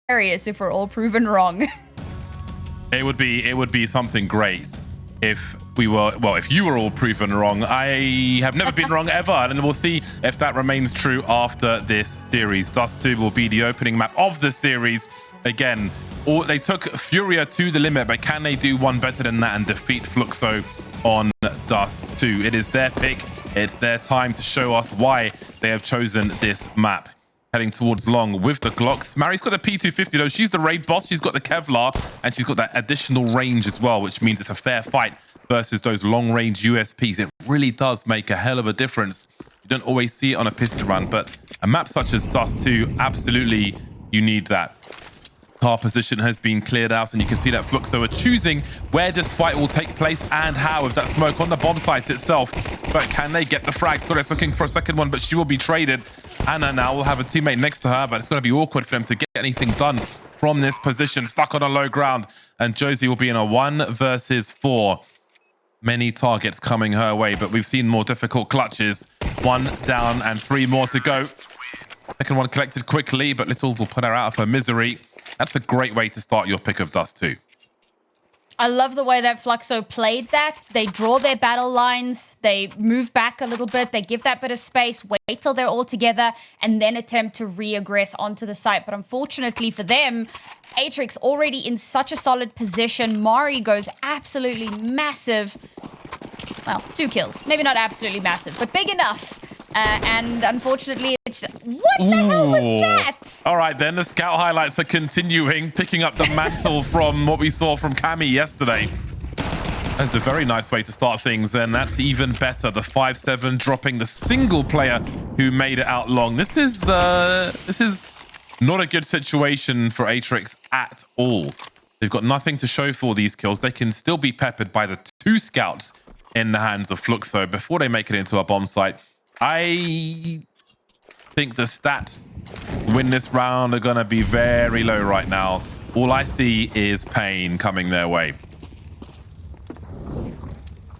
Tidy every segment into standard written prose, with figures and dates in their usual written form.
hilarious if we're all proven wrong. It would be something great if we were, well, if you were all proven wrong. I have never been wrong ever, and we'll see if that remains true after this series. Dust2 will be the opening map of the series. Again, they took Furia to the limit, but can they do one better than that and defeat Fluxo on Dust2? It is their pick. It's their time to show us why they have chosen this map. Heading towards long with the Glocks. Mari's got a P250 though. She's the raid boss. She's got the Kevlar, and she's got that additional range as well, which means it's a fair fight versus those long-range USPs. It really does make a hell of a difference. You don't always see it on a pistol run, but a map such as Dust2, absolutely you need that. Car position has been cleared out, and you can see that Fluxo are choosing where this fight will take place and how, with that smoke on the bomb site itself. But can they get the frags? Goddess looking for a second one, but she will be traded. Anna now will have a teammate next to her, but it's going to be awkward for them to get anything done from this position. Stuck on a low ground, and Josie will be in a 1 versus 4. Many targets coming her way, but we've seen more difficult clutches. 1 down and 3 more to go. Second one collected quickly, but Littles will put her out of her misery. That's a great way to start your pick of Dust2. I love the way that Fluxo played that. They draw their battle lines, they move back a little bit, they give that bit of space, wait till they're all together, and then attempt to re-aggress onto the site. But unfortunately for them, Atrix already in such a solid position. Mari goes absolutely massive. Well, 2 kills. Maybe not absolutely massive, but big enough. And unfortunately, it's... What the hell was that? All right, then. The scout highlights are continuing, picking up the mantle from what we saw from Cammy yesterday. That's a very nice way to start things, and that's even better. The 5-7 dropping the single player who made it out long. This is not a good situation for Atrix at all. They've got nothing to show for these kills. They can still be peppered by the 2 scouts in the hands of Fluxo before they make it into a bomb site. I think the stats to win this round are going to be very low right now. All I see is pain coming their way.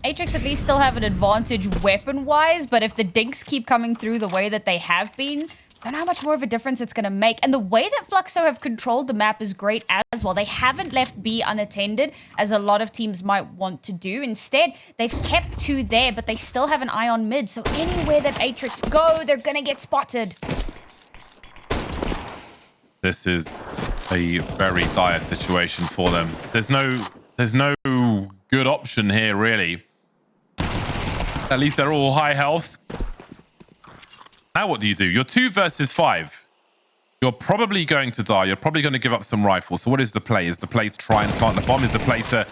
Atrix at least still have an advantage weapon-wise, but if the dinks keep coming through the way that they have been, I don't know how much more of a difference it's going to make. And the way that Fluxo have controlled the map is great as well. They haven't left B unattended, as a lot of teams might want to do. Instead, they've kept 2 there, but they still have an eye on mid. So anywhere that Atrix go, they're going to get spotted. This is a very dire situation for them. There's no good option here, really. At least they're all high health. Now what do? You're 2 versus 5. You're probably going to die. You're probably going to give up some rifles. So what is the play? Is the play to try and plant the bomb? Is the play to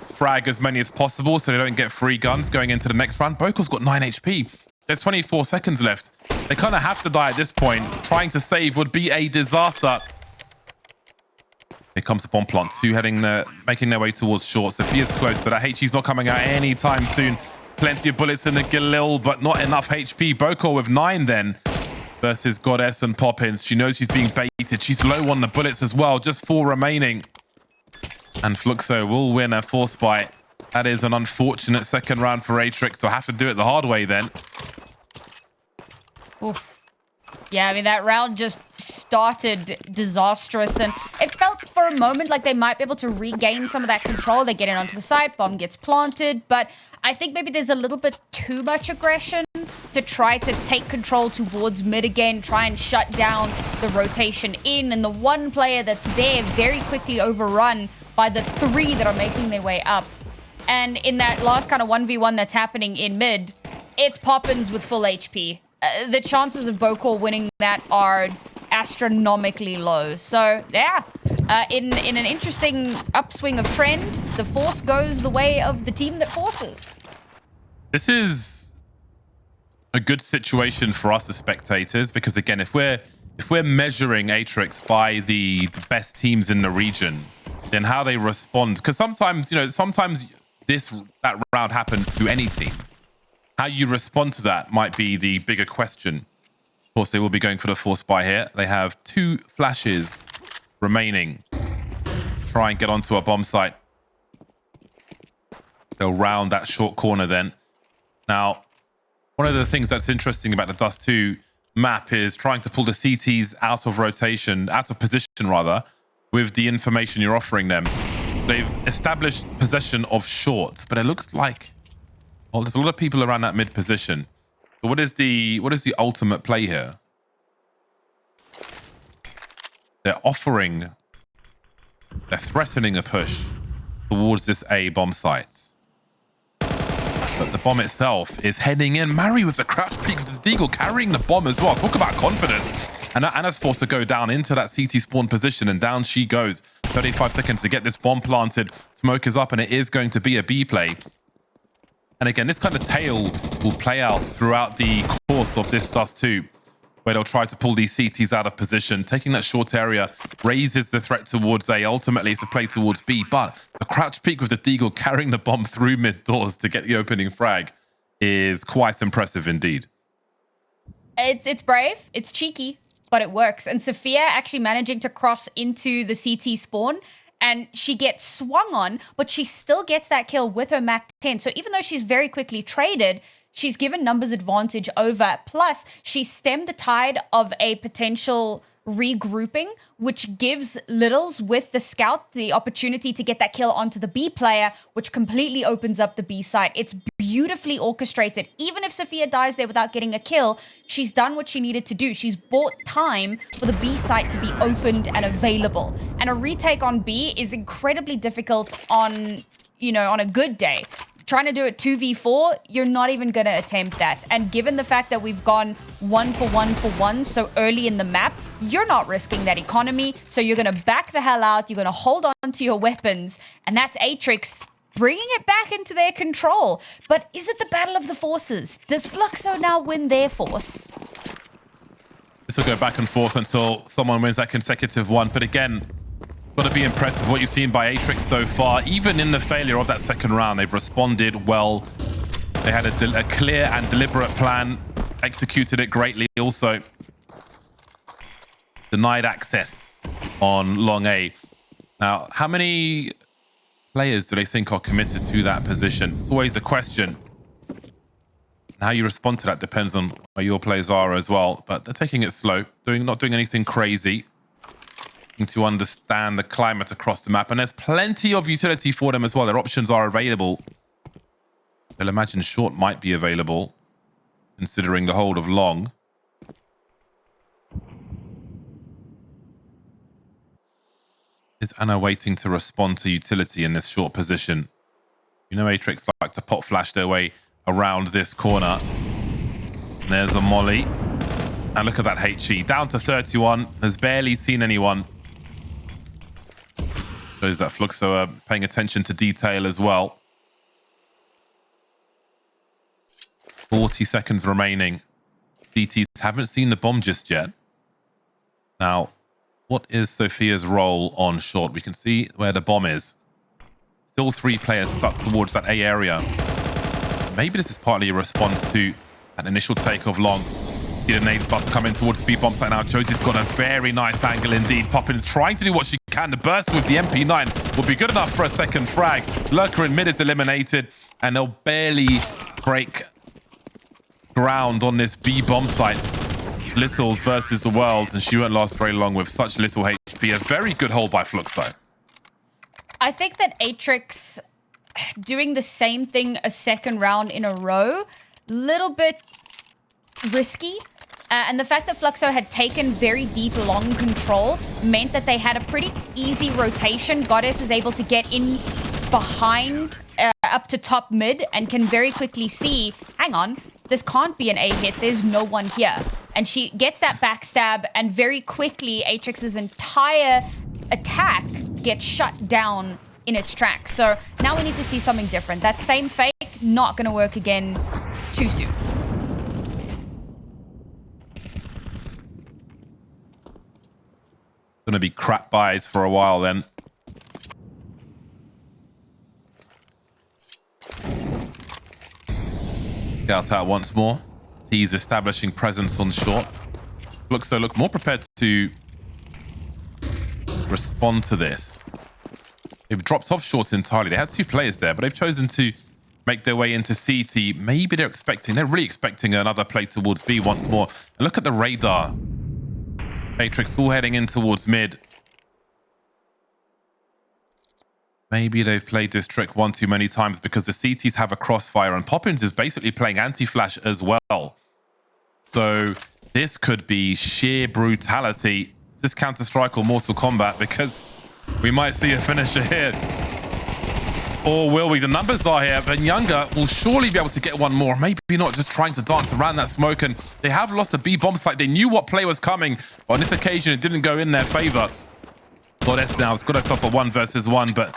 frag as many as possible so they don't get free guns going into the next round? Bokel's got 9 HP. There's 24 seconds left. They kind of have to die at this point. Trying to save would be a disaster. Here comes the bomb plant. 2 making their way towards short. Sophia's close to that. HE's not coming out anytime soon. Plenty of bullets in the Galil, but not enough HP. Boko with 9 then versus Goddess and Poppins. She knows she's being baited. She's low on the bullets as well. Just 4 remaining. And Fluxo will win a force bite. That is an unfortunate second round for Atrix. So have to do it the hard way then. Oof. Yeah, I mean, that round just started disastrous, and it felt for a moment like they might be able to regain some of that control. They get in onto the site, bomb gets planted, but I think maybe there's a little bit too much aggression to try to take control towards mid again, try and shut down the rotation in, and the 1 player that's there very quickly overrun by the 3 that are making their way up. And in that last kind of 1v1 that's happening in mid, it's Poppins with full HP. The chances of Bokor winning that are astronomically low. So, yeah, in an interesting upswing of trend, the force goes the way of the team that forces. This is a good situation for us as spectators, because, again, if we're measuring Atrix by the best teams in the region, then how they respond, because sometimes that round happens to any team. How you respond to that might be the bigger question. Of course, they will be going for the force buy here. They have 2 flashes remaining. Try and get onto a bomb site. They'll round that short corner then. Now, one of the things that's interesting about the Dust2 map is trying to pull the CTs out of rotation, out of position rather, with the information you're offering them. They've established possession of short, but it looks like, well, there's a lot of people around that mid position. So what is the ultimate play here? They're threatening a push towards this A bomb site. But the bomb itself is heading in. Mari with the crouch peek with the Deagle carrying the bomb as well. Talk about confidence. And Anna's forced to go down into that CT spawn position, and down she goes. 35 seconds to get this bomb planted. Smoke is up, and it is going to be a B play. And again, this kind of tale will play out throughout the course of this Dust2, where they'll try to pull these CTs out of position. Taking that short area raises the threat towards A. Ultimately, it's a play towards B. But the crouch peek with the Deagle carrying the bomb through mid doors to get the opening frag is quite impressive indeed. It's brave, it's cheeky, but it works. And Sophia actually managing to cross into the CT spawn, and she gets swung on, but she still gets that kill with her Mac 10. So even though she's very quickly traded, she's given numbers advantage over. Plus, she stemmed the tide of a potential regrouping, which gives Littles with the scout the opportunity to get that kill onto the B player, which completely opens up the B side. It's beautifully orchestrated. Even if Sophia dies there without getting a kill, she's done what she needed to do. She's bought time for the B site to be opened and available. And a retake on B is incredibly difficult on, on a good day. Trying to do it 2v4, you're not even going to attempt that. And given the fact that we've gone 1-for-1-for-1 so early in the map, you're not risking that economy. So you're going to back the hell out. You're going to hold on to your weapons. And that's Atrix bringing it back into their control. But is it the battle of the forces? Does Fluxo now win their force? This will go back and forth until someone wins that consecutive one. But again, got to be impressed with what you've seen by Atrix so far. Even in the failure of that second round, they've responded well. They had a clear and deliberate plan, executed it greatly. Also, denied access on long A. Now, how many players do they think are committed to that position? It's always a question. And how you respond to that depends on where your players are as well. But they're taking it slow, not doing anything crazy, to understand the climate across the map. And there's plenty of utility for them as well. Their options are available. They'll imagine short might be available, considering the hold of long. Is Anna waiting to respond to utility in this short position? Atrix like to pop flash their way around this corner. And there's a molly. And look at that HE. Down to 31. Has barely seen anyone. Shows that Fluxo are paying attention to detail as well. 40 seconds remaining. DTs haven't seen the bomb just yet. Now, what is Sophia's role on short? We can see where the bomb is. Still 3 players stuck towards that A area. Maybe this is partly a response to an initial take of long. See the nade starts to come in towards the B bomb site now. Josie's got a very nice angle indeed. Poppins trying to do what she can. The burst with the MP9 will be good enough for a second frag. Lurker in mid is eliminated, and they'll barely break ground on this B bomb site. Littles versus the world, and she won't last very long with such little HP. A very good hold by Fluxo. I think that Atrix doing the same thing a second round in a row, little bit risky. And the fact that Fluxo had taken very deep long control meant that they had a pretty easy rotation. Goddess is able to get in behind up to top mid and can very quickly see, hang on, this can't be an A hit. There's no one here. And she gets that backstab, and very quickly Atrix's entire attack gets shut down in its tracks. So now we need to see something different. That same fake, not going to work again too soon. Going to be crap buys for a while then. Scout out once more. He's establishing presence on short. Fluxo look more prepared to respond to this. They've dropped off short entirely. They had 2 players there, but they've chosen to make their way into CT. Maybe they're really expecting another play towards B once more. And look at the radar. Atrix all heading in towards mid. Maybe they've played this trick one too many times because the CTs have a crossfire and Poppins is basically playing anti-flash as well. So this could be sheer brutality. Is this Counter-Strike or Mortal Kombat? Because we might see a finisher here. Or will we? The numbers are here, but Younger will surely be able to get one more. Maybe not, just trying to dance around that smoke. And they have lost a B bomb site. They knew what play was coming, but on this occasion, it didn't go in their favor. Goddess now has got herself a 1 versus 1, but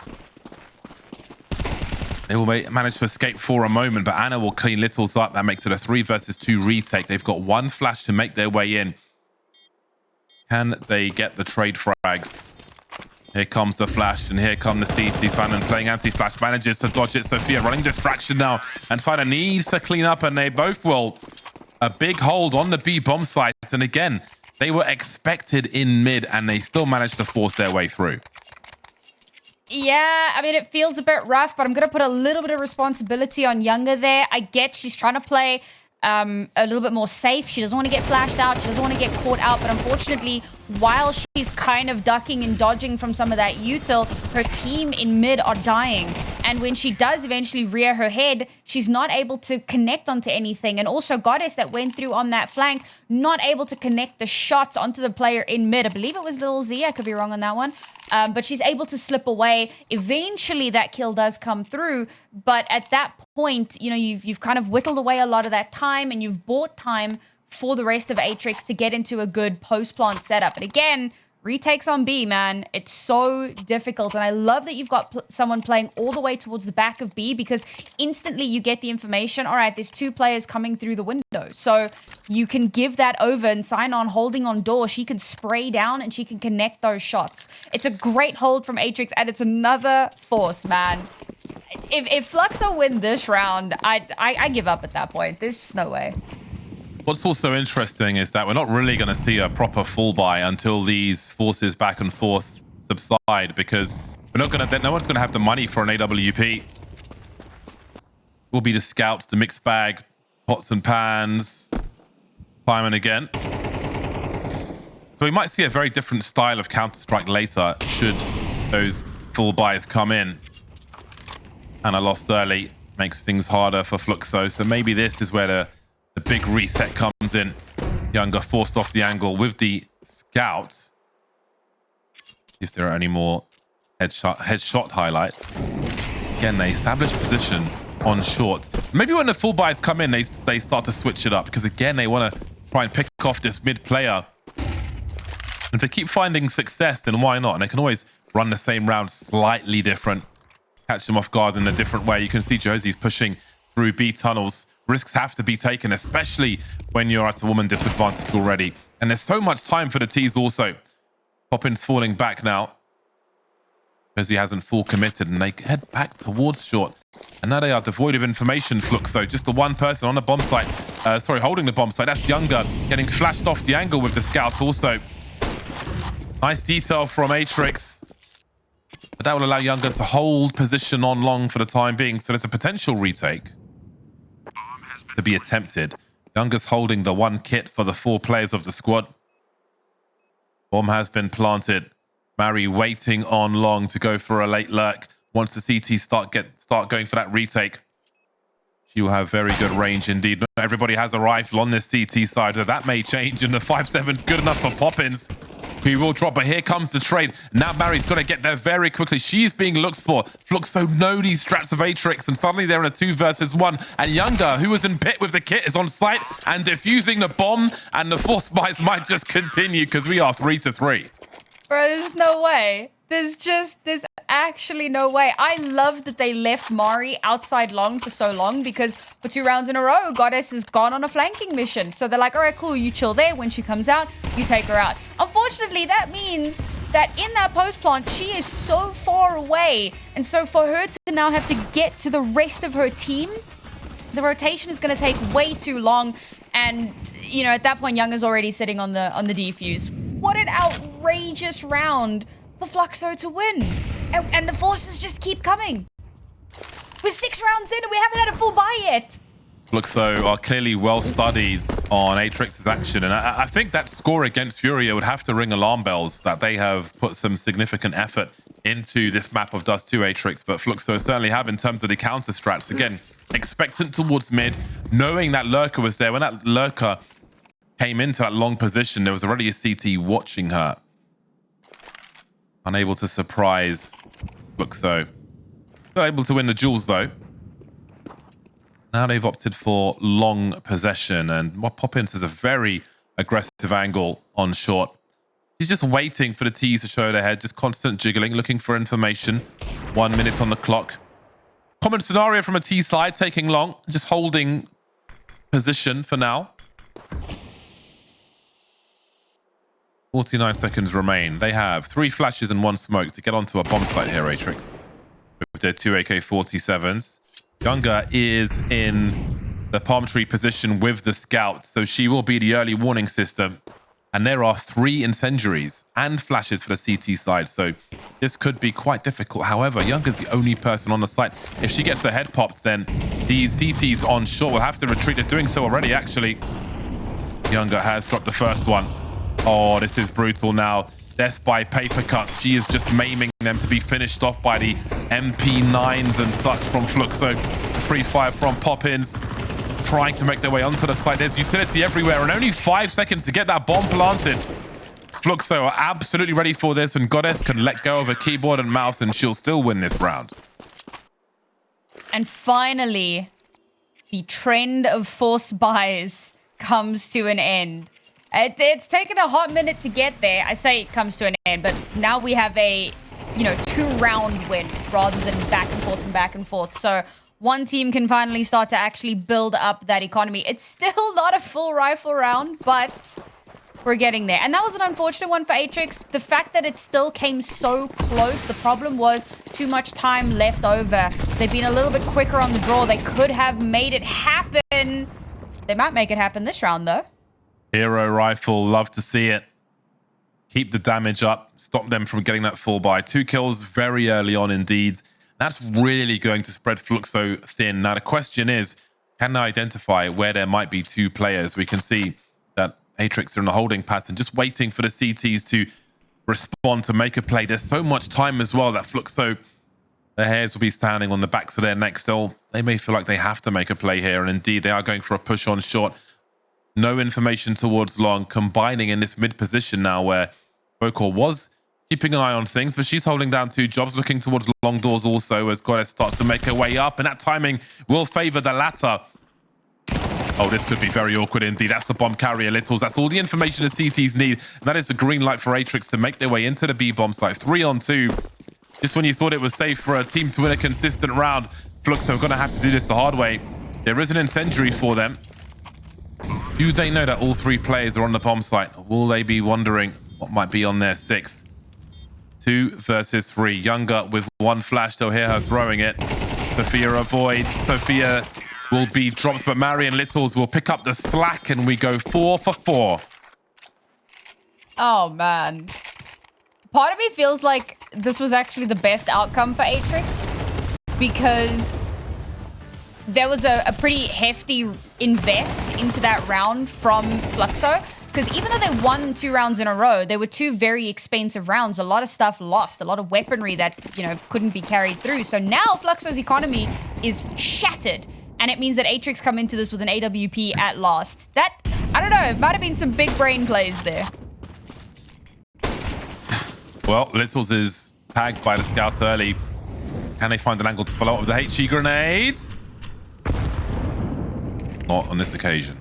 they will manage to escape for a moment. But Anna will clean Littles up. That makes it a 3 versus 2 retake. They've got one flash to make their way in. Can they get the trade frags? Here comes the flash, and here come the CT. Simon playing anti-flash, manages to dodge it. Sophia running distraction now, and Simon needs to clean up, and they both will. A big hold on the B bomb site, and again, they were expected in mid, and they still managed to force their way through. Yeah, I mean, it feels a bit rough, but I'm going to put a little bit of responsibility on Younger there. I get she's trying to play a little bit more safe. She doesn't want to get flashed out. She doesn't want to get caught out. But unfortunately, while she's kind of ducking and dodging from some of that util, her team in mid are dying. And when she does eventually rear her head, she's not able to connect onto anything. And also Goddess that went through on that flank, not able to connect the shots onto the player in mid. I believe it was Lil Z. I could be wrong on that one. But she's able to slip away. Eventually that kill does come through. But at that point, you know, you've kind of whittled away a lot of that time, and you've bought time for the rest of Atrix to get into a good post-plant setup. And again, retakes on B, man. It's so difficult. And I love that you've got someone playing all the way towards the back of B, because instantly you get the information, all right, there's 2 players coming through the window. So you can give that over, and Sign On holding on door. She can spray down and she can connect those shots. It's a great hold from Atrix, and it's another force, man. If Fluxo win this round, I give up at that point. There's just no way. What's also interesting is that we're not really going to see a proper full buy until these forces back and forth subside, because we're not going to. No one's going to have the money for an AWP. This will be the scouts, the mixed bag, pots and pans, time and again. So we might see a very different style of Counter-Strike later should those full buys come in. And I lost early, makes things harder for Fluxo. So maybe this is where the big reset comes in. Younger forced off the angle with the scout. If there are any more headshot highlights. Again, they establish position on short. Maybe when the full buys come in, they start to switch it up, because again, they want to try and pick off this mid player. And if they keep finding success, then why not? And they can always run the same round slightly different. Catch them off guard in a different way. You can see Josie's pushing through B tunnels. Risks have to be taken, especially when you're at a woman disadvantage already. And there's so much time for the T's also. Poppins falling back now. Josie hasn't full committed, and they head back towards short. And now they are devoid of information, Fluxo. Just the one person on the bomb site. Holding the bomb site. That's Younger getting flashed off the angle with the scouts also. Nice detail from Atrix. But that will allow Younger to hold position on long for the time being. So there's a potential retake to be attempted. Younger's holding the 1 kit for the 4 players of the squad. Bomb has been planted. Mary waiting on long to go for a late lurk. Once the CT start going for that retake, she will have very good range indeed. Not everybody has a rifle on this CT side. That may change, and the 5.7's good enough for Poppins. He will drop, but here comes the trade. Now Mary's got to get there very quickly. She's being looked for. Fluxo know these strats of Atrix, and suddenly they're in a 2 versus 1. And Younger, who was in pit with the kit, is on site and defusing the bomb. And the force buys might just continue, because we are 3-3. Bro, there's no way. There's actually no way. I love that they left Mari outside long for so long, because for 2 rounds in a row, Goddess has gone on a flanking mission. So they're like, all right, cool, you chill there. When she comes out, you take her out. Unfortunately, that means that in that post plant, she is so far away. And so for her to now have to get to the rest of her team, the rotation is going to take way too long. And, you know, at that point, Young is already sitting on the defuse. What an outrageous round for Fluxo to win. And the forces just keep coming. We're 6 rounds in and we haven't had a full buy yet. Fluxo are clearly well studied on Atrix's action, and I think that score against Furia would have to ring alarm bells that they have put some significant effort into this map of Dust2 Atrix, but Fluxo certainly have in terms of the counter strats. Again, expectant towards mid, knowing that Lurker was there. When that Lurker came into that long position, there was already a CT watching her. Unable to surprise Fluxo. Still able to win the duels though. Now they've opted for long possession, and what Poppins has a very aggressive angle on short. He's just waiting for the T's to show their head, just constant jiggling, looking for information. 1 minute on the clock. Common scenario from a T side, taking long, just holding position for now. 49 seconds remain. They have 3 flashes and 1 smoke to get onto a bomb site here, Atrix. With their 2 AK-47s. Younger is in the palm tree position with the scouts, so she will be the early warning system. And there are 3 incendiaries and flashes for the CT side, so this could be quite difficult. However, Younger's the only person on the site. If she gets her head popped, then these CTs on short will have to retreat. They're doing so already, actually. Younger has dropped the first one. Oh, this is brutal now. Death by paper cuts. She is just maiming them to be finished off by the MP9s and such from Fluxo. Pre-fire from Poppins. Trying to make their way onto the site. There's utility everywhere, and only 5 seconds to get that bomb planted. Fluxo are absolutely ready for this, and Goddess can let go of her keyboard and mouse, and she'll still win this round. And finally, the trend of force buys comes to an end. It's taken a hot minute to get there. I say it comes to an end, but now we have a, 2-round win rather than back and forth and back and forth. So one team can finally start to actually build up that economy. It's still not a full rifle round, but we're getting there. And that was an unfortunate one for Atrix. The fact that it still came so close, the problem was too much time left over. They've been a little bit quicker on the draw. They could have made it happen. They might make it happen this round, though. Hero rifle, love to see it. Keep the damage up, stop them from getting that full buy. 2 kills very early on indeed. That's really going to spread Fluxo thin. Now the question is, can they identify where there might be 2 players? We can see that Atrix are in a holding pattern, just waiting for the CTs to respond, to make a play. There's so much time as well that Fluxo, their hairs will be standing on the backs of their necks still. They may feel like they have to make a play here, and indeed they are going for a push on short. No information towards long, combining in this mid position now where Bokor was keeping an eye on things, but she's holding down 2 jobs, looking towards long doors also as Goddess starts to make her way up, and that timing will favor the latter. Oh, this could be very awkward indeed. That's the bomb carrier, Littles. That's all the information the CTs need, and that is the green light for Atrix to make their way into the B bomb site. 3 on 2. Just when you thought it was safe for a team to win a consistent round, Fluxo are going to have to do this the hard way. There is an incendiary for them. Do they know that all 3 players are on the bomb site? Or will they be wondering what might be on their 6? 2 versus 3. Younger with 1 flash. They'll hear her throwing it. Sophia avoids. Sophia will be dropped, but Marion Littles will pick up the slack, and we go 4 for 4. Oh, man. Part of me feels like this was actually the best outcome for Atrix, because there was a pretty hefty invest into that round from Fluxo. Because even though they won 2 rounds in a row, there were 2 very expensive rounds. A lot of stuff lost, a lot of weaponry that, couldn't be carried through. So now Fluxo's economy is shattered. And it means that Atrix come into this with an AWP at last. That, I don't know, it might have been some big brain plays there. Well, Littles is tagged by the scouts early. Can they find an angle to follow up with the HE grenades? Not on this occasion.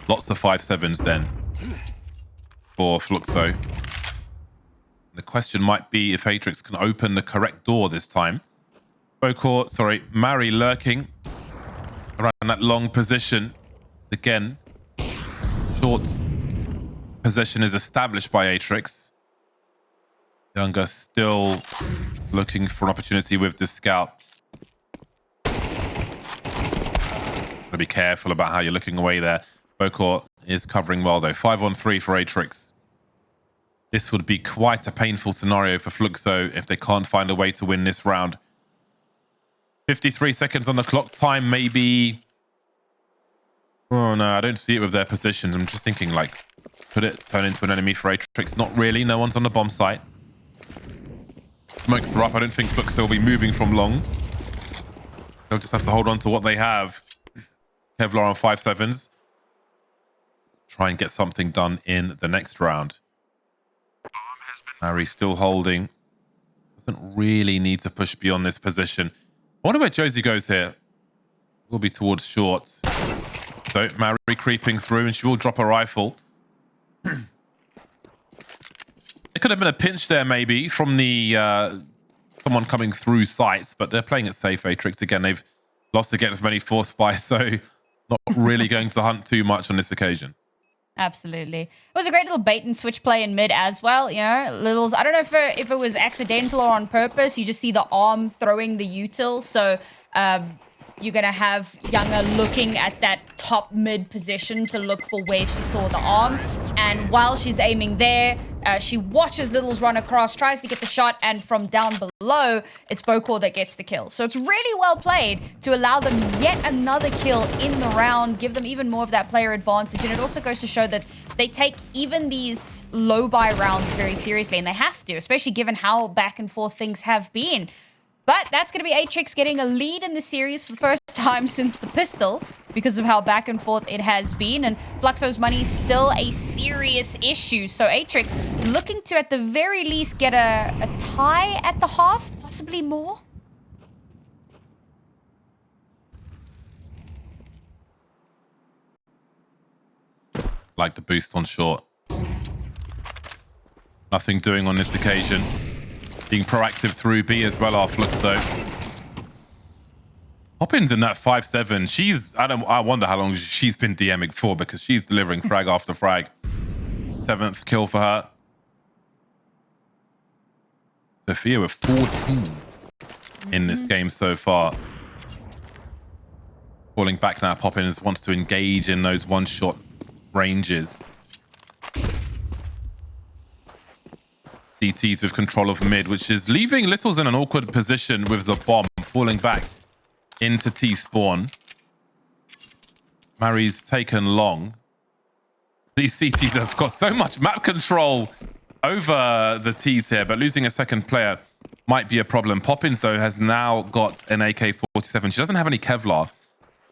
Lots of 5-7s then for Fluxo. The question might be if Atrix can open the correct door this time. Mari lurking around that long position. Again, short possession is established by Atrix. Younger still looking for an opportunity with the scout. Gotta be careful about how you're looking away there. Bokor is covering well though. 5 on 3 for Atrix. This would be quite a painful scenario for Fluxo if they can't find a way to win this round. 53 seconds on the clock. Time maybe. Oh, no, I don't see it with their positions. I'm just thinking, like, could it turn into an enemy for Atrix? Not really. No one's on the bomb site. Smokes are up. I don't think Fluxo will be moving from long. They'll just have to hold on to what they have. Kevlar on 5-7s. Try and get something done in the next round. Harry still holding. Doesn't really need to push beyond this position. I wonder where Josie goes here. Will be towards short. So Mary creeping through, and she will drop a rifle. It could have been a pinch there, maybe, from the someone coming through sights, but they're playing it safe. Atrix again. They've lost against many force spies, so not really going to hunt too much on this occasion. Absolutely. It was a great little bait and switch play in mid as well. You know, Littles, I don't know if it was accidental or on purpose. You just see the arm throwing the util. So you're going to have Younger looking at that top mid position to look for where she saw the arm. And while she's aiming there, she watches Littles run across, tries to get the shot, and from down below, it's Bokor that gets the kill. So it's really well played to allow them yet another kill in the round, give them even more of that player advantage. And it also goes to show that they take even these low-buy rounds very seriously, and they have to, especially given how back and forth things have been. But that's going to be Atrix getting a lead in the series for the first time since the pistol because of how back and forth it has been. And Fluxo's money is still a serious issue. So Atrix looking to, at the very least, get a tie at the half, possibly more. Like the boost on short. Nothing doing on this occasion. Being proactive through B as well, our Fluxo. Hoppins in that 5-7. She's, I wonder how long she's been DMing for, because she's delivering frag after frag. 7th kill for her. Sophia with 14 in this game so far. Falling back now, Poppins wants to engage in those one-shot ranges. CTs with control of mid, which is leaving Littles in an awkward position with the bomb falling back into T-spawn. Mary's taken long. These CTs have got so much map control over the T's here, but losing a second player might be a problem. Poppins, though, has now got an AK-47. She doesn't have any Kevlar,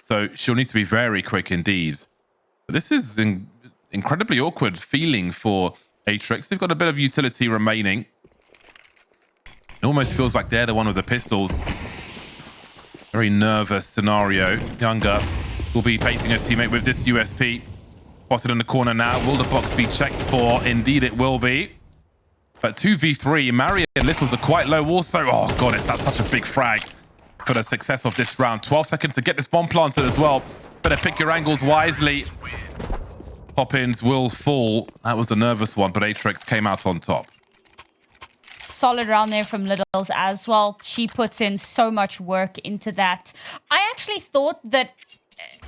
so she'll need to be very quick indeed. But this is an incredibly awkward feeling for Atrix. They've got a bit of utility remaining. It almost feels like they're the one with the pistols. Very nervous scenario. Younger will be facing a teammate with this USP. Spotted in the corner now. Will the box be checked for? Indeed it will be. But 2v3, Mary and Littles are quite low also. Oh god, that's such a big frag for the success of this round. 12 seconds to get this bomb planted as well. Better pick your angles wisely. Poppins will fall. That was a nervous one, but Atrix came out on top. Solid round there from Littles as well. She puts in so much work into that. I actually thought that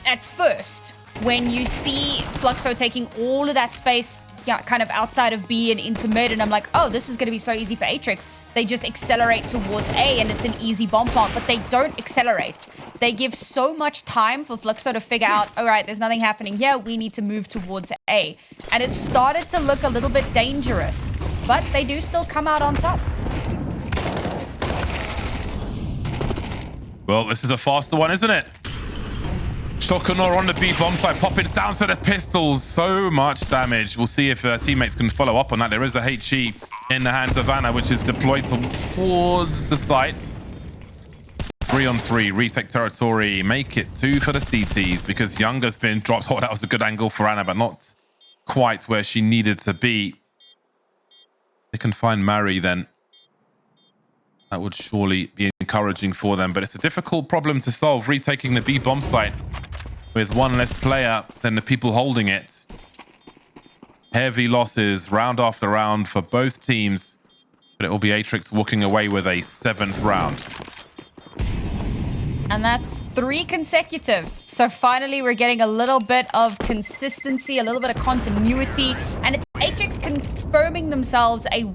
at first, when you see Fluxo taking all of that space kind of outside of B and into mid, and I'm like, oh, this is going to be so easy for Atrix. They just accelerate towards A, and it's an easy bomb plant, but they don't accelerate. They give so much time for Fluxo to figure out, all right, there's nothing happening here. We need to move towards A. And it started to look a little bit dangerous, but they do still come out on top. Well, this is a faster one, isn't it? Shokunor on the B bomb side. Poppins down to the pistols. So much damage. We'll see if teammates can follow up on that. There is a HE in the hands of Anna, which is deployed towards the site. 3-on-3. Retake territory. Make it 2 for the CTs because Younger's been dropped. Oh, that was a good angle for Anna, but not quite where she needed to be. They can find Mary then. That would surely be encouraging for them, but it's a difficult problem to solve. Retaking the B bomb site with one less player than the people holding it. Heavy losses round after round for both teams, but it will be Atrix walking away with a 7th round. And that's 3 consecutive. So finally, we're getting a little bit of consistency, a little bit of continuity, and it's Atrix confirming themselves a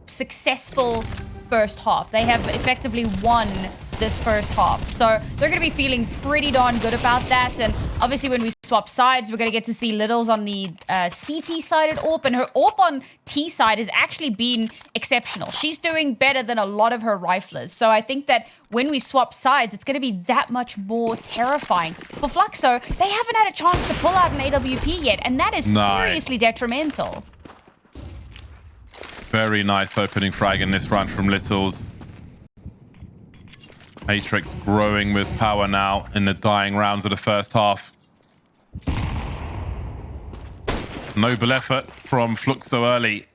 successful first half. They have effectively won this first half. So they're going to be feeling pretty darn good about that. And obviously when we swap sides, we're going to get to see Littles on the CT side at AWP, and her AWP on T side has actually been exceptional. She's doing better than a lot of her riflers. So I think that when we swap sides, it's going to be that much more terrifying. For Fluxo, they haven't had a chance to pull out an AWP yet, and that is seriously detrimental. Very nice opening frag in this round from Littles. Atrix growing with power now in the dying rounds of the first half. Noble effort from Fluxo early,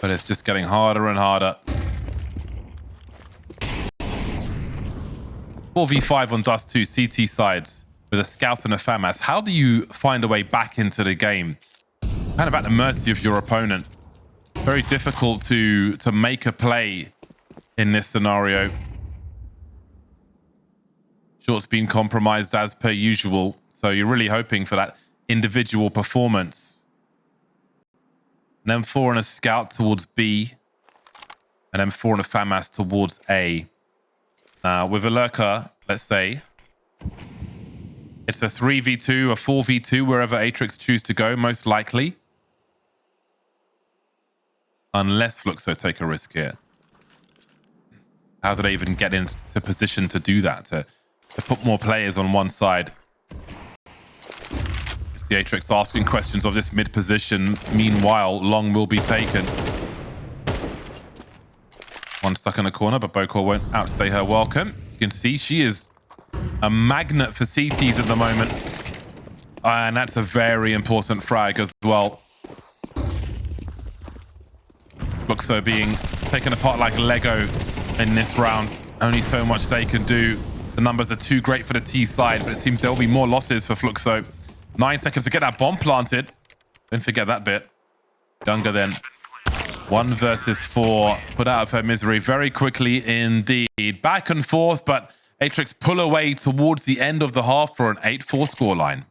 but it's just getting harder and harder. 4v5 on Dust2 CT sides with a scout and a FAMAS. How do you find a way back into the game? Kind of at the mercy of your opponent. Very difficult to make a play in this scenario. Short's been compromised as per usual, so you're really hoping for that individual performance. An M4 and a scout towards B, an M4 and a FAMAS towards A. Now, with a lurker, let's say, it's a 3v2, a 4v2, wherever Atrix choose to go, most likely. Unless Fluxo take a risk here. How do they even get into position to do that? To put more players on one side. It's the Atrix asking questions of this mid position. Meanwhile, long will be taken. One stuck in the corner, but Bokor won't outstay her welcome. As you can see, she is a magnet for CTs at the moment. And that's a very important frag as well. Fluxo being taken apart like Lego in this round. Only so much they can do. The numbers are too great for the T side, but it seems there will be more losses for Fluxo. 9 seconds to get that bomb planted. Don't forget that bit. Younger then. 1 versus 4. Put out of her misery very quickly indeed. Back and forth, but Atrix pull away towards the end of the half for an 8-4 scoreline.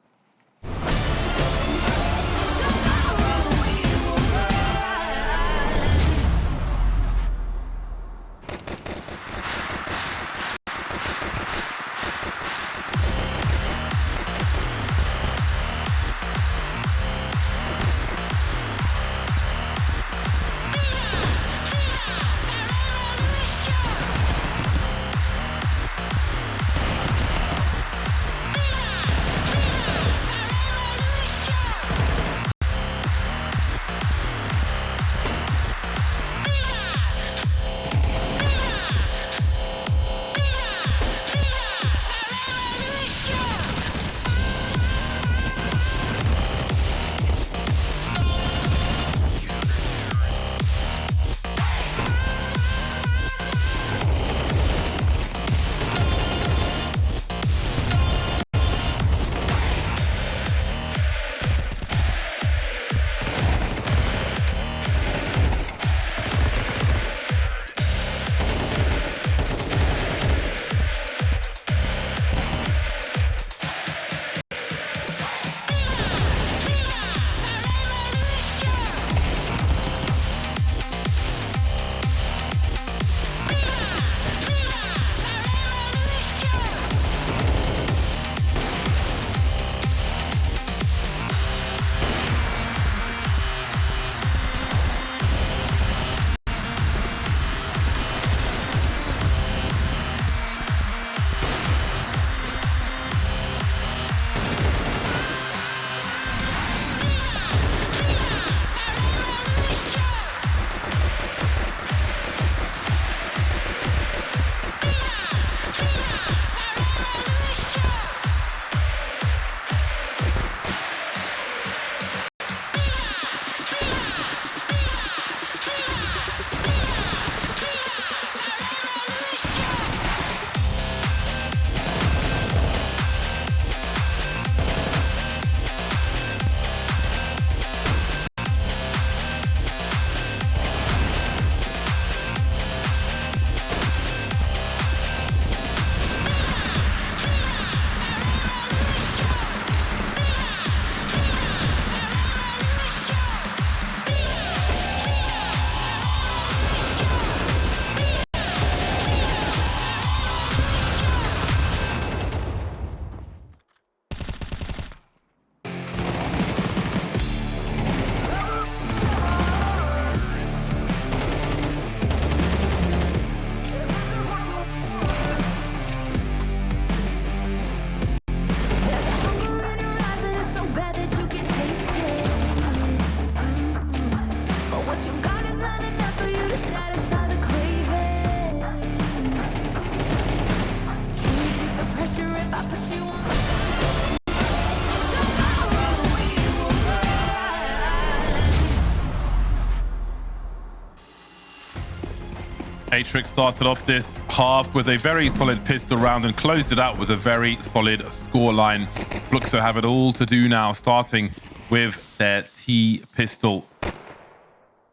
Atrix started off this half with a very solid pistol round and closed it out with a very solid scoreline. Fluxo have it all to do now, starting with their T pistol.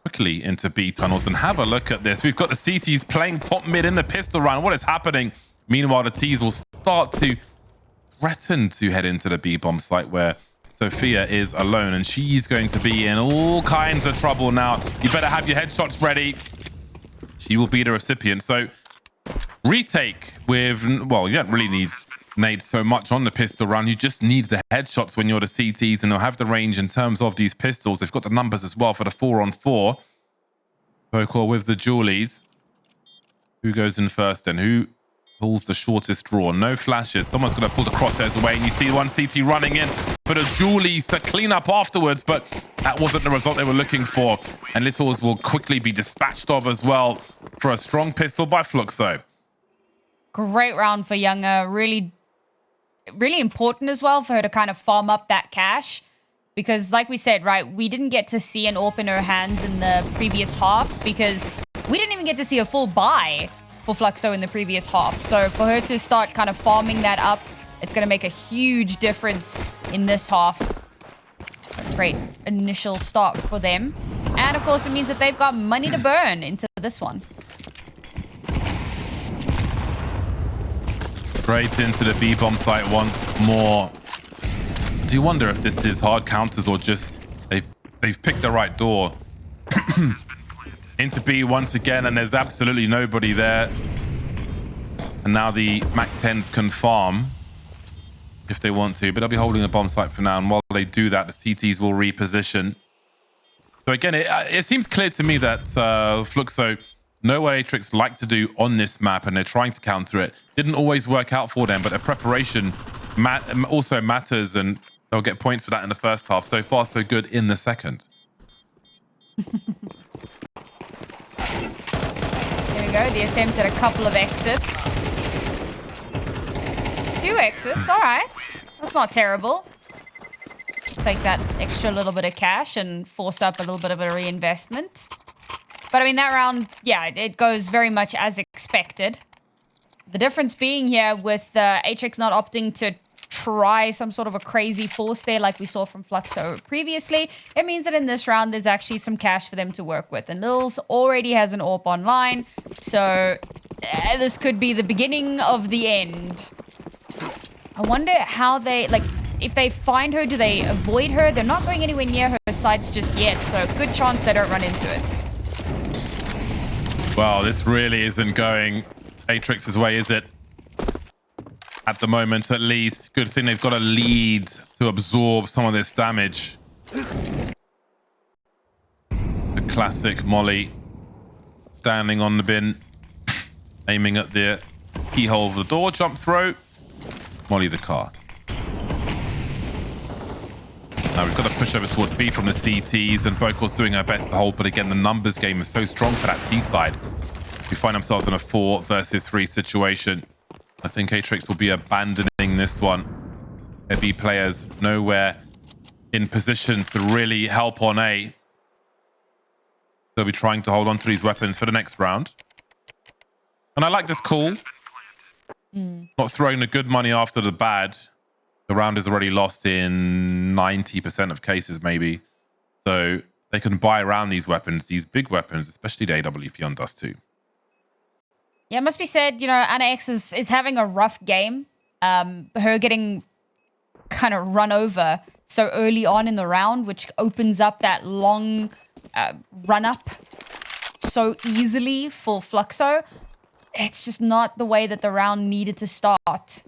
Quickly into B tunnels and have a look at this. We've got the CTs playing top mid in the pistol round. What is happening? Meanwhile, the Ts will start to threaten to head into the B bomb site where Sophia is alone and she's going to be in all kinds of trouble now. You better have your headshots ready. She will be the recipient. So retake with, well, you don't really need nades so much on the pistol round. You just need the headshots when you're the CTs, and they'll have the range in terms of these pistols. They've got the numbers as well for the 4-on-4. Bocor with the Julies. Who goes in first then? Who pulls the shortest draw? No flashes. Someone's going to pull the crosshairs away, and you see one CT running in for the Julies to clean up afterwards, but that wasn't the result they were looking for. And Littles will quickly be dispatched of as well for a strong pistol by Fluxo. Great round for Younger. Really important as well for her to kind of farm up that cash, because like we said, right, we didn't get to see an AWP in her hands in the previous half because we didn't even get to see a full buy for Fluxo in the previous half. So for her to start kind of farming that up, it's going to make a huge difference in this half. A great initial start for them. And of course, it means that they've got money to burn into this one. Straight into the B bomb site once more. Do you wonder if this is hard counters or just they've picked the right door? Into B once again, and there's absolutely nobody there. And now the MAC-10s can farm if they want to, but they'll be holding the bomb site for now. And while they do that, the CTs will reposition. So again, it seems clear to me that Fluxo know what Atrix like to do on this map, and they're trying to counter it. Didn't always work out for them, but their preparation also matters, and they'll get points for that in the first half. So far, so good in the second. Here we go. The attempt at a couple of exits. 2 exits. All right. That's not terrible. Take that extra little bit of cash and force up a little bit of a reinvestment. But I mean, that round, yeah, it goes very much as expected. The difference being here with Atrix not opting to try some sort of a crazy force there like we saw from Fluxo previously, it means that in this round, there's actually some cash for them to work with. And Lils already has an AWP online, so this could be the beginning of the end. I wonder how they, like, if they find her, do they avoid her? They're not going anywhere near her sites just yet, so good chance they don't run into it. Well, this really isn't going Atrix's way, is it? At the moment, at least. Good thing they've got a lead to absorb some of this damage. The classic Molly. Standing on the bin. Aiming at the keyhole of the door. Jump throw. Molly the car. Now we've got to push over towards B from the CTs, and Bocor's doing her best to hold, but again, the numbers game is so strong for that T side. We find ourselves in a 4 versus 3 situation. I think Atrix will be abandoning this one. Their B players nowhere in position to really help on A. They'll be trying to hold on to these weapons for the next round. And I like this call. Not throwing the good money after the bad. The round is already lost in 90% of cases, maybe. So they can buy around these weapons, these big weapons, especially the AWP on Dust2. Yeah, it must be said, you know, Anna X is having a rough game. Her getting kind of run over so early on in the round, which opens up that long run-up so easily for Fluxo. It's just not the way that the round needed to start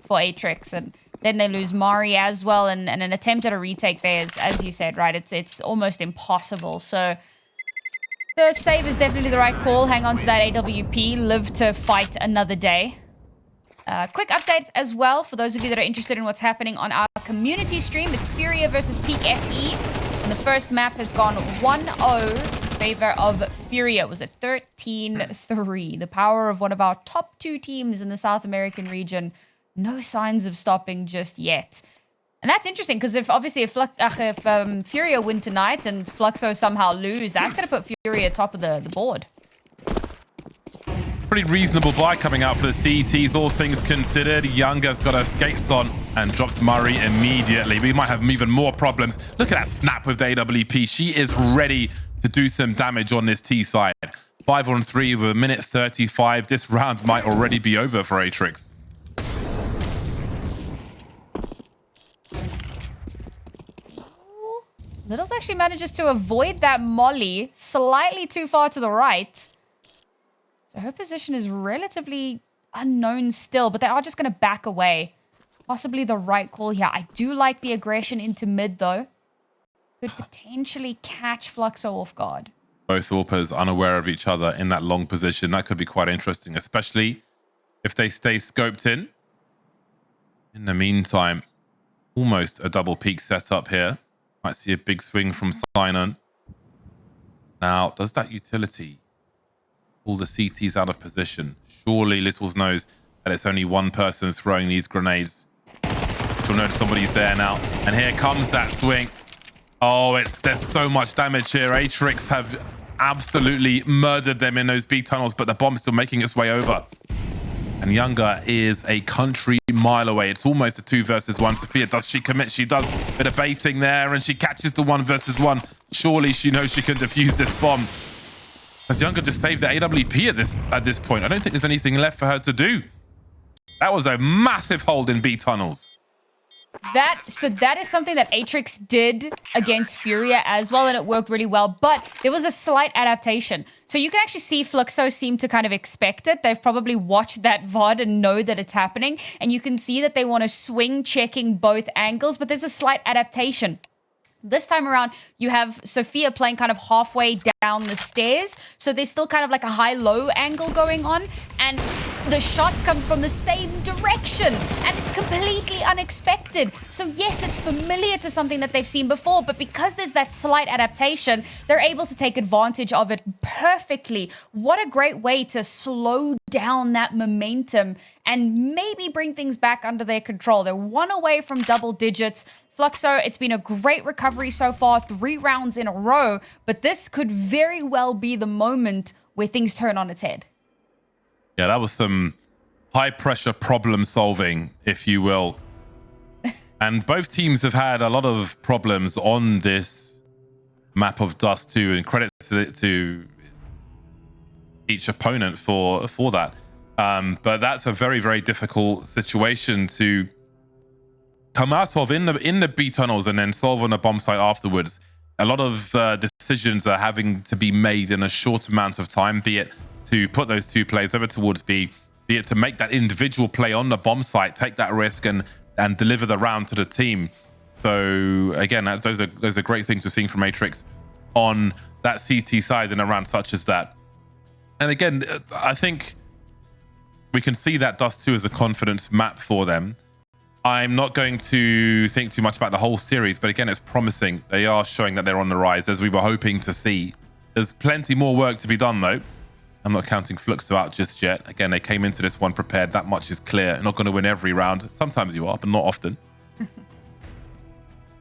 for Atrix. And then they lose Mari as well, and an attempt at a retake there is, as you said, right? It's almost impossible. So the save is definitely the right call. Hang on to that AWP. Live to fight another day. Quick update as well for those of you that are interested in what's happening on our community stream. It's Furia versus Peak FE. And the first map has gone 1-0 in favor of Furia. It was at 13-3. The power of one of our top 2 teams in the South American region. No signs of stopping just yet. And that's interesting because if Furia win tonight and Fluxo somehow lose, that's going to put Furia top of the board. pretty reasonable buy coming out for the CETs, all things considered. Younger's got escapes on and drops Murray immediately. We might have even more problems. Look at that snap with the AWP. She is ready to do some damage on this T side. 5-on-3 with a minute 35. This round might already be over for Atrix. Littles actually manages to avoid that molly slightly too far to the right. So her position is relatively unknown still, but they are just going to back away. Possibly the right call here. I do like the aggression into mid, though. Could potentially catch Fluxo off guard. Both AWPers unaware of each other in that long position. That could be quite interesting, especially if they stay scoped in. In the meantime, almost a double peak setup here. Might see a big swing from Sinon. Now, does that utility pull the CTs out of position? Surely Littles knows that it's only one person throwing these grenades. She'll know somebody's there now. And here comes that swing. Oh, there's so much damage here. Atrix have absolutely murdered them in those B tunnels, but the bomb's still making its way over. And Younger is a country mile away. It's almost a 2 versus 1. Sophia, does she commit? She does. Bit of baiting there, and she catches the 1 versus 1. Surely she knows she can defuse this bomb. Has Younger just saved the AWP at this point? I don't think there's anything left for her to do. That was a massive hold in B tunnels. So that is something that Atrix did against Furia as well, and it worked really well, but there was a slight adaptation. So you can actually see Fluxo seem to kind of expect it. They've probably watched that VOD and know that it's happening, and you can see that they want to swing checking both angles, but there's a slight adaptation. This time around, you have Sophia playing kind of halfway down the stairs. So there's still kind of like a high-low angle going on. And the shots come from the same direction. And it's completely unexpected. So yes, it's familiar to something that they've seen before. But because there's that slight adaptation, they're able to take advantage of it perfectly. What a great way to slow down that momentum and maybe bring things back under their control. They're 1 away from double digits. Fluxo, it's been a great recovery so far, 3 rounds in a row, but this could very well be the moment where things turn on its head. Yeah, that was some high-pressure problem solving, if you will. And both teams have had a lot of problems on this map of Dust2, and credit to each opponent for that. But that's a very, very difficult situation to come out of in the B tunnels and then solve on a bomb site afterwards. A lot of decisions are having to be made in a short amount of time, be it to put those 2 players over towards B, be it to make that individual play on the bomb site, take that risk and deliver the round to the team. So again, those are great things we're seeing from Atrix on that CT side in a round such as that. And again, I think we can see that Dust2 is a confidence map for them. I'm not going to think too much about the whole series, but again, it's promising. They are showing that they're on the rise, as we were hoping to see. There's plenty more work to be done, though. I'm not counting Fluxo out just yet. Again, they came into this one prepared. That much is clear. You're not going to win every round. Sometimes you are, but not often.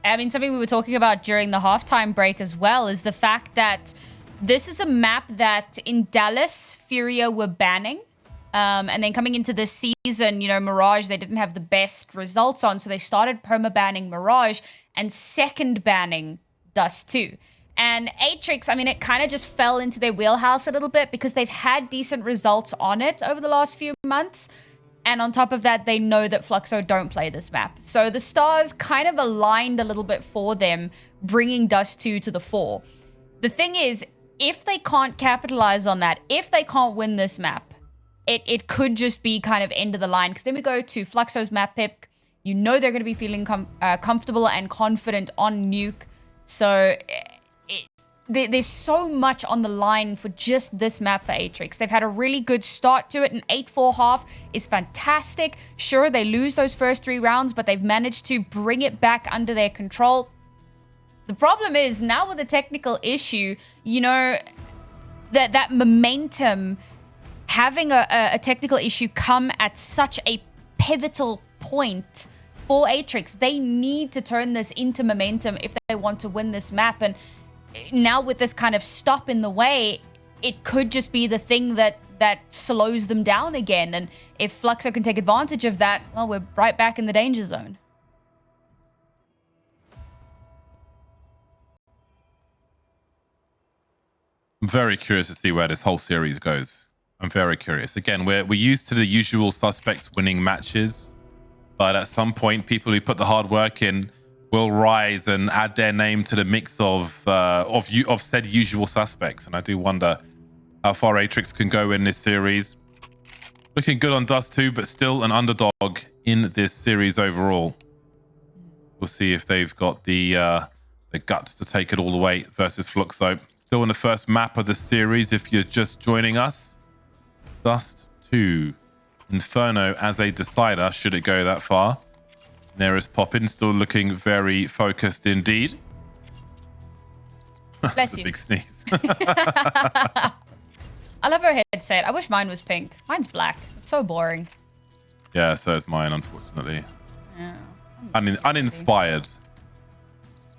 I mean, something we were talking about during the halftime break as well is the fact that this is a map that in Dallas, Furia were banning. And then coming into this season, you know, Mirage, they didn't have the best results on. So they started perma-banning Mirage and second banning Dust2. And Atrix, I mean, it kind of just fell into their wheelhouse a little bit because they've had decent results on it over the last few months. And on top of that, they know that Fluxo don't play this map. So the stars kind of aligned a little bit for them, bringing Dust2 to the fore. The thing is, if they can't capitalize on that, if they can't win this map, it could just be kind of end of the line. Because then we go to Fluxo's map pick. You know they're going to be feeling comfortable and confident on Nuke. So there's so much on the line for just this map for Atrix. They've had a really good start to it. An 8-4 half is fantastic. Sure, they lose those first 3 rounds, but they've managed to bring it back under their control. The problem is now with the technical issue, you know, that momentum, having a technical issue come at such a pivotal point for Atrix. They need to turn this into momentum if they want to win this map. And now with this kind of stop in the way, it could just be the thing that that slows them down again. And if Fluxo can take advantage of that, well, we're right back in the danger zone. I'm very curious to see where this whole series goes. I'm very curious. Again, we're used to the usual suspects winning matches, but at some point, people who put the hard work in will rise and add their name to the mix of said usual suspects. And I do wonder how far Atrix can go in this series. Looking good on Dust2, but still an underdog in this series overall. We'll see if they've got the guts to take it all the way versus Fluxo. Still in the first map of the series, if you're just joining us. Dust2 Inferno as a decider, should it go that far. There is Poppin, still looking very focused indeed. Bless you. Big sneeze. I love her headset. I wish mine was pink. Mine's black. It's so boring. Yeah, so is mine, unfortunately. Yeah. Uninspired.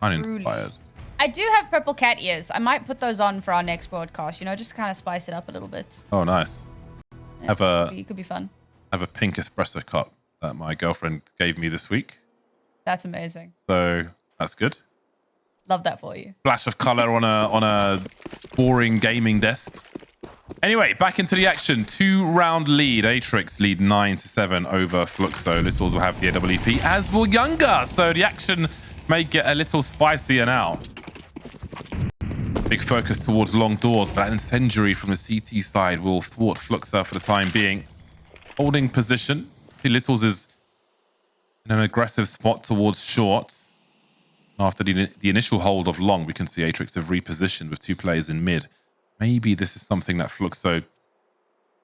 Uninspired. I do have purple cat ears. I might put those on for our next broadcast, you know, just to kind of spice it up a little bit. Oh, nice. Yeah, it could be fun. Have a pink espresso cup that my girlfriend gave me this week. That's amazing. So that's good. Love that for you. Flash of color on a boring gaming desk. Anyway, back into the action. 2-round lead. Atrix lead 9-7 over Fluxo. Littles will have the AWP, as will Younger. So the action may get a little spicier now. Big focus towards long doors, but that incendiary from the CT side will thwart Fluxo for the time being. Holding position. Littles is in an aggressive spot towards shorts. After the initial hold of long, we can see Atrix have repositioned with 2 players in mid. Maybe this is something that Fluxo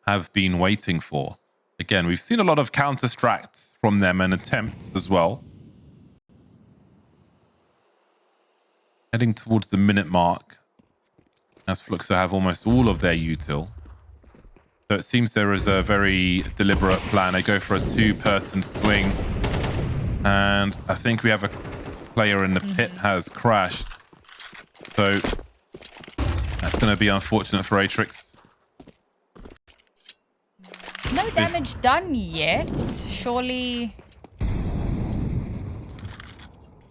have been waiting for. Again, we've seen a lot of counter-strats from them and attempts as well. Heading towards the minute mark, as Fluxo have almost all of their util. So it seems there is a very deliberate plan. They go for a 2-person swing. And I think we have a player in the pit has crashed. So that's going to be unfortunate for Atrix. No damage done yet. Surely.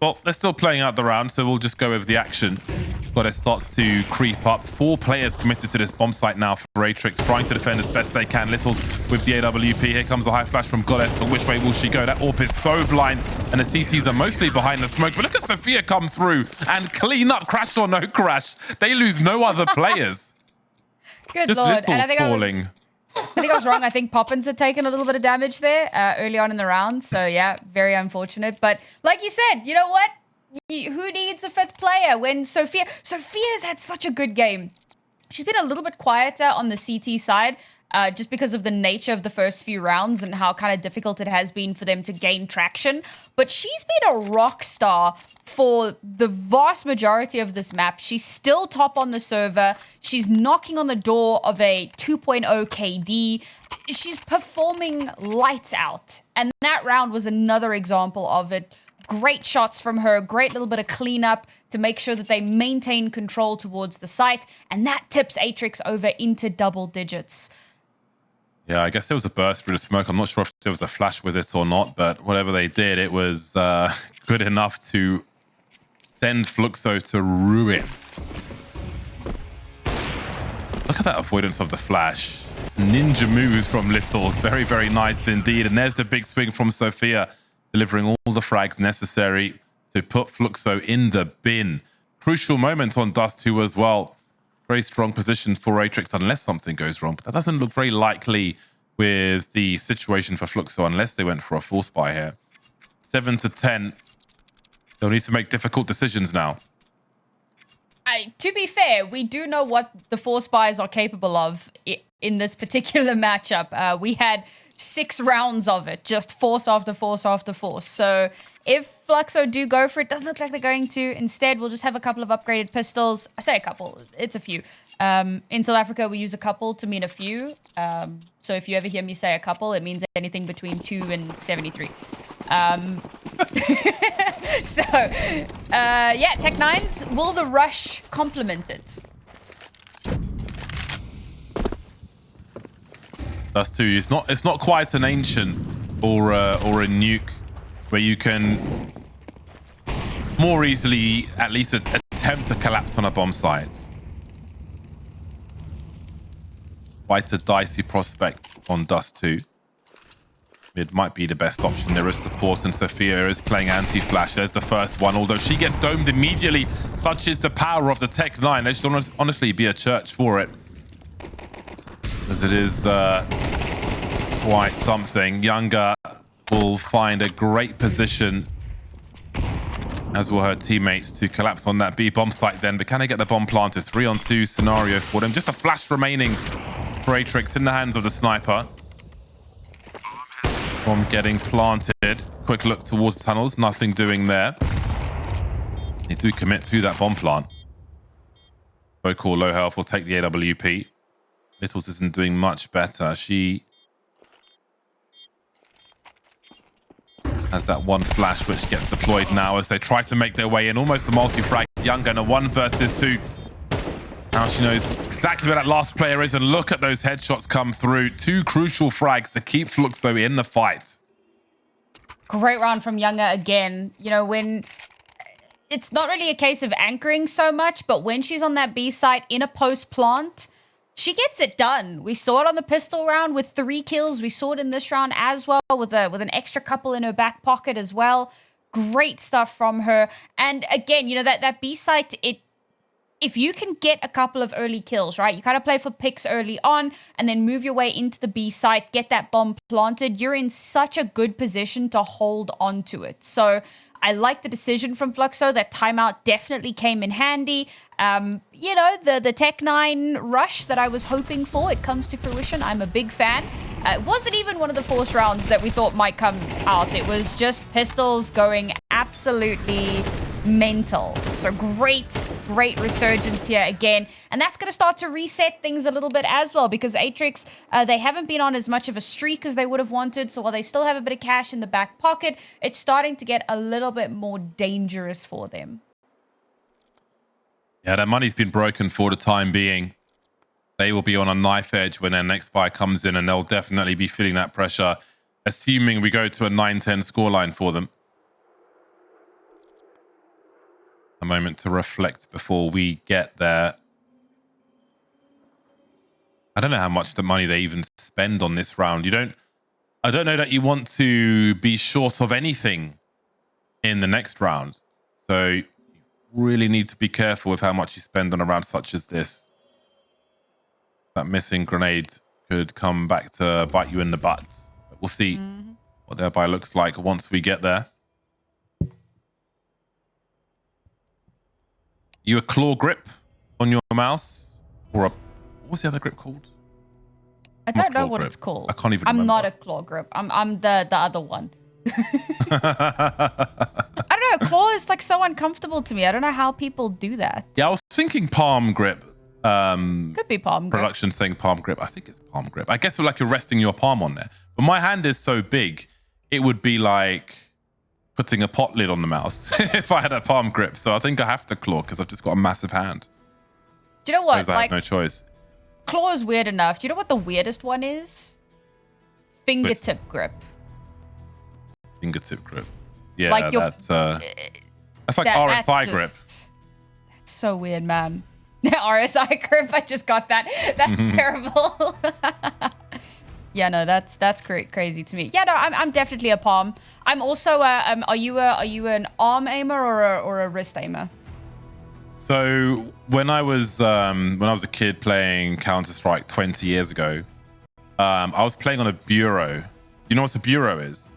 Well, they're still playing out the round, so we'll just go with the action. Goddess starts to creep up. 4 players committed to this bomb site now for Atrix, trying to defend as best they can. Littles with the AWP. Here comes a high flash from Goddess, but which way will she go? That AWP is so blind, and the CTs are mostly behind the smoke. But look at Sophia come through and clean up, crash or no crash. They lose no other players. Good Just lord. Littles And I think falling. I was wrong. I think Poppins had taken a little bit of damage there early on in the round. So yeah, very unfortunate. But like you said, you know what? Who needs a 5th player when Sophia's had such a good game. She's been a little bit quieter on the CT side just because of the nature of the first few rounds and how kind of difficult it has been for them to gain traction. But she's been a rock star for the vast majority of this map. She's still top on the server. She's knocking on the door of a 2.0 KD. She's performing lights out. And that round was another example of it. Great shots from her, great little bit of cleanup to make sure that they maintain control towards the site, and that tips Atrix over into double digits. Yeah, I guess there was a burst through the smoke. I'm not sure if there was a flash with it or not, but whatever they did, it was good enough to send Fluxo to ruin. Look at that avoidance of the flash. Ninja moves from Littles. Very, very nice indeed. And there's the big swing from Sophia, delivering all the frags necessary to put Fluxo in the bin. Crucial moment on Dust2 as well. Very strong position for Atrix unless something goes wrong. But that doesn't look very likely with the situation for Fluxo unless they went for a force buy here. 7-10. They'll need to make difficult decisions now. To be fair, we do know what the force buys are capable of in this particular matchup. We had 6 rounds of it, just force after force after force. So if Fluxo do go for it, doesn't look like they're going to. Instead, we'll just have a couple of upgraded pistols. I say a couple, it's a few. In South Africa, we use a couple to mean a few. So if you ever hear me say a couple, it means anything between 2 and 73. So, yeah, Tech9s, will the rush complement it? Dust2. It's not quite an ancient or a nuke where you can more easily at least attempt to collapse on a bomb site. Quite a dicey prospect on Dust2. It might be the best option. There is support, and Sophia is playing anti-flash. There's the first one, although she gets domed immediately. Such is the power of the Tech 9. There should honestly be a church for it, as it is quite something. Younger will find a great position, as will her teammates, to collapse on that B bomb site then. But can they get the bomb planted? 3-on-2 scenario for them. Just a flash remaining for Atrix in the hands of the sniper. Bomb getting planted. Quick look towards tunnels. Nothing doing there. They do commit to that bomb plant. Vocal low health will take the AWP. Littles isn't doing much better. She has that one flash which gets deployed now as they try to make their way in. Almost a multi-frag. Younger in a 1 versus 2. Now she knows exactly where that last player is, and look at those headshots come through. 2 crucial frags to keep Fluxo in the fight. Great round from Younger again. You know, when it's not really a case of anchoring so much, but when she's on that B site in a post plant, she gets it done. We saw it on the pistol round with 3 kills. We saw it in this round as well with an extra couple in her back pocket as well. Great stuff from her. And again, you know, that B site, if you can get a couple of early kills, right? You kind of play for picks early on and then move your way into the B site, get that bomb planted. You're in such a good position to hold on to it. So I like the decision from Fluxo. That timeout definitely came in handy. You know, the Tech 9 rush that I was hoping for, it comes to fruition. I'm a big fan. It wasn't even one of the force rounds that we thought might come out. It was just pistols going absolutely mental. So great resurgence here again. And that's going to start to reset things a little bit as well, because Atrix, they haven't been on as much of a streak as they would have wanted. So while they still have a bit of cash in the back pocket, it's starting to get a little bit more dangerous for them. Yeah, that money's been broken for the time being. They will be on a knife edge when their next buy comes in, and they'll definitely be feeling that pressure, assuming we go to a 9-10 scoreline for them. A moment to reflect before we get there. I don't know how much the money they even spend on this round. I don't know that you want to be short of anything in the next round. So you really need to be careful with how much you spend on a round such as this. That missing grenade could come back to bite you in the butt. But we'll see what their buy looks like once we get there. You a claw grip on your mouse, or what was the other grip called? I don't know what it's called. I can't even remember. I'm not a claw grip. I'm the other one. I don't know. Claw is like so uncomfortable to me. I don't know how people do that. Yeah, I was thinking palm grip. Could be palm grip. Production saying palm grip. I think it's palm grip. I guess like you're resting your palm on there. But my hand is so big, it would be like putting a pot lid on the mouse if I had a palm grip. So I think I have to claw because I've just got a massive hand. Do you know what? I have no choice. Claw is weird enough. Do you know what the weirdest one is? Fingertip grip. Fingertip grip. Yeah, like that's like RSI grip. That's so weird, man. RSI grip. I just got that. That's terrible. Yeah, no, that's crazy to me. Yeah, no, I'm definitely a palm. I'm also are you an arm aimer or a wrist aimer? So when I was a kid playing Counter-Strike 20 years ago, I was playing on a bureau. Do you know what a bureau is?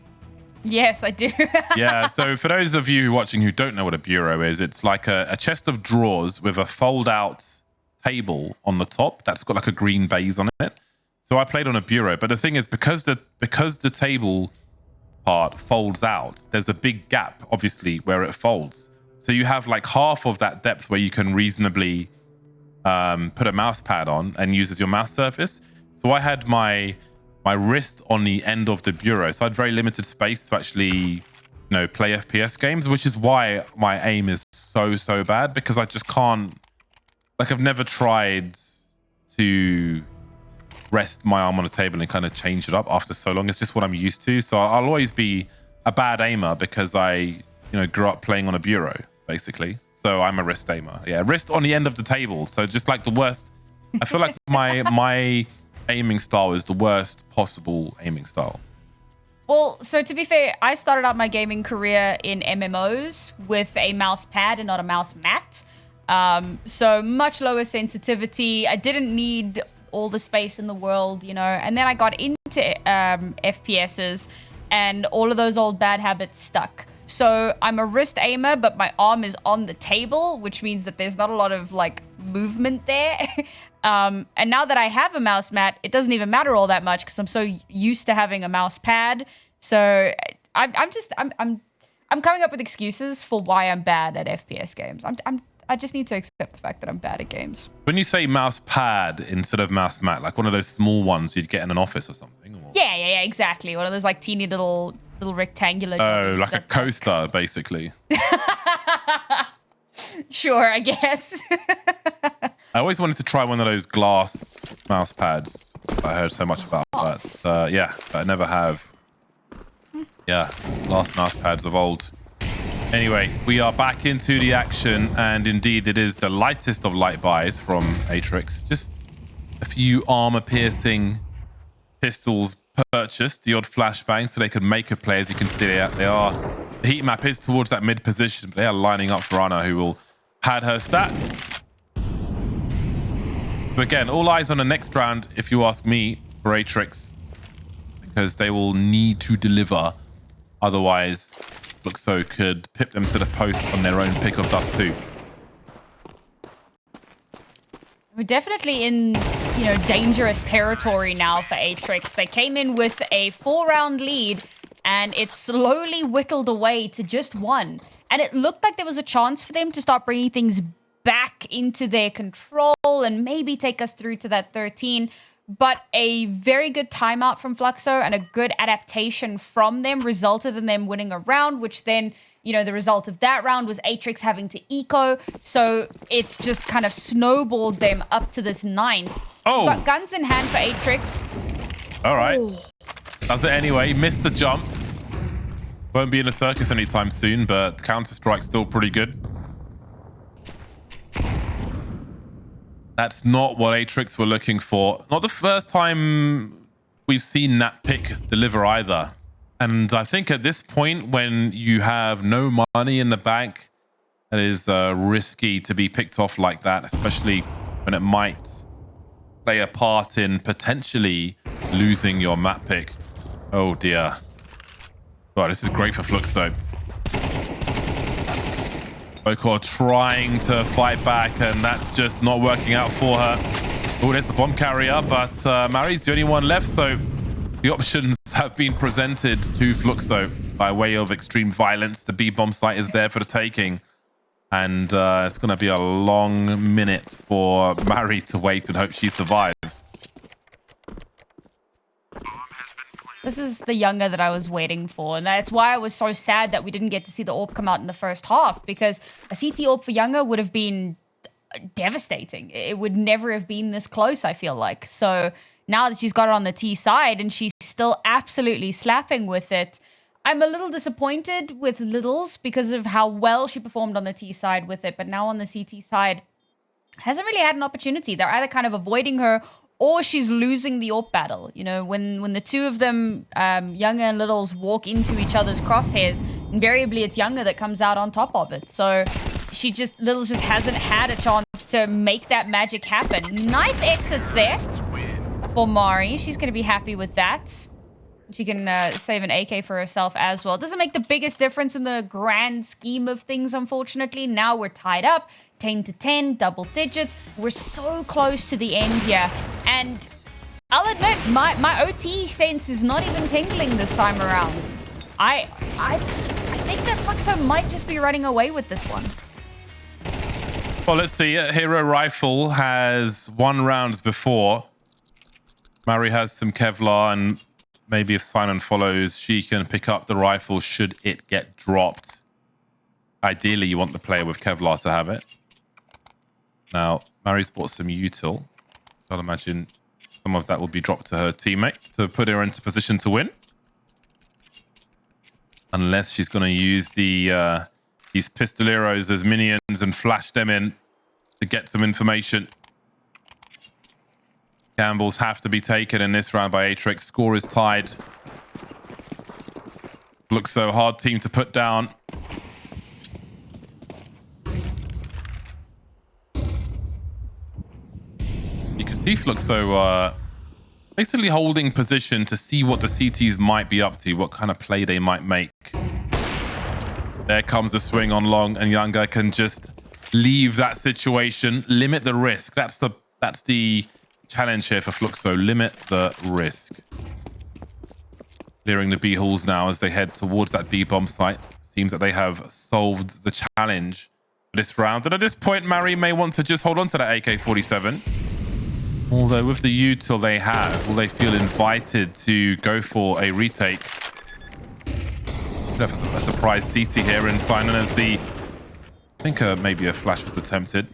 Yes, I do. Yeah, so for those of you watching who don't know what a bureau is, it's like a chest of drawers with a fold-out table on the top that's got like a green base on it. So I played on a bureau, but the thing is, because the table part folds out, there's a big gap, obviously, where it folds. So you have like half of that depth where you can reasonably put a mouse pad on and use as your mouse surface. So I had my wrist on the end of the bureau, so I had very limited space to actually, play FPS games, which is why my aim is so bad, because I just can't. Like, I've never tried to rest my arm on the table and kind of change it up after so long. It's just what I'm used to. So I'll always be a bad aimer because I, grew up playing on a bureau, basically. So I'm a wrist aimer. Yeah, wrist on the end of the table. So just like the worst. I feel like my aiming style is the worst possible aiming style. Well, so to be fair, I started out my gaming career in MMOs with a mouse pad and not a mouse mat. So much lower sensitivity. I didn't need all the space in the world, and then I got into FPSs and all of those old bad habits stuck. So I'm a wrist aimer, but my arm is on the table, which means that there's not a lot of like movement there. And now that I have a mouse mat, it doesn't even matter all that much because I'm so used to having a mouse pad. So I'm coming up with excuses for why I'm bad at FPS games. I just need to accept the fact that I'm bad at games. When you say mouse pad instead of mouse mat, like one of those small ones you'd get in an office or something? Or? Yeah, exactly. One of those like teeny little rectangular. Oh, like a coaster, basically. Sure, I guess. I always wanted to try one of those glass mouse pads I heard so much about, but I never have. Yeah, glass mouse pads of old. Anyway, we are back into the action, and indeed it is the lightest of light buys from Atrix. Just a few armor-piercing pistols purchased, the odd flashbang, so they could make a play. As you can see, they are. The heat map is towards that mid position, but they are lining up for Anna, who will pad her stats. So again, all eyes on the next round, if you ask me, for Atrix, because they will need to deliver. Otherwise, Fluxo could pip them to the post on their own pick of Dust2. We're definitely in, dangerous territory now for Atrix. They came in with a 4-round lead, and it slowly whittled away to just 1. And it looked like there was a chance for them to start bringing things back into their control and maybe take us through to that 13. But a very good timeout from Fluxo and a good adaptation from them resulted in them winning a round, which then, the result of that round was Atrix having to eco. So it's just kind of snowballed them up to this 9th. Oh. Got guns in hand for Atrix. All right. Does it anyway. Missed the jump. Won't be in a circus anytime soon, but Counter-Strike's still pretty good. That's not what Atrix were looking for. Not the first time we've seen that pick deliver either. And I think at this point, when you have no money in the bank, it is risky to be picked off like that, especially when it might play a part in potentially losing your map pick. Oh dear. God, this is great for Fluxo. Bokor trying to fight back, and that's just not working out for her. Oh, there's the bomb carrier, but Mari's the only one left, so the options have been presented to Fluxo by way of extreme violence. The B-bomb site is there for the taking, and it's going to be a long minute for Mari to wait and hope she survives. This is the younger that I was waiting for, and that's why I was so sad that we didn't get to see the AWP come out in the first half, because a CT AWP for younger would have been devastating. It would never have been this close, I feel like. So now that she's got it on the T side and she's still absolutely slapping with it, I'm a little disappointed with Littles because of how well she performed on the T side with it, but now on the CT side, hasn't really had an opportunity. They're either kind of avoiding her or she's losing the AWP battle. When the two of them, Younger and Littles, walk into each other's crosshairs, invariably it's Younger that comes out on top of it. So Littles just hasn't had a chance to make that magic happen. Nice exits there for Mari. She's going to be happy with that. She can save an AK for herself as well. It doesn't make the biggest difference in the grand scheme of things, unfortunately. Now we're tied up, 10 to 10, double digits. We're so close to the end here. And I'll admit, my OT sense is not even tingling this time around. I think that Fluxo might just be running away with this one. Well, let's see. Hero Rifle has 1 round before. Mari has some Kevlar, and maybe if Simon follows, she can pick up the rifle should it get dropped. Ideally, you want the player with Kevlar to have it. Now, Mari's bought some util. I'd imagine Some of that will be dropped to her teammates to put her into position to win. Unless she's going to use the these pistoleros as minions and flash them in to get some information. Gambles have to be taken in this round by Atrix. Score is tied. Fluxo, hard team to put down. You can see Fluxo basically holding position to see what the CTs might be up to, what kind of play they might make. There comes the swing on long, and Younger can just leave that situation, limit the risk. That's the challenge here for Fluxo. Limit the risk. Clearing the B halls now as they head towards that B bomb site. Seems that they have solved the challenge for this round. And at this point, Mari may want to just hold on to that AK-47. Although with the util they have, will they feel invited to go for a retake? Could have a surprise CT here in Simon as I think maybe a flash was attempted.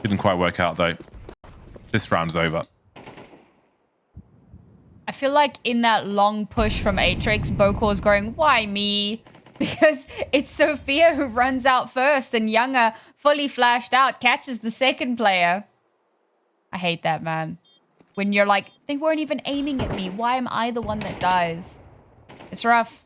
Didn't quite work out though. This round's over. I feel like in that long push from Atrix, Bokor's going, why me? Because it's Sophia who runs out first and Younger, fully flashed out, catches the second player. I hate that, man. When you're like, they weren't even aiming at me. Why am I the one that dies? It's rough.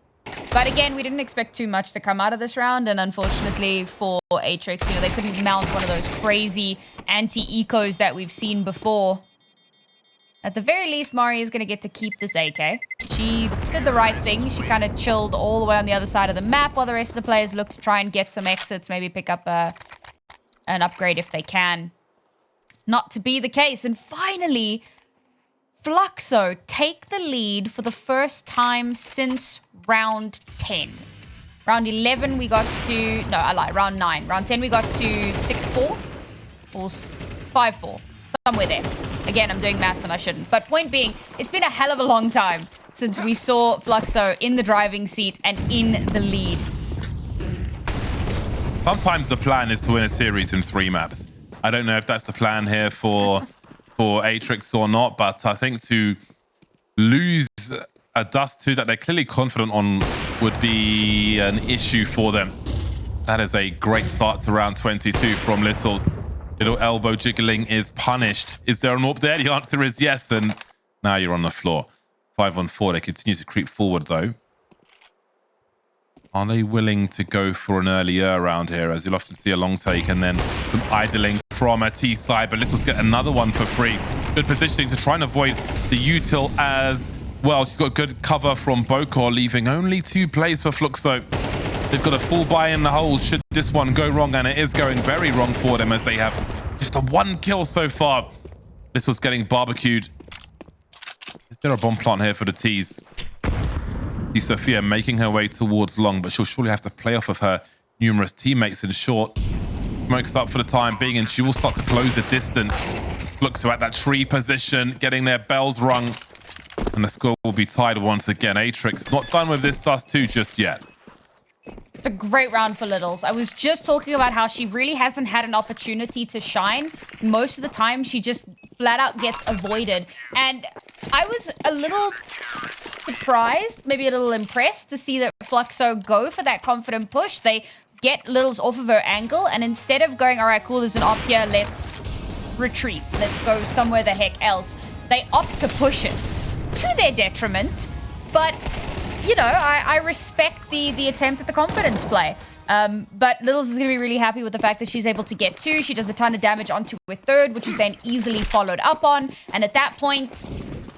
But again, we didn't expect too much to come out of this round. And unfortunately for Atrix, they couldn't mount one of those crazy anti-ecos that we've seen before. At the very least, Mari is going to get to keep this AK. She did the right thing. She kind of chilled all the way on the other side of the map while the rest of the players look to try and get some exits, maybe pick up an upgrade if they can. Not to be the case. And finally, Fluxo take the lead for the first time since round 10. Round 11, we got to... No, I lied. Round 9. Round 10, we got to 6-4 or 5-4. Somewhere there. Again, I'm doing maths and I shouldn't. But point being, it's been a hell of a long time since we saw Fluxo in the driving seat and in the lead. Sometimes the plan is to win a series in 3 maps. I don't know if that's the plan here for Atrix or not, but I think to lose a Dust2 that they're clearly confident on would be an issue for them. That is a great start to round 22 from Littles. Little elbow jiggling is punished. Is there an AWP there? The answer is yes, and now you're on the floor. 5-on-4. They continue to creep forward, though. Are they willing to go for an earlier round here, as you'll often see a long take and then some idling from a T side, but Littles get another one for free. Good positioning to try and avoid the util as well. She's got good cover from Bokor, leaving only 2 plays for Fluxo. They've got a full buy in the hole should this one go wrong, and it is going very wrong for them as they have just a 1 kill so far. This was getting barbecued. Is there a bomb plant here for the T's? See Sophia making her way towards long, but she'll surely have to play off of her numerous teammates in short. Smokes up for the time being, and she will start to close the distance. Fluxo at that tree position, getting their bells rung. And the score will be tied once again. Atrix not done with this Dust2 just yet. It's a great round for Littles. I was just talking about how she really hasn't had an opportunity to shine. Most of the time, she just flat out gets avoided. And I was a little surprised, maybe a little impressed to see that Fluxo go for that confident push. They get Littles off of her angle, and instead of going, all right, cool, there's an op here, let's retreat. Let's go somewhere the heck else. They opt to push it to their detriment, but... You know, I respect the attempt at the confidence play. But Littles is going to be really happy with the fact that she's able to get 2. She does a ton of damage onto her 3rd, which is then easily followed up on. And at that point,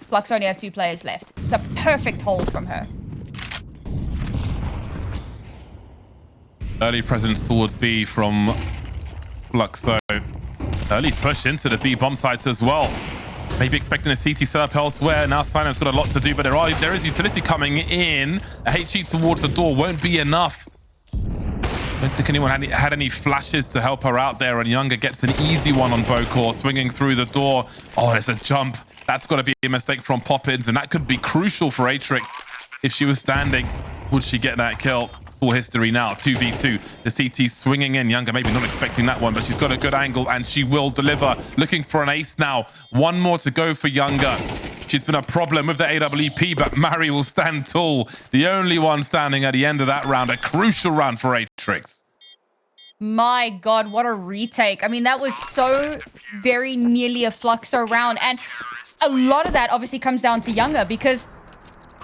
Flux only have 2 players left. It's a perfect hold from her. Early presence towards B from Fluxo. Early push into the B bomb sites as well. Maybe expecting a CT setup elsewhere. Now Sino's got a lot to do, but there is utility coming in. A HE towards the door won't be enough. Don't think anyone had any flashes to help her out there, and Younger gets an easy one on Bokor, swinging through the door. Oh, there's a jump. That's got to be a mistake from Poppins, and that could be crucial for Atrix. If she was standing, would she get that kill? That's all history now. 2v2. The CT swinging in. Younger maybe not expecting that one, but she's got a good angle and she will deliver. Looking for an ace now. One more to go for Younger. She's been a problem with the AWP, but Mari will stand tall. The only one standing at the end of that round. A crucial round for Atrix. My God, what a retake. I mean, that was so very nearly a Fluxo round. And a lot of that obviously comes down to Younger, because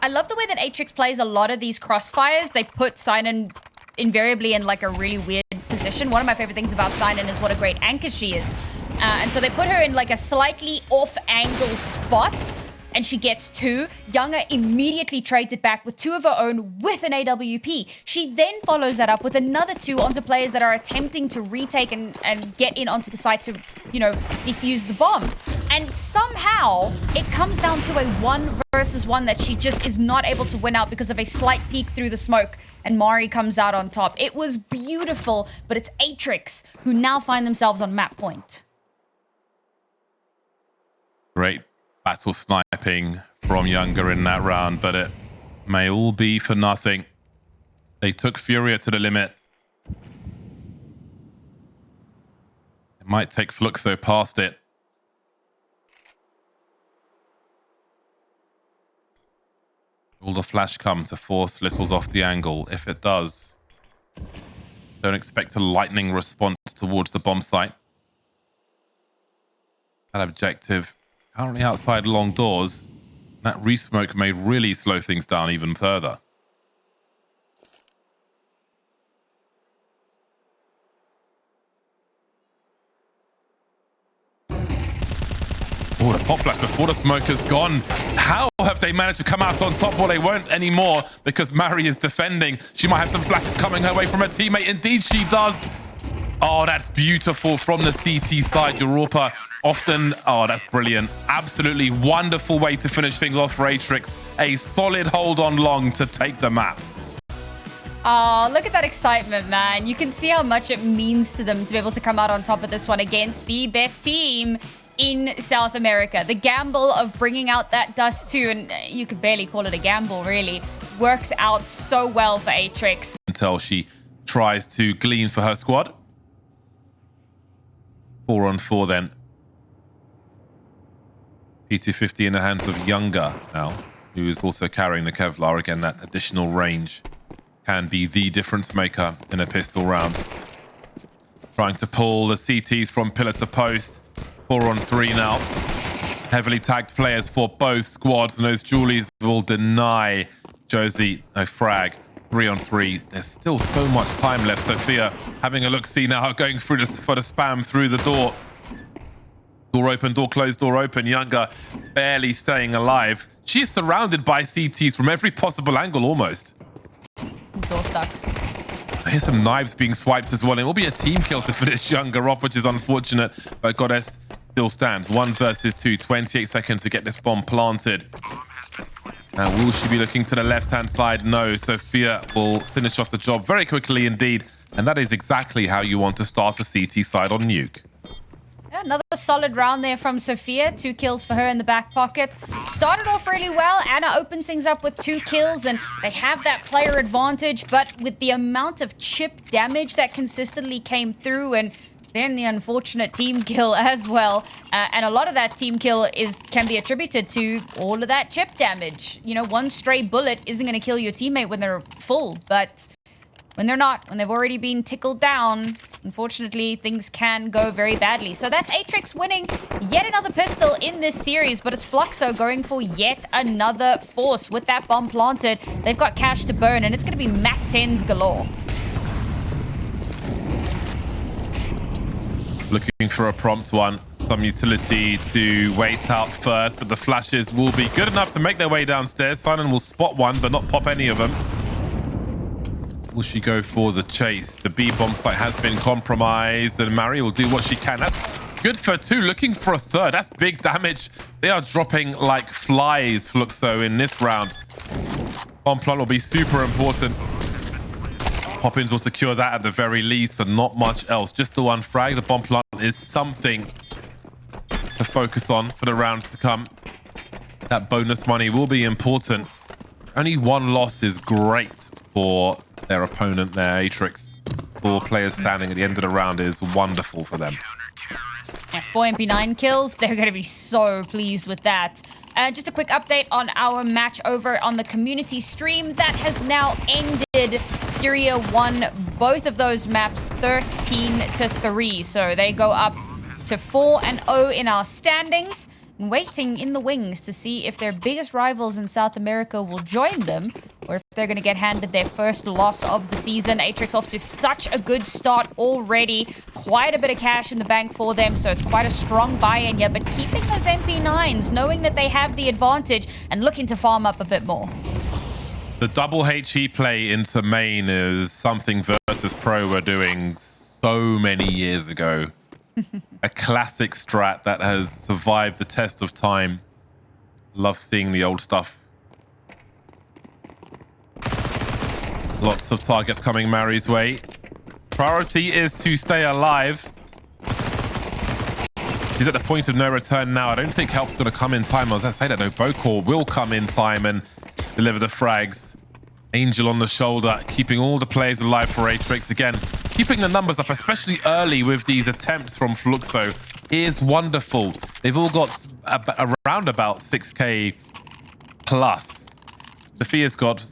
I love the way that Atrix plays a lot of these crossfires. They put Sinan invariably in like a really weird position. One of my favorite things about Sinan is what a great anchor she is. And so they put her in like a slightly off-angle spot, and she gets 2. Younger immediately trades it back with 2 of her own with an AWP. She then follows that up with another 2 onto players that are attempting to retake and get in onto the site to, you know, defuse the bomb. And somehow it comes down to a 1 versus 1 that she just is not able to win out because of a slight peek through the smoke, and Mari comes out on top. It was beautiful, but it's Atrix who now find themselves on map point. Great battle sniping from Younger in that round, but it may all be for nothing. They took Furia to the limit. It might take Fluxo past it. Will the flash come to force Littles off the angle? If it does, don't expect a lightning response towards the bomb site. That objective currently outside long doors. That resmoke may really slow things down even further. Oh, the pop flash before the smoke has gone. How have they managed to come out on top? Well, they won't anymore because Mari is defending. She might have some flashes coming her way from her teammate. Indeed, she does. Oh, that's beautiful from the CT side. Europa often, oh, that's brilliant. Absolutely wonderful way to finish things off for Atrix. A solid hold on long to take the map. Oh, look at that excitement, man. You can see how much it means to them to be able to come out on top of this one against the best team in South America. The gamble of bringing out that Dust2, and you could barely call it a gamble, really, works out so well for Atrix. Until she tries to glean for her squad. 4 on 4 then. P250 in the hands of Younger now, who is also carrying the Kevlar. Again, that additional range can be the difference maker in a pistol round. Trying to pull the CTs from pillar to post. 4 on 3 now. Heavily tagged players for both squads, and those Julies will deny Josie a frag. 3 on 3. There's still so much time left. Sophia having a look-see now, going through this for the spam through the door. Door open, door closed, door open. Younger barely staying alive. She's surrounded by CTs from every possible angle almost. Door stuck. Here's some knives being swiped as well. It will be a team kill to finish Younger off, which is unfortunate. But Goddess still stands. 1 versus 2. 28 seconds to get this bomb planted. Now, will she be looking to the left-hand side? No. Sophia will finish off the job very quickly indeed. And that is exactly how you want to start the CT side on Nuke. Yeah, another solid round there from Sophia. 2 kills for her in the back pocket. Started off really well. Anna opens things up with 2 kills, and they have that player advantage. But with the amount of chip damage that consistently came through, and then the unfortunate team kill as well. And a lot of that team kill can be attributed to all of that chip damage. You know, 1 stray bullet isn't going to kill your teammate when they're full, but when they're not, when they've already been tickled down, unfortunately, things can go very badly. So that's Atrix winning yet another pistol in this series, but it's Fluxo going for yet another force. With that bomb planted, they've got cash to burn, and it's going to be Mac 10s galore. Looking for a prompt one. Some utility to wait out first, but the flashes will be good enough to make their way downstairs. Sinan will spot one, but not pop any of them. Will she go for the chase? The B bomb site has been compromised, and Mari will do what she can. That's good for 2. Looking for a 3rd. That's big damage. They are dropping like flies, Fluxo, in this round. Bomb plant will be super important. Poppins will secure that at the very least, and not much else. Just the 1 frag. The bomb plant is something to focus on for the rounds to come. That bonus money will be important. Only 1 loss is great for their opponent there, Atrix. 4 players standing at the end of the round is wonderful for them. Yeah, 4 MP9 kills. They're going to be so pleased with that. Just a quick update on our match over on the community stream. That has now ended. Furia won both of those maps 13-3. So they go up to 4-0 in our standings. And waiting in the wings to see if their biggest rivals in South America will join them, or if they're going to get handed their first loss of the season. Atrix off to such a good start already. Quite a bit of cash in the bank for them, so it's quite a strong buy-in here. But keeping those MP9s, knowing that they have the advantage and looking to farm up a bit more. The double HE play into main is something Versus Pro were doing so many years ago. A classic strat that has survived the test of time. Love seeing the old stuff. Lots of targets coming Mari's way. Priority is to stay alive. She's at the point of no return now. I don't think help's going to come in time. I was going to say that, no, Bokor will come in time and deliver the frags. Angel on the shoulder, keeping all the players alive for Atrix. Again, keeping the numbers up, especially early with these attempts from Fluxo, is wonderful. They've all got around about 6k plus. Sophia's got,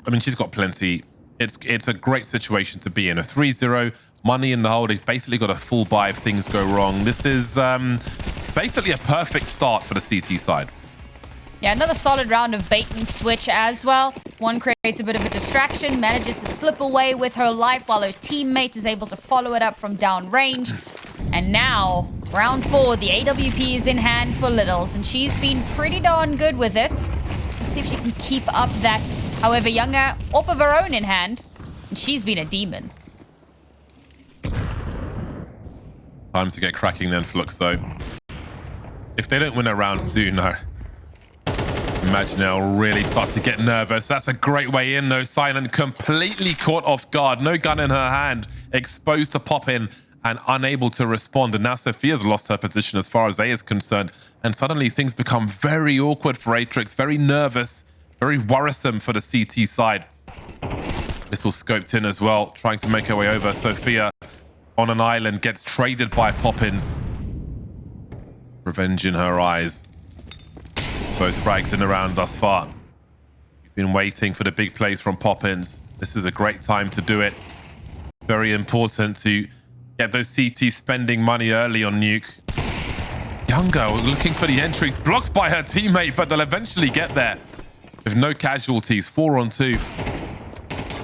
I mean, she's got plenty. It's a great situation to be in. A 3-0, money in the hole. They've basically got a full buy if things go wrong. This is basically a perfect start for the CT side. Yeah, another solid round of bait and switch as well. One creates a bit of a distraction, manages to slip away with her life while her teammate is able to follow it up from downrange. And now, round 4, the AWP is in hand for Littles, and she's been pretty darn good with it. Let's see if she can keep up that, however, younger op of her own in hand. And she's been a demon. Time to get cracking then, Fluxo. If they don't win a round soon, imagine they'll really start to get nervous. That's a great way in, though. Silent completely caught off guard. No gun in her hand. Exposed to pop in and unable to respond. And now Sophia's lost her position as far as A is concerned. And suddenly things become very awkward for Atrix. Very nervous. Very worrisome for the CT side. This all scoped in as well. Trying to make her way over. Sophia on an island gets traded by Poppins. Revenge in her eyes. Both frags in the round thus far. You've been waiting for the big plays from Poppins. This is a great time to do it. Very important to get those CTs spending money early on Nuke. Younger looking for the entries. Blocked by her teammate, but they'll eventually get there. With no casualties. 4-on-2.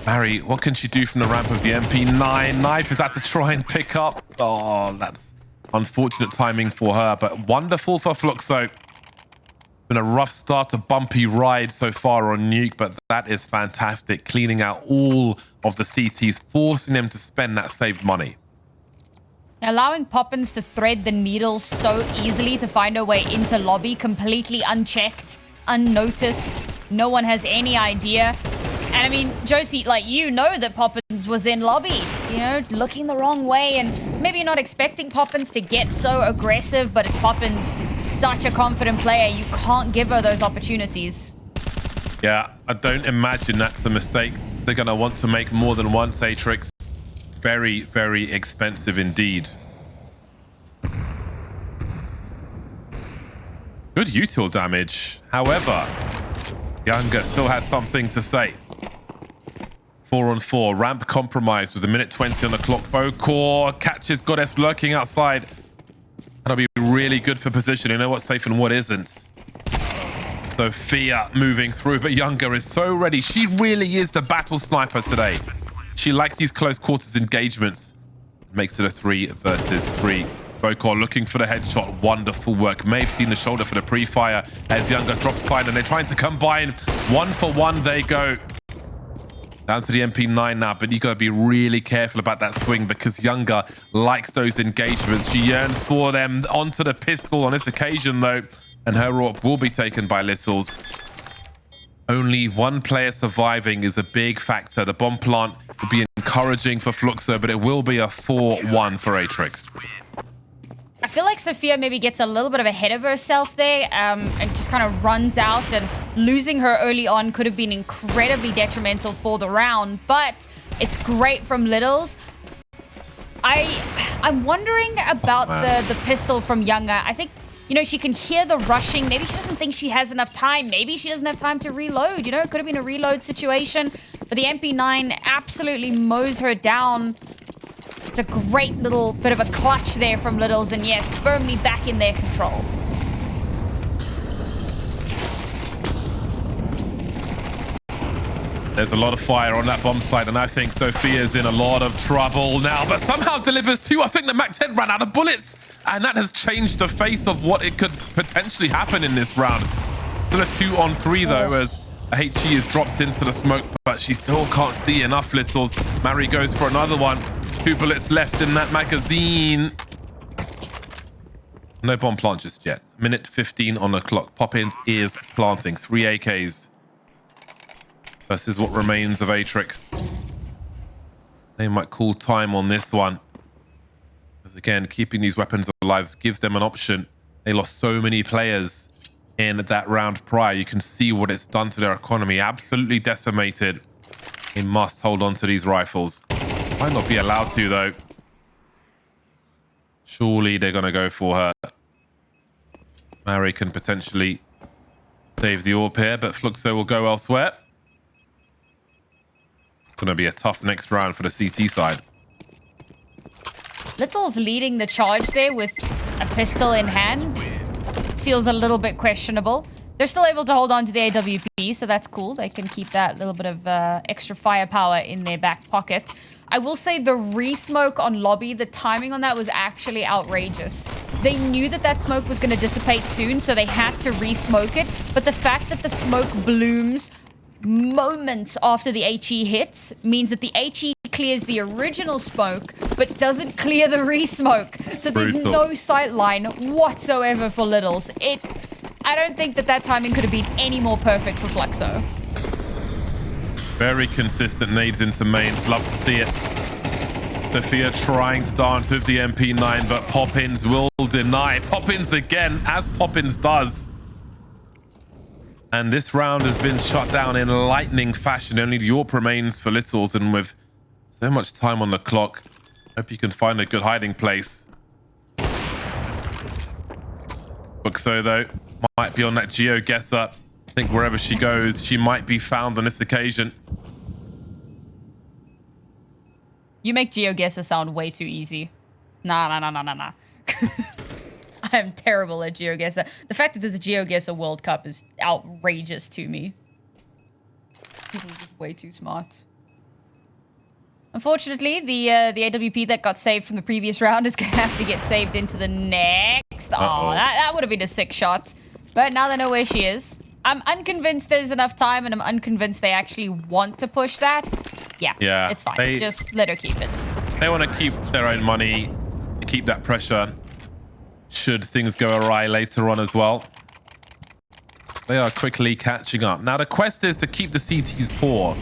Mari, what can she do from the ramp of the MP9? Knife is out to try and pick up. Oh, that's unfortunate timing for her, but wonderful for Fluxo. Been a rough start, a bumpy ride so far on Nuke, but that is fantastic. Cleaning out all of the CTs, forcing them to spend that saved money. Allowing Poppins to thread the needles so easily to find her way into lobby, completely unchecked, unnoticed. No one has any idea. And I mean, Josie, like, you know that Poppins was in lobby, you know, looking the wrong way, and maybe you're not expecting Poppins to get so aggressive, but it's Poppins, such a confident player. You can't give her those opportunities. Yeah, I don't imagine that's a mistake they're going to want to make more than once, Atrix. Very, very expensive indeed. Good util damage. However, Younger still has something to say. 4-on-4, ramp compromised with a minute 20 on the clock. Bokor catches Goddess lurking outside. That'll be really good for position. You know what's safe and what isn't. Sophia moving through, but Younger is so ready. She really is the battle sniper today. She likes these close quarters engagements. Makes it a 3 versus 3. Bokor looking for the headshot. Wonderful work. May have seen the shoulder for the pre-fire as Younger drops side, and they're trying to combine. 1-for-1 they go. Down to the MP9 now, but you got to be really careful about that swing because Younger likes those engagements. She yearns for them. Onto the pistol on this occasion, though, and her AWP will be taken by Littles. Only one player surviving is a big factor. The bomb plant will be encouraging for Fluxo, but it will be a 4-1 for Atrix. I feel like Sophia maybe gets a little bit of ahead of herself there and just kind of runs out and losing her early on could have been incredibly detrimental for the round, but it's great from Littles. I'm wondering about the pistol from Younger. I think, you know, she can hear the rushing. Maybe she doesn't think she has enough time. Maybe she doesn't have time to reload. You know, it could have been a reload situation. But the MP9 absolutely mows her down. It's a great little bit of a clutch there from Littles. And yes, firmly back in their control. There's a lot of fire on that bomb site, and I think Sophia's in a lot of trouble now, but somehow delivers two. I think the Mac-10 ran out of bullets, and that has changed the face of what it could potentially happen in this round. Still a 2-on-3 though, as HE is dropped into the smoke, but she still can't see enough Littles. Mary goes for another one. 2 bullets left in that magazine. No bomb plant just yet. Minute 15 on the clock. Poppins is planting. 3 AKs. Versus what remains of Atrix. They might call time on this one. Because again, keeping these weapons alive gives them an option. They lost so many players in that round prior. You can see what it's done to their economy. Absolutely decimated. They must hold on to these rifles. Might not be allowed to though. Surely they're going to go for her. Mary can potentially save the orb here, but Fluxo will go elsewhere. Going to be a tough next round for the CT side. Little's leading the charge there with a pistol in hand. Feels a little bit questionable. They're still able to hold on to the AWP, so that's cool. They can keep that little bit of extra firepower in their back pocket. I will say the re-smoke on lobby, the timing on that was actually outrageous. They knew that that smoke was going to dissipate soon, so they had to re-smoke it. But the fact that the smoke blooms moments after the HE hits means that the HE clears the original smoke but doesn't clear the re-smoke. So there's no sight line whatsoever for Littles. I don't think that timing could have been any more perfect for Fluxo. Very consistent nades into main. Love to see it. Sophia trying to dance with the MP9, but Poppins will deny. Poppins again, as Poppins does. And this round has been shut down in lightning fashion. Only the AWP remains for Littles, and with so much time on the clock, hope you can find a good hiding place. Fluxo, though, might be on that GeoGuessr. I think wherever she goes, she might be found on this occasion. You make GeoGuessr sound way too easy. Nah. I am terrible at GeoGuessr. The fact that there's a GeoGuessr World Cup is outrageous to me. People are just way too smart. Unfortunately, the AWP that got saved from the previous round is going to have to get saved into the next. Oh, that would have been a sick shot. But now they know where she is. I'm unconvinced there's enough time, and I'm unconvinced they actually want to push that. Yeah, it's fine. Just let her keep it. They want to keep their own money, to keep that pressure, should things go awry later on as well. They are quickly catching up. Now, the quest is to keep the CTs poor,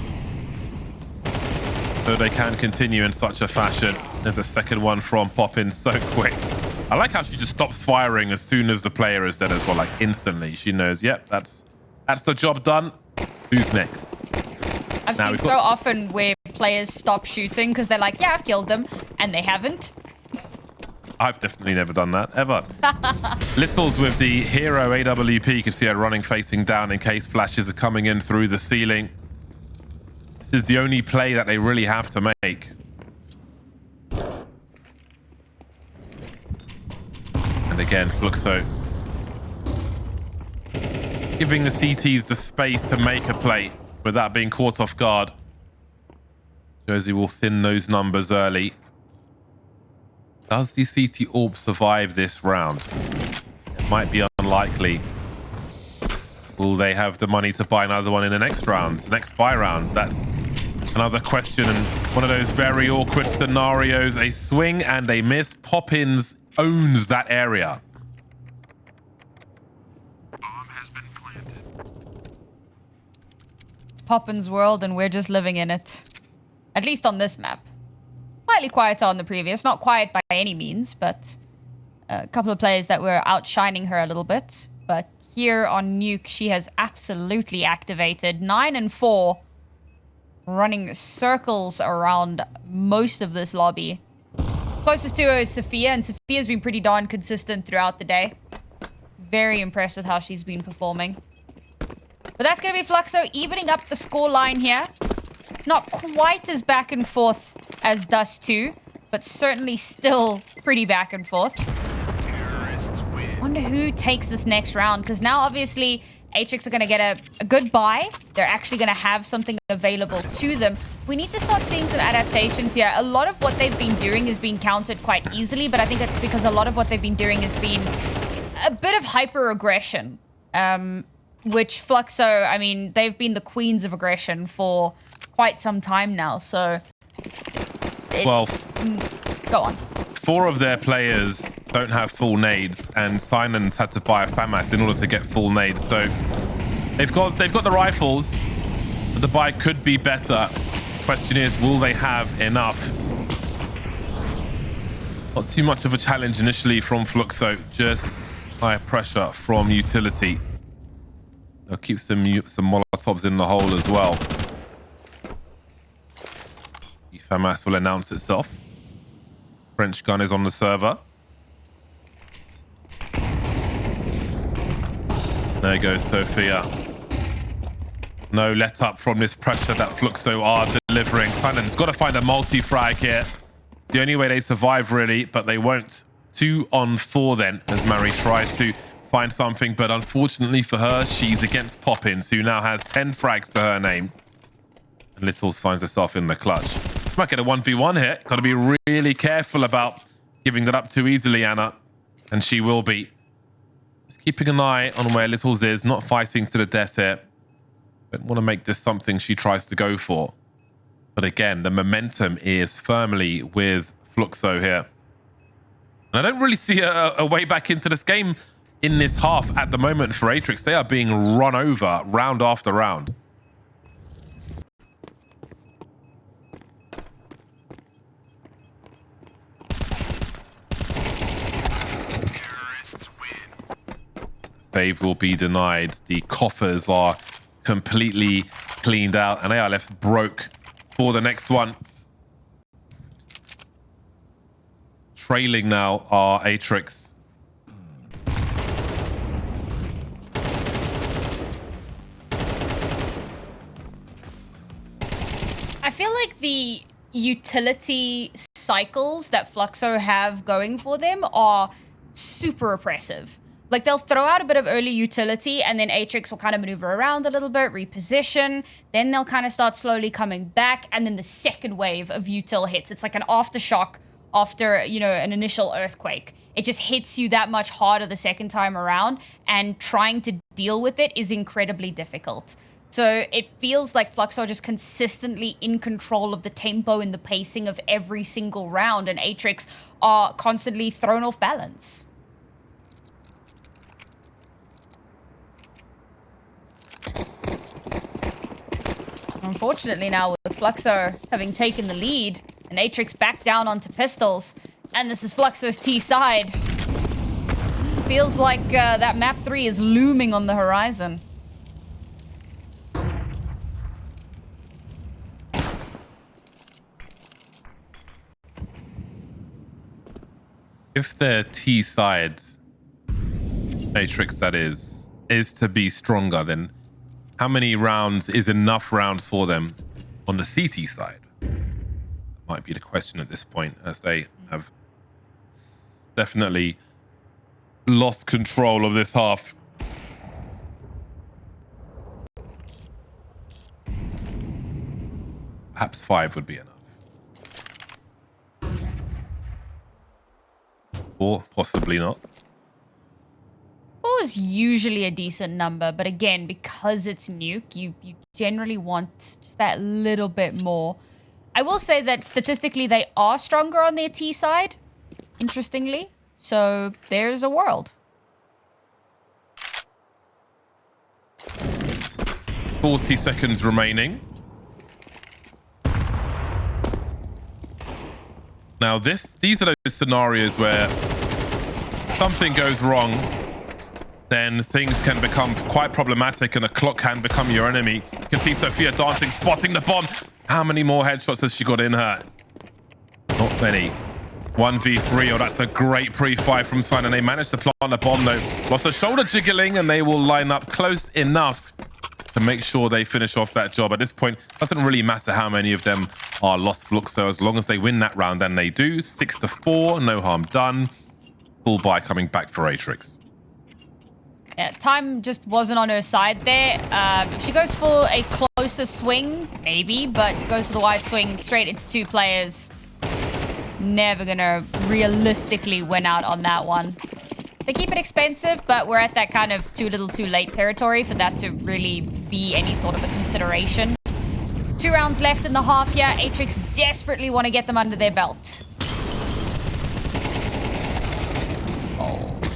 so they can continue in such a fashion. There's a second one from Poppins so quick. I like how she just stops firing as soon as the player is dead as well, like instantly. She knows, yep, that's the job done. Who's next? I've seen so often where players stop shooting because they're like, yeah, I've killed them, and they haven't. I've definitely never done that, ever. Littles with the hero AWP. You can see her running facing down in case flashes are coming in through the ceiling. This is the only play that they really have to make. And again, Fluxo giving the CTs the space to make a play without being caught off guard. Josie will thin those numbers early. Does the CT AWP survive this round? It might be unlikely. Will they have the money to buy another one in the next round, next buy round? That's another question, and one of those very awkward scenarios. A swing and a miss. Poppins owns that area. Bomb has been planted. It's Poppins' world, and we're just living in it. At least on this map. Slightly quieter on the previous. Not quiet by any means, but a couple of players that were outshining her a little bit. But here on Nuke, she has absolutely activated 9 and 4, running circles around most of this lobby. Closest to her is Sophia, and Sophia's been pretty darn consistent throughout the day. Very impressed with how she's been performing. But that's going to be Fluxo evening up the score line here. Not quite as back and forth as Dust2, but certainly still pretty back and forth. Wonder who takes this next round, because now obviously Atrix are going to get a good buy. They're actually going to have something available to them. We need to start seeing some adaptations here. A lot of what they've been doing is being countered quite easily, but I think it's because a lot of what they've been doing has been a bit of hyper-aggression, which Fluxo, I mean, they've been the queens of aggression for quite some time now, so... Well, go on. 4 of their players don't have full nades, and Silence had to buy a FAMAS in order to get full nades. So they've got the rifles, but the buy could be better. Question is, will they have enough? Not too much of a challenge initially from Fluxo, just higher pressure from utility. They'll keep some Molotovs in the hole as well. The FAMAS will announce itself. French gun is on the server. There goes Sophia. No let up from this pressure that Fluxo are delivering. Silence got to find a multi-frag here. It's the only way they survive, really, but they won't. 2 on 4 then, as Mary tries to find something, but unfortunately for her, she's against Poppins, who now has 10 frags to her name. And Littles finds herself in the clutch. Might get a 1v1 here. Got to be really careful about giving that up too easily, Anna. And she will be. Just keeping an eye on where Littles is, not fighting to the death here. Don't want to make this something she tries to go for. But again, the momentum is firmly with Fluxo here. And I don't really see a way back into this game in this half at the moment for Atrix. They are being run over round after round. Save will be denied. The coffers are completely cleaned out, and they are left broke for the next one. Trailing now are Atrix. I feel like the utility cycles that Fluxo have going for them are super oppressive. Like, they'll throw out a bit of early utility, and then Atrix will kind of maneuver around a little bit, reposition. Then they'll kind of start slowly coming back, and then the second wave of util hits. It's like an aftershock after, you know, an initial earthquake. It just hits you that much harder the second time around, and trying to deal with it is incredibly difficult. So it feels like Fluxo are just consistently in control of the tempo and the pacing of every single round, and Atrix are constantly thrown off balance. Unfortunately now, with Fluxo having taken the lead and Atrix back down onto pistols, and this is Fluxo's T side, feels like that map 3 is looming on the horizon. If their T side, Atrix that is to be stronger, then how many rounds is enough rounds for them on the CT side? That might be the question at this point, as they have definitely lost control of this half. Perhaps 5 would be enough. Or possibly not. 4 is usually a decent number, but again, because it's Nuke, you generally want just that little bit more. I will say that statistically they are stronger on their T side, interestingly. So there's a world. 40 seconds remaining. Now these are those scenarios where something goes wrong. then things can become quite problematic and the clock can become your enemy. You can see Sophia dancing, spotting the bomb. How many more headshots has she got in her? Not many. 1v3. Oh, that's a great pre-fire from Sign, and they managed to plant the bomb though. Lots of shoulder jiggling, and they will line up close enough to make sure they finish off that job. At this point, doesn't really matter how many of them are lost Fluxo, as long as they win that round, and they do. 6-4, no harm done. Full buy coming back for Atrix. Yeah, time just wasn't on her side there. If she goes for a closer swing, maybe, but goes for the wide swing straight into 2 players. Never gonna realistically win out on that one. They keep it expensive, but we're at that kind of too little too late territory for that to really be any sort of a consideration. 2 rounds left in the half here. Atrix desperately want to get them under their belt.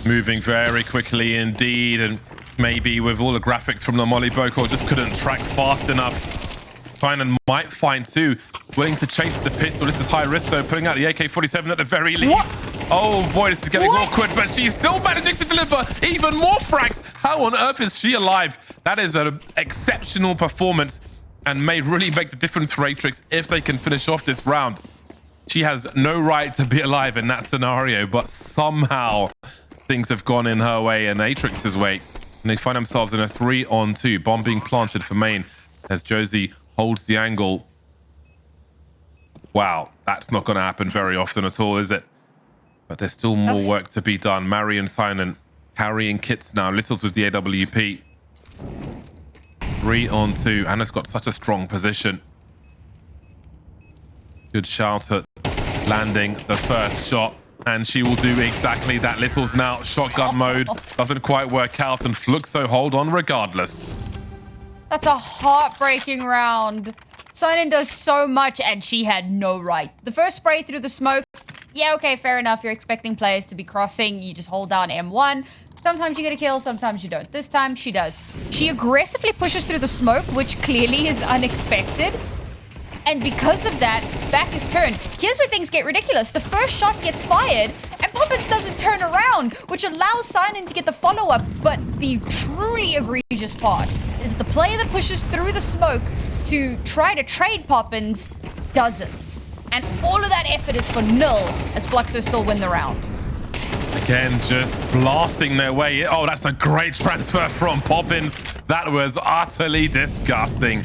Moving very quickly indeed, and maybe with all the graphics from the Molly Boko just couldn't track fast enough. Simon might find 2. Willing to chase the pistol. This is high risk though, putting out the AK-47 at the very least. What? Oh boy, this is getting awkward, but she's still managing to deliver even more frags. How on earth is she alive? That is an exceptional performance and may really make the difference for Atrix if they can finish off this round. She has no right to be alive in that scenario, but somehow things have gone in her way and Atrix's way. And they find themselves in a 3-on-2. Bomb being planted for main as Josie holds the angle. Wow, that's not going to happen very often at all, is it? But there's still more work to be done. Mary and Silent carrying kits now. Littles with the AWP. 3-on-2. Anna's got such a strong position. Good shout at landing the first shot. And she will do exactly that. Littles now shotgun mode. Doesn't quite work out. And Fluxo hold on regardless. That's a heartbreaking round. Sinan does so much and she had no right. The first spray through the smoke. Yeah, okay, fair enough. You're expecting players to be crossing. You just hold down M1. Sometimes you get a kill, sometimes you don't. This time she does. She aggressively pushes through the smoke, which clearly is unexpected. And because of that, back is turned. Here's where things get ridiculous. The first shot gets fired, and Poppins doesn't turn around, which allows Sinan to get the follow-up. But the truly egregious part is that the player that pushes through the smoke to try to trade Poppins doesn't. And all of that effort is for nil, as Fluxo still win the round. Again, just blasting their way in. Oh, that's a great transfer from Poppins. That was utterly disgusting.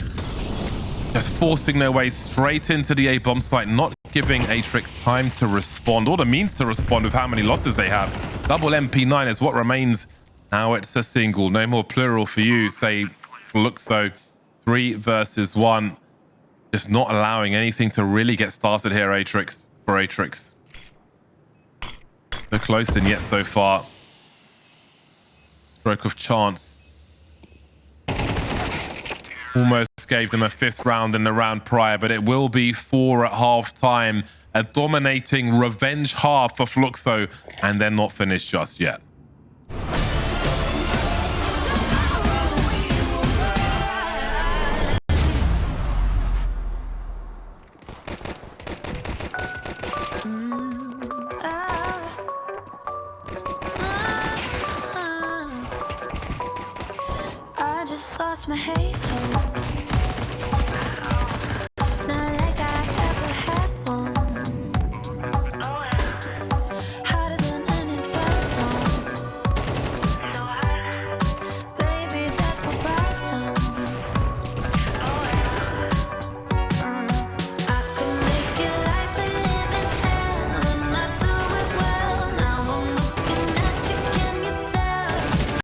Just forcing their way straight into the A-bomb site, not giving Atrix time to respond, or the means to respond with how many losses they have. Double MP9 is what remains. Now it's a single. No more plural for you, say Fluxo. 3 versus 1. Just not allowing anything to really get started here, Atrix, for Atrix. So close and yet so far. Stroke of chance. Almost gave them a 5th round in the round prior, but it will be 4 at half-time. A dominating revenge half for Fluxo, and they're not finished just yet. I just lost my hate. Not like I ever had one. Hotter than an inferno. Baby, that's my problem. I could make your life a living hell and not do it well. Now I'm looking at you, can you tell?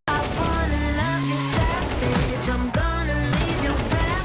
I wanna love you savage. I'm gonna leave you back.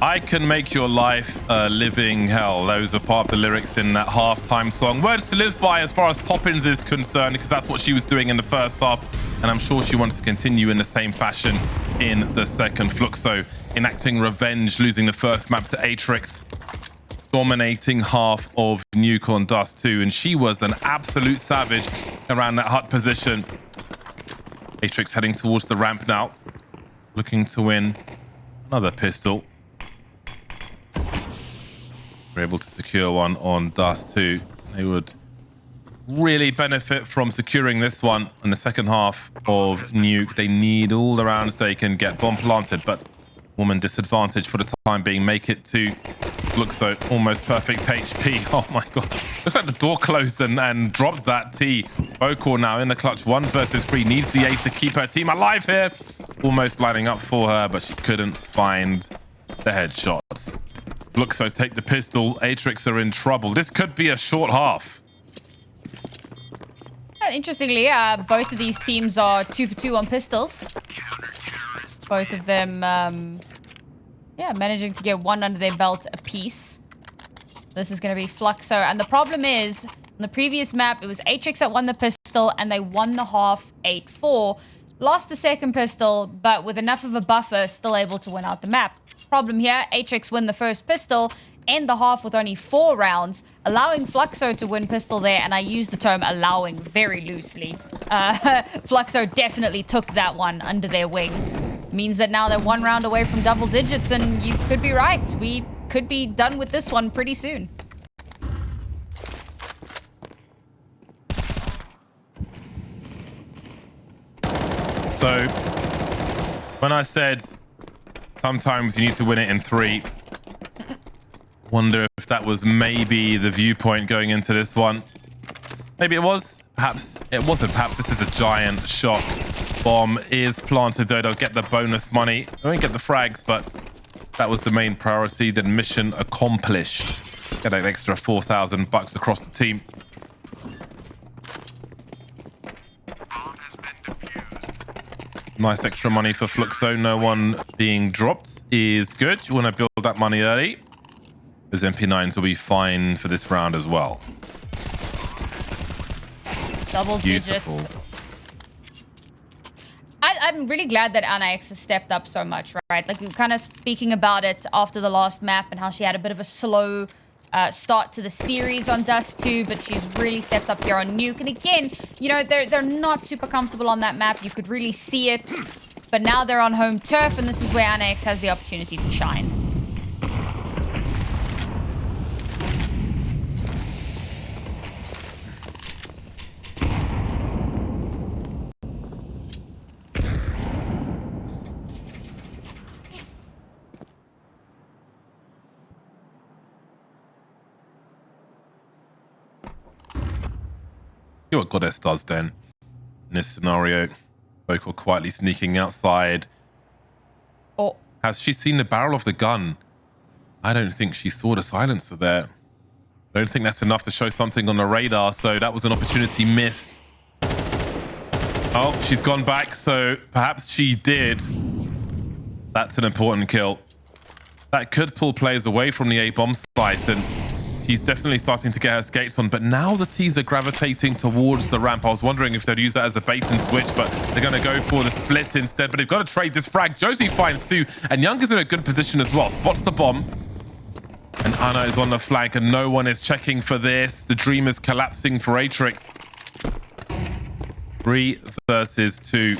I can make your life a living hell. Those are part of the lyrics in that halftime song. Words to live by as far as Poppins is concerned, because that's what she was doing in the first half. And I'm sure she wants to continue in the same fashion in the second. Fluxo enacting revenge, losing the first map to Atrix, dominating half of Nuke on Dust2. And she was an absolute savage around that hut position. Atrix heading towards the ramp now, looking to win another pistol. We're able to secure one on Dust2. They would really benefit from securing this one in the second half of Nuke. They need all the rounds they can get. Bomb planted, but woman disadvantage for the time being. Make it to Fluxo. Almost perfect HP. Oh my god. Looks like the door closed and dropped that T. Bokor now in the clutch. 1 versus 3. Needs the ace to keep her team alive here. Almost lining up for her, but she couldn't find the headshots. Fluxo take the pistol. Atrix are in trouble. This could be a short half. Interestingly, both of these teams are 2 for 2 on pistols. Both of them, managing to get one under their belt apiece. This is going to be Fluxo. And the problem is, on the previous map, it was Atrix that won the pistol, and they won the half 8-4. Lost the second pistol, but with enough of a buffer, still able to win out the map. Problem here, Atrix win the first pistol, end the half with only 4 rounds, allowing Fluxo to win pistol there, and I use the term allowing very loosely. Fluxo definitely took that one under their wing. Means that now they're 1 round away from double digits, and you could be right. We could be done with this one pretty soon. So, when I said sometimes you need to win it in 3, wonder if that was maybe the viewpoint going into this one. Maybe it was. Perhaps it wasn't. Perhaps this is a giant shock. Bomb is planted though. They'll get the bonus money. They won't get the frags, but that was the main priority. The mission accomplished. Get an extra $4,000 across the team. Nice extra money for Fluxo. No one being dropped is good. You want to build that money early. Those MP9s will be fine for this round as well. Double digits. I'm really glad that Anax has stepped up so much, right? Like, we were kind of speaking about it after the last map and how she had a bit of a slow start to the series on Dust2, but she's really stepped up here on Nuke. And again, you know, they're not super comfortable on that map. You could really see it. But now they're on home turf, and this is where Anax has the opportunity to shine. See what Goddess does then in this scenario. Vocal quietly sneaking outside. Oh. Has she seen the barrel of the gun? I don't think she saw the silencer there. I don't think that's enough to show something on the radar, so that was an opportunity missed. Oh, she's gone back, so perhaps she did. That's an important kill. That could pull players away from the A-bomb site, and she's definitely starting to get her skates on, but now the T's are gravitating towards the ramp. I was wondering if they'd use that as a bait and switch, but they're going to go for the split instead. But they've got to trade this frag. Josie finds 2, and Young is in a good position as well. Spots the bomb, and Anna is on the flank, and no one is checking for this. The dream is collapsing for Atrix. 3 versus 2.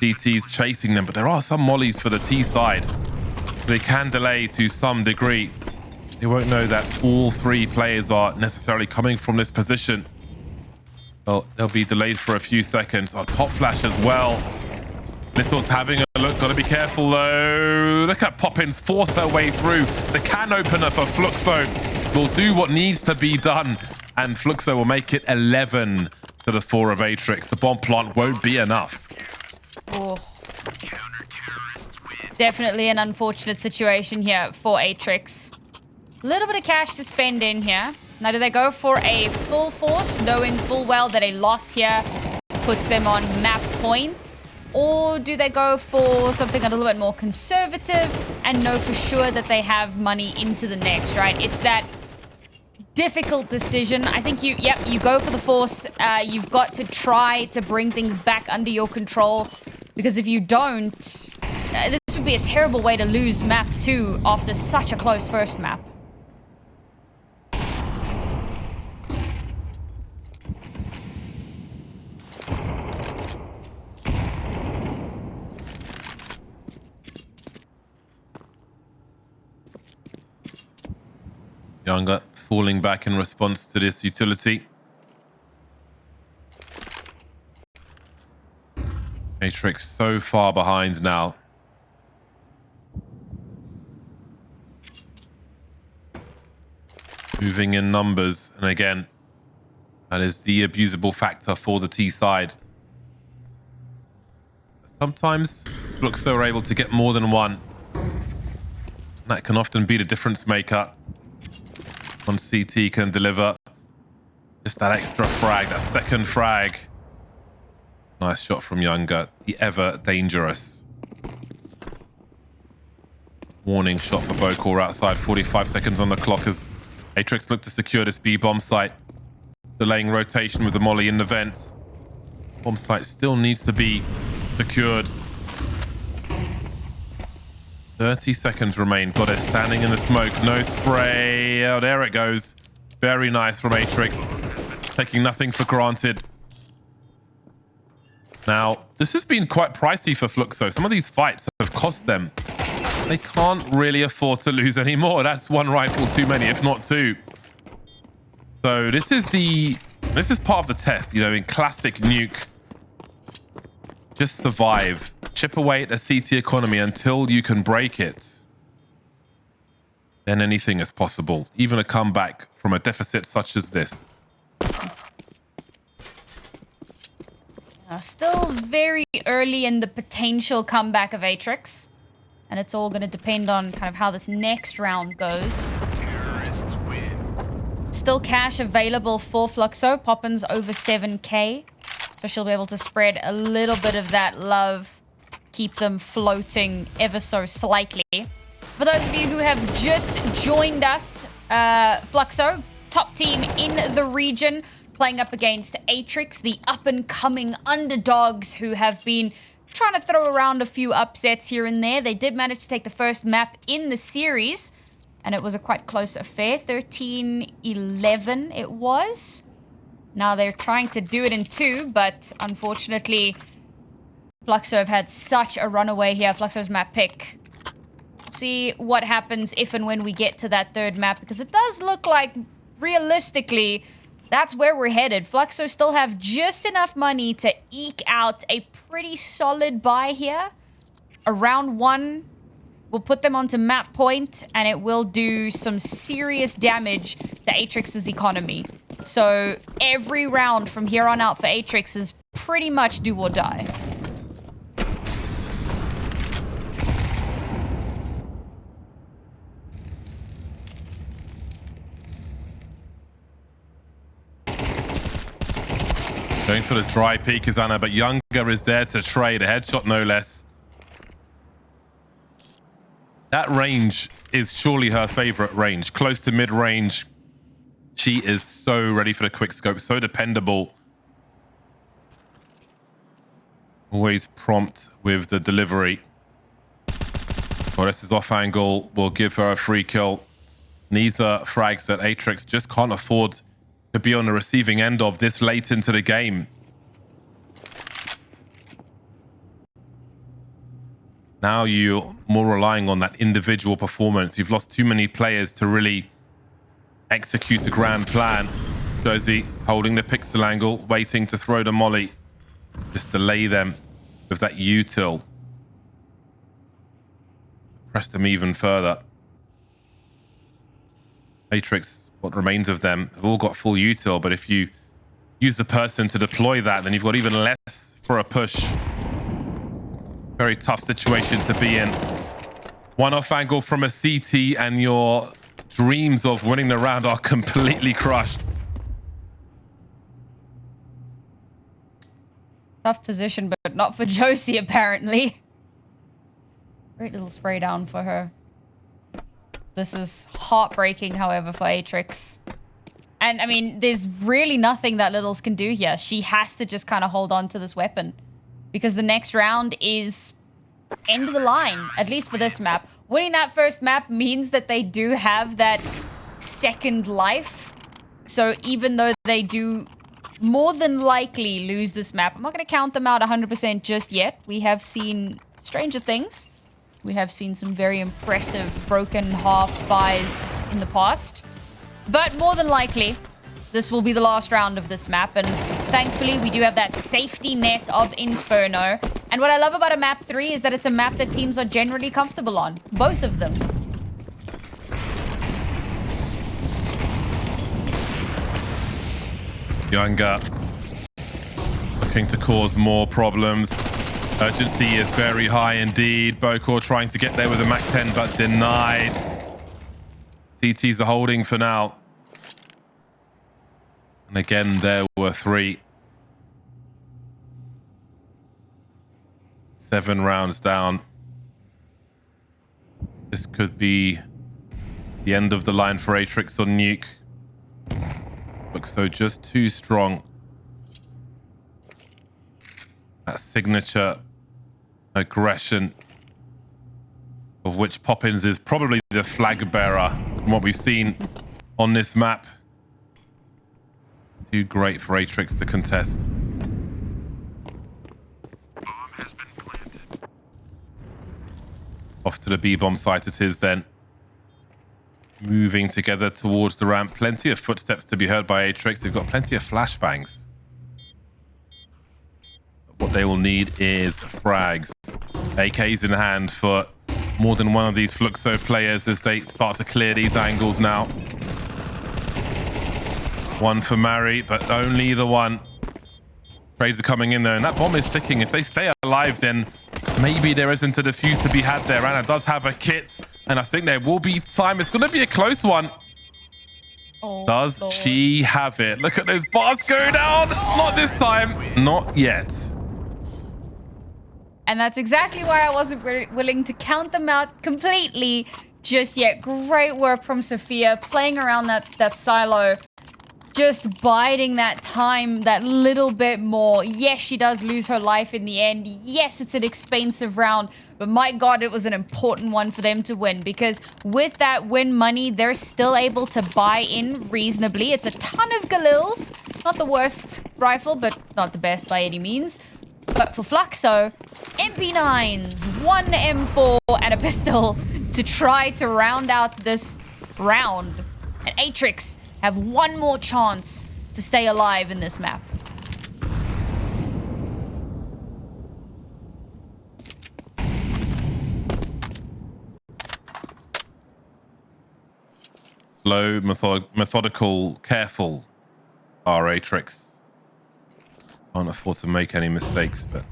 DT's chasing them, but there are some mollies for the T side. They can delay to some degree. They won't know that all 3 players are necessarily coming from this position. Well, they'll be delayed for a few seconds. Oh, pop flash as well. Little's having a look. Got to be careful though. Look at Poppins force her way through. The can opener for Fluxo will do what needs to be done. And Fluxo will make it 11 to the 4 of Atrix. The bomb plant won't be enough. Oh. Definitely an unfortunate situation here for Atrix. A little bit of cash to spend in here. Now, do they go for a full force, knowing full well that a loss here puts them on map point? Or do they go for something a little bit more conservative and know for sure that they have money into the next, right? It's that difficult decision. I think you go for the force. You've got to try to bring things back under your control, because if you don't, this would be a terrible way to lose map 2 after such a close first map. Younger falling back in response to this utility. Atrix so far behind now. Moving in numbers, and again, that is the abusable factor for the T side. Sometimes Fluxo are able to get more than one. That can often be the difference maker. On CT can deliver just that extra frag, that second frag. Nice shot from Younger, the ever dangerous. Warning shot for Bokor outside, 45 seconds on the clock as Atrix look to secure this B-bomb site. Delaying rotation with the molly in the vents. Bomb site still needs to be secured. 30 seconds remain. Got it standing in the smoke. No spray. Oh, there it goes. Very nice from Atrix. Taking nothing for granted. Now, this has been quite pricey for Fluxo. Some of these fights have cost them. They can't really afford to lose anymore. That's one rifle too many, if not two. So this is part of the test, you know, in classic Nuke. Just survive. Chip away at the CT economy until you can break it. Then anything is possible. Even a comeback from a deficit such as this. Still very early in the potential comeback of Atrix. And it's all going to depend on kind of how this next round goes. Terrorists win. Still cash available for Fluxo. Poppin's over 7k. So she'll be able to spread a little bit of that love. Keep them floating ever so slightly. For those of you who have just joined us, Fluxo, top team in the region, playing up against Atrix, the up-and-coming underdogs who have been trying to throw around a few upsets here and there. They did manage to take the first map in the series, and it was a quite close affair. 13-11 it was. Now they're trying to do it in 2, but unfortunately, Fluxo have had such a runaway here. Fluxo's map pick. See what happens if and when we get to that third map, because it does look like, realistically, that's where we're headed. Fluxo still have just enough money to eke out a pretty solid buy here. A round 1 will put them onto map point, and it will do some serious damage to Atrix's economy. So every round from here on out for Atrix is pretty much do or die. Going for the dry peek, Azana, but Younger is there to trade. A headshot, no less. That range is surely her favorite range. Close to mid-range. She is so ready for the quick scope, so dependable. Always prompt with the delivery. Goddess is off angle, will give her a free kill. These are frags that Atrix just can't afford to be on the receiving end of this late into the game. Now you're more relying on that individual performance. You've lost too many players to really execute a grand plan. Josie holding the pixel angle, waiting to throw the molly. Just delay them with that util. Press them even further. Atrix, what remains of them, have all got full util, but if you use the person to deploy that, then you've got even less for a push. Very tough situation to be in. One off angle from a CT and your dreams of winning the round are completely crushed. Tough position, but Not for Josie, apparently. Great little spray down for her. This is heartbreaking, however, for Atrix. And, I mean, there's really nothing that Littles can do here. She has to just kind of hold on to this weapon. Because the next round is end of the line, at least for this map. Winning that first map means that they do have that second life. So even though they do more than likely lose this map, I'm not going to count them out 100% just yet. We have seen stranger things. We have seen some very impressive broken half buys in the past. But more than likely, this will be the last round of this map. And thankfully, we do have that safety net of Inferno. And what I love about a map 3 is that it's a map that teams are generally comfortable on. Both of them. Younger looking to cause more problems. Urgency is very high indeed. Bokor trying to get there with a Mac 10, but denied. CTs are holding for now. And again, there were 3. 7 rounds down. This could be the end of the line for Atrix on Nuke. Fluxo just too strong. That signature aggression, of which Poppins is probably the flag bearer from what we've seen on this map. Too great for Atrix to contest. Bomb has been planted. Off to the B-bomb site it is then. Moving together towards the ramp. Plenty of footsteps to be heard by Atrix. They've got plenty of flashbangs. What they will need is frags. AKs in hand for more than one of these Fluxo players as they start to clear these angles now. One for Mari, but only the one. Trades are coming in there, and that bomb is ticking. If they stay alive, then maybe there isn't a defuse to be had there. Anna does have a kit, and I think there will be time. It's going to be a close one. Oh, Does Lord. she have it? Look at those bars go down. Not this time. Not yet. And that's exactly why I wasn't willing to count them out completely just yet. Great work from Sophia, playing around that silo. Just biding that time that little bit more. Yes, she does lose her life in the end. Yes, it's an expensive round, but my God, it was an important one for them to win, because with that win money, they're still able to buy in reasonably. It's a ton of Galils. Not the worst rifle, but not the best by any means. But for Fluxo, MP9s, 1 M4 and a pistol to try to round out this round. And Atrix have one more chance to stay alive in this map. Slow, methodical, careful are Atrix. Can't afford to make any mistakes, but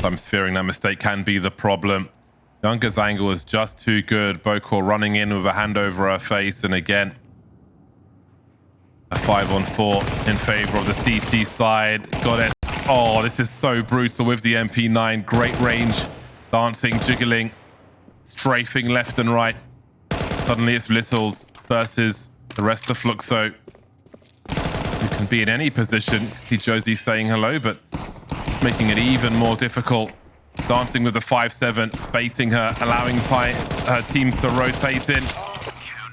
I'm fearing that mistake can be the problem. Younger's angle is just too good. Bokor running in with a hand over her face, and again, a 5-on-4 in favor of the CT side. Got it. Oh, this is so brutal with the MP9. Great range. Dancing, jiggling, strafing left and right. Suddenly it's Littles versus the rest of Fluxo. You can be in any position. See Josie saying hello, but making it even more difficult. Dancing with the 5-7, baiting her, allowing her teams to rotate in.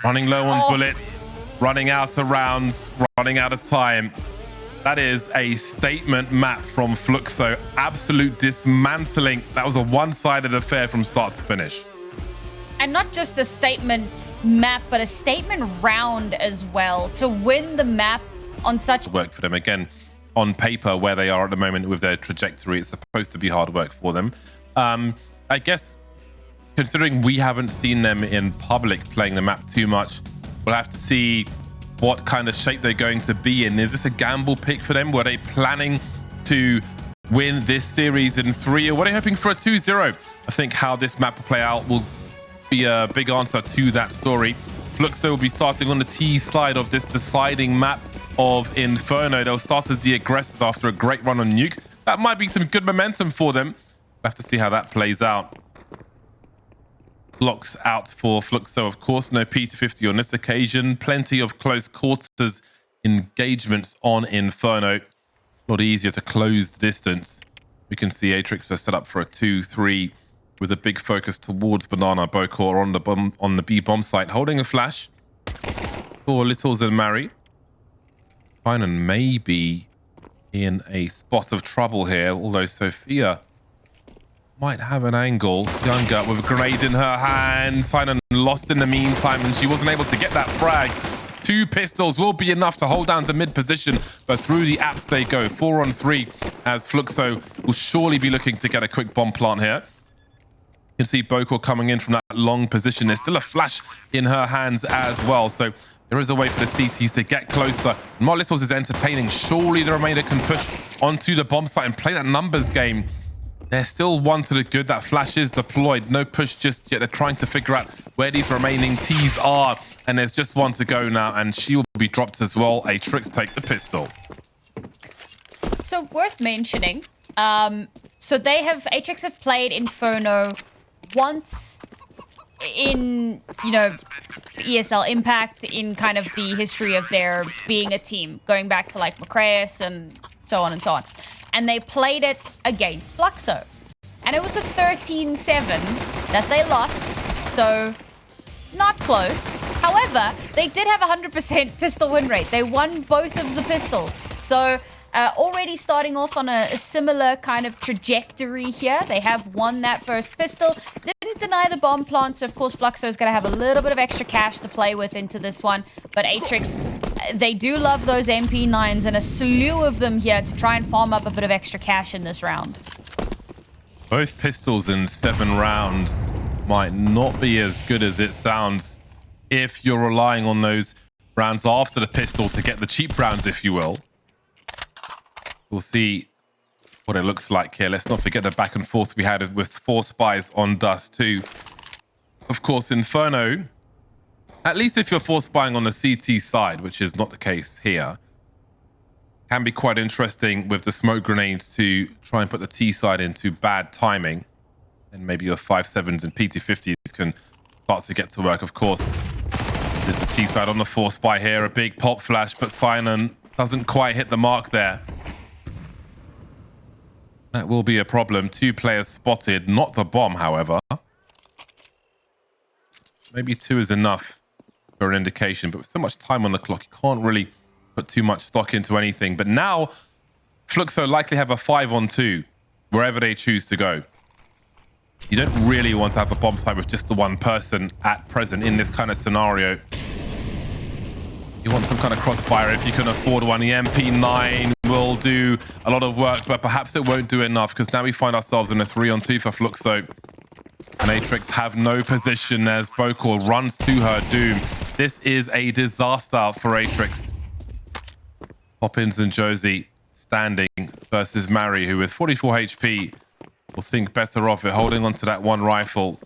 Running low on bullets. Running out of rounds, running out of time. That is a statement map from Fluxo. Absolute dismantling. That was a one-sided affair from start to finish. And not just a statement map, but a statement round as well. To win the map on such work for them. Again, on paper, where they are at the moment with their trajectory, it's supposed to be hard work for them. I guess, considering we haven't seen them in public playing the map too much, we'll have to see what kind of shape they're going to be in. Is this a gamble pick for them? Were they planning to win this series in 3, or were they hoping for a 2-0? I think how this map will play out will be a big answer to that story. Fluxo will be starting on the T side of this deciding map of Inferno. They'll start as the aggressors after a great run on Nuke. that might be some good momentum for them. We'll have to see how that plays out. Blocks out for Fluxo, of course. No P250 on this occasion. Plenty of close quarters engagements on Inferno. A lot easier to close the distance. We can see Atrix are set up for a 2-3 with a big focus towards Banana Bokor on the B bomb site, holding a flash for Littles and Mary. Sinan may be in a spot of trouble here, although Sophia might have an angle. Younger with a grenade in her hand. Sinan lost in the meantime, and she wasn't able to get that frag. 2 pistols will be enough to hold down to mid position, but through the apps they go. 4 on 3 as Fluxo will surely be looking to get a quick bomb plant here. You can see Bokor coming in from that long position. There's still a flash in her hands as well, so there is a way for the CTs to get closer. More Littles is entertaining. Surely the remainder can push onto the bomb site and play that numbers game. There's still one to the good. That flash is deployed. No push just yet. They're trying to figure out where these remaining Ts are. And there's just one to go now. And she will be dropped as well. Atrix take the pistol. So worth mentioning. So Atrix have played Inferno once in, ESL Impact, in kind of the history of their being a team, going back to like Macraeus and so on and so on. And they played it against Fluxo. And it was a 13-7 that they lost, so not close. However, they did have a 100% pistol win rate. They won both of the pistols. So already starting off on a similar kind of trajectory here. They have won that first pistol. Didn't deny the bomb plant, so of course Fluxo is going to have a little bit of extra cash to play with into this one. But Atrix, they do love those MP9s and a slew of them here to try and farm up a bit of extra cash in this round. Both pistols in 7 rounds might not be as good as it sounds if you're relying on those rounds after the pistol to get the cheap rounds, if you will. We'll see what it looks like here. Let's not forget the back and forth we had with 4 spies on Dust2. Of course, Inferno, at least if you're 4 spying on the CT side, which is not the case here, can be quite interesting with the smoke grenades to try and put the T side into bad timing. And maybe your 5.7s and PT50s can start to get to work. Of course, there's the T side on the 4 spy here. A big pop flash, but Sinan doesn't quite hit the mark there. That will be a problem. 2 players spotted, not the bomb, however. Maybe 2 is enough for an indication, but with so much time on the clock, you can't really put too much stock into anything. But now, Fluxo likely have a 5-on-2 wherever they choose to go. You don't really want to have a bomb site with just the one person at present in this kind of scenario. You want some kind of crossfire if you can afford one. The MP9 will do a lot of work, but perhaps it won't do enough because now we find ourselves in a 3-on-2 for Fluxo. And Atrix have no position as Bokor runs to her doom. This is a disaster for Atrix. Poppins and Josie standing versus Mary, who with 44 HP will think better of it, holding onto that one rifle.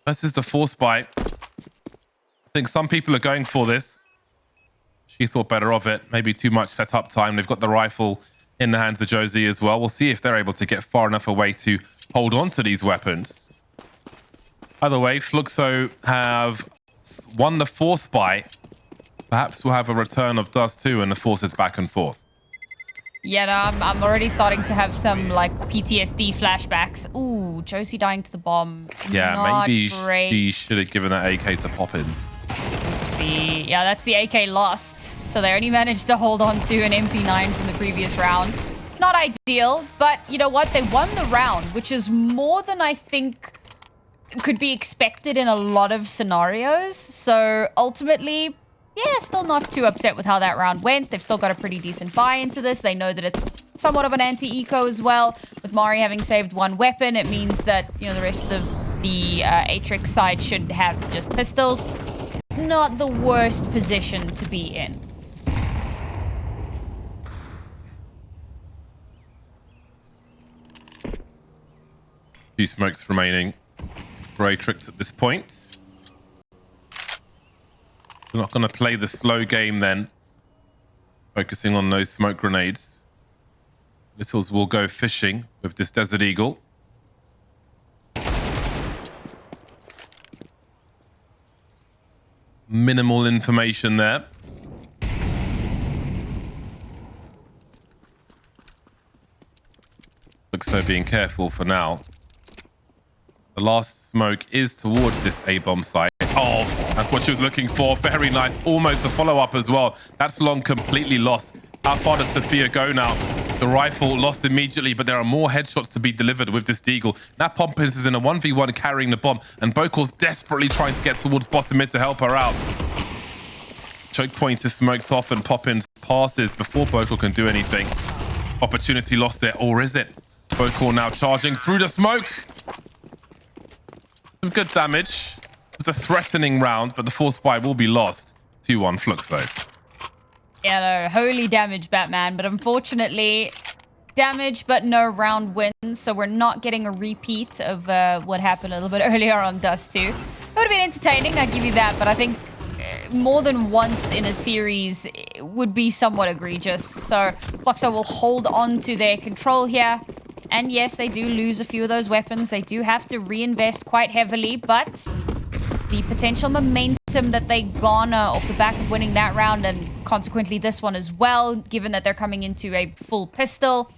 Versus the 4 spy. I think some people are going for this. She thought better of it. Maybe too much setup time. They've got the rifle in the hands of Josie as well. We'll see if they're able to get far enough away to hold on to these weapons. Either way, Fluxo have won the 4 spy. Perhaps we'll have a return of Dust2 and the forces back and forth. Yeah, no, I'm already starting to have some, like, PTSD flashbacks. Ooh, Josie dying to the bomb. Yeah, Not maybe great. she should have given that AK to Poppins. Oopsie. Yeah, that's the AK lost. So they only managed to hold on to an MP9 from the previous round. Not ideal, but you know what? They won the round, which is more than I think could be expected in a lot of scenarios. So ultimately, yeah, still not too upset with how that round went. They've still got a pretty decent buy into this. They know that it's somewhat of an anti-eco as well. With Mari having saved 1 weapon, it means that, the rest of the Atrix side should have just pistols. Not the worst position to be in. 2 smokes remaining for Atrix at this point. They're not going to play the slow game then. Focusing on those smoke grenades. Littles will go fishing with this Desert Eagle. Minimal information there. Fluxo being careful for now. The last smoke is towards this A-bomb site. Oh, that's what she was looking for. Very nice. Almost a follow-up as well. That's long completely lost. How far does Sophia go now? The rifle lost immediately, but there are more headshots to be delivered with this Deagle. Now Poppins is in a 1v1 carrying the bomb, and Bokor's desperately trying to get towards bottom mid to help her out. Choke point is smoked off, and Poppins passes before Bokor can do anything. Opportunity lost there, or is it? Bokor now charging through the smoke. Some good damage. It was a threatening round, but the force spy will be lost. 2-1 Fluxo. Yeah, no, holy damage, Batman. But unfortunately, damage but no round wins. So we're not getting a repeat of what happened a little bit earlier on Dust2. It would have been entertaining, I'll give you that. But I think more than once in a series would be somewhat egregious. So Fluxo will hold on to their control here. And yes, they do lose a few of those weapons. They do have to reinvest quite heavily, but the potential momentum that they garner off the back of winning that round, and consequently this one as well, given that they're coming into a full pistol,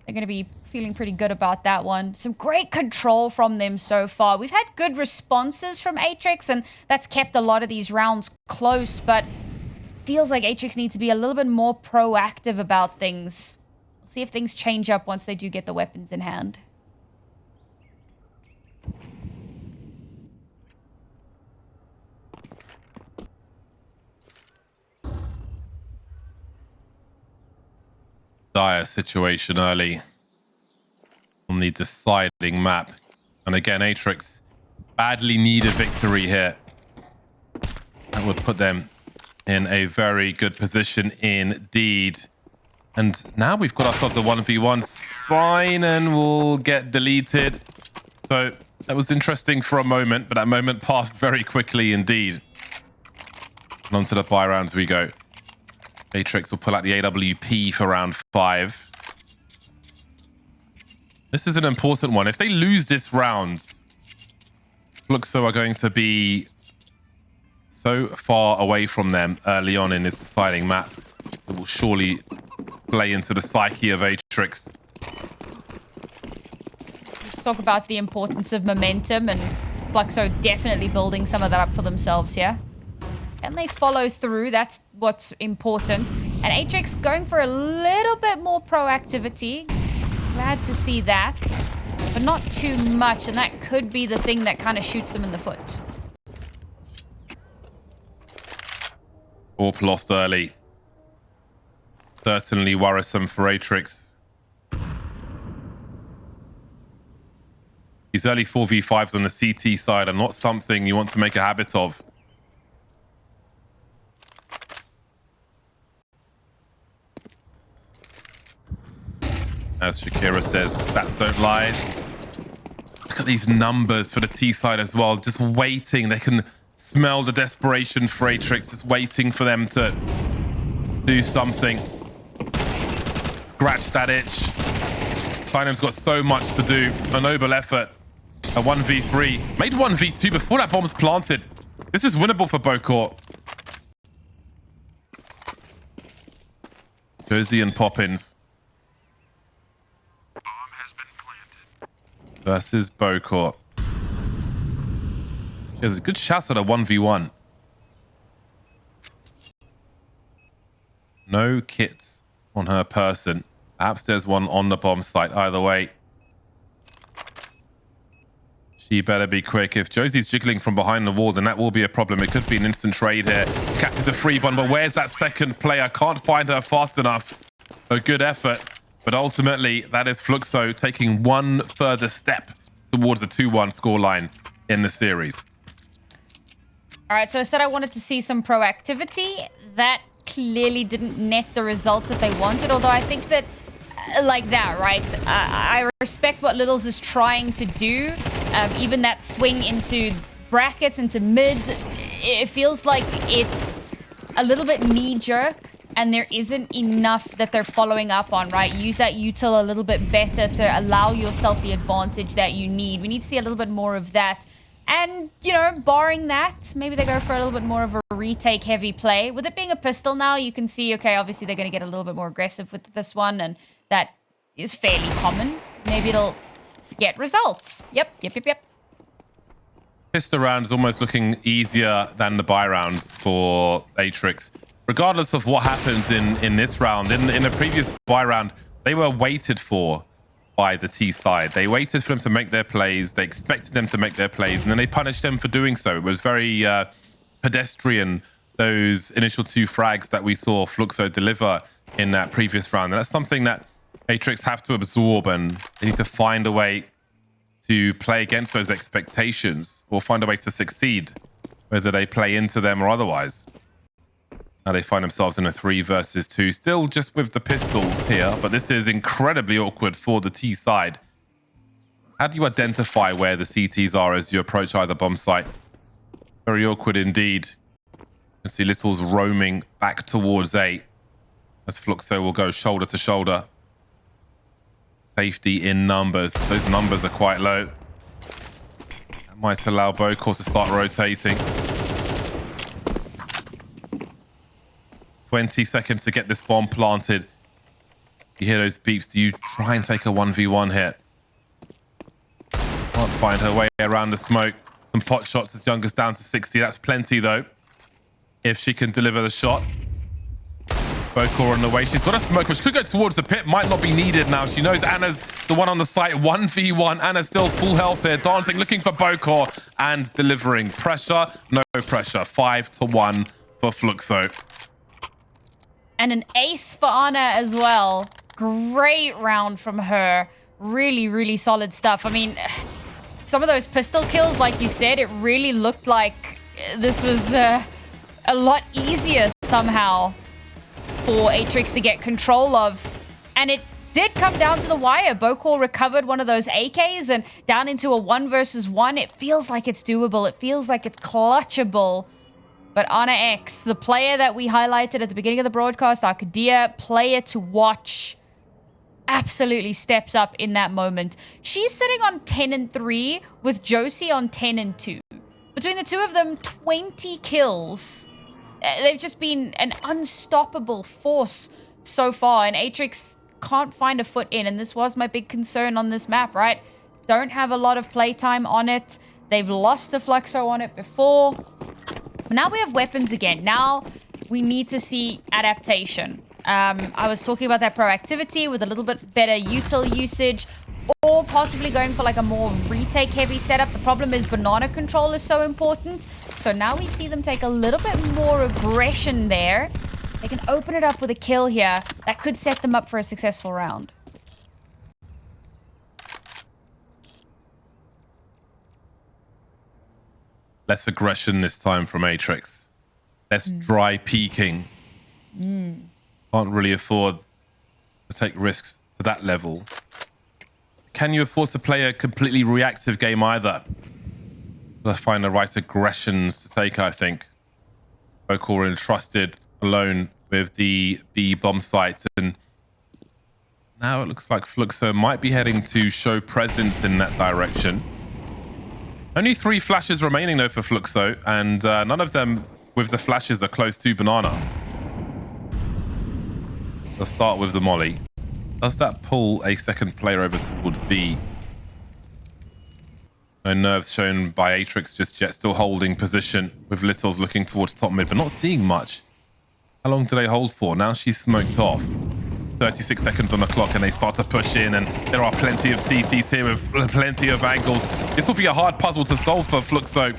they're going to be feeling pretty good about that one. Some great control from them so far. We've had good responses from Atrix, and that's kept a lot of these rounds close, but feels like Atrix need to be a little bit more proactive about things. See if things change up once they do get the weapons in hand. Dire situation early on the deciding map. And again, Atrix badly need a victory here. That would put them in a very good position indeed. And now we've got ourselves a 1v1 sign and we'll get deleted. So that was interesting for a moment, but that moment passed very quickly indeed. And on to the buy rounds we go. Atrix will pull out the AWP for round 5. This is an important one. If they lose this round, Fluxo are going to be so far away from them early on in this deciding map. It will surely play into the psyche of Atrix. Talk about the importance of momentum, and Fluxo definitely building some of that up for themselves here. Can they follow through? That's what's important. And Atrix going for a little bit more proactivity. Glad to see that, but not too much, and that could be the thing that kind of shoots them in the foot. Orp lost early. Certainly worrisome for Atrix. These early 4v5s on the CT side are not something you want to make a habit of. As Shakira says, stats don't lie. Look at these numbers for the T side as well. Just waiting. They can smell the desperation for Atrix. Just waiting for them to do something. Scratch that itch. Kleinen's got so much to do. A noble effort. A 1v3. Made 1v2 before that bomb's planted. This is winnable for Bokor. Josie and Poppins versus Bokor. She has a good shot at a 1v1. No kit on her person. Perhaps there's one on the bomb site. Either way, she better be quick. If Josie's jiggling from behind the wall, then that will be a problem. It could be an instant trade here. Catches a free one, but where's that second player? Can't find her fast enough. A good effort. But ultimately, that is Fluxo taking one further step towards the 2-1 scoreline in the series. All right, so I said I wanted to see some proactivity. That clearly didn't net the results that they wanted, although I think that, like that, right? I respect what Littles is trying to do. Even that swing into brackets, into mid, it feels like it's a little bit knee-jerk. and there isn't enough that they're following up on, right? Use that util a little bit better to allow yourself the advantage that you need. We need to see a little bit more of that. And, you know, barring that, maybe they go for a little bit more of a retake heavy play. With it being a pistol now, you can see, okay, obviously they're going to get a little bit more aggressive with this one, and that is fairly common. Maybe it'll get results. Yep. Pistol round is almost looking easier than the buy rounds for Atrix. Regardless of what happens in this round, in a previous buy round, they were waited for by the T side. They waited for them to make their plays. They expected them to make their plays, and then they punished them for doing so. It was very pedestrian, those initial 2 frags that we saw Fluxo deliver in that previous round. And that's something that Atrix have to absorb, and they need to find a way to play against those expectations or find a way to succeed, whether they play into them or otherwise. Now they find themselves in a 3 versus 2, still just with the pistols here, but this is incredibly awkward for the T side. How do you identify where the CTs are as you approach either bomb site? Very awkward indeed. You can see Little's roaming back towards A, as Fluxo will go shoulder to shoulder. Safety in numbers, but those numbers are quite low. That might allow Bocor to start rotating. 20 seconds to get this bomb planted. You hear those beeps. Do you try and take a 1v1 hit? Can't find her way around the smoke. Some pot shots as Youngest down to 60. That's plenty though, if she can deliver the shot. Bocor on the way. She's got a smoke, which could go towards the pit. Might not be needed now. She knows Anna's the one on the site. 1v1. Anna's still full health here. Dancing, looking for Bocor and delivering. Pressure, no pressure. 5-1 for Fluxo. And an ace for Anna as well. Great round from her. Really, really solid stuff. I mean, some of those pistol kills, like you said, it really looked like this was a lot easier somehow for Atrix to get control of. And it did come down to the wire. Bocor recovered one of those AKs and down into a 1 versus 1. It feels like it's doable. It feels like it's clutchable. But Anna X, the player that we highlighted at the beginning of the broadcast, Arcadia, player to watch, absolutely steps up in that moment. She's sitting on 10-3 with Josie on 10-2. Between the two of them, 20 kills. They've just been an unstoppable force so far, and Atrix can't find a foot in, and this was my big concern on this map, right? Don't have a lot of playtime on it. They've lost to Fluxo on it before. But now we have weapons again. Now we need to see adaptation. I was talking about that proactivity with a little bit better util usage, or possibly going for like a more retake heavy setup. The problem is banana control is so important. So now we see them take a little bit more aggression there. They can open it up with a kill here. That could set them up for a successful round. Less aggression this time from Atrix. Less dry peeking. Can't really afford to take risks to that level. Can you afford to play a completely reactive game either? Let's find the right aggressions to take, I think. Bocor entrusted alone with the B bomb site, and now it looks like Fluxo might be heading to show presence in that direction. Only 3 flashes remaining though for Fluxo, and none of them with the flashes are close to banana. Let's start with the molly. Does that pull a second player over towards B? No nerves shown by Atrix just yet, still holding position with Littles looking towards top mid, but not seeing much. How long do they hold for? Now she's smoked off. 36 seconds on the clock, and they start to push in, and there are plenty of CTs here with plenty of angles. This will be a hard puzzle to solve for Fluxo.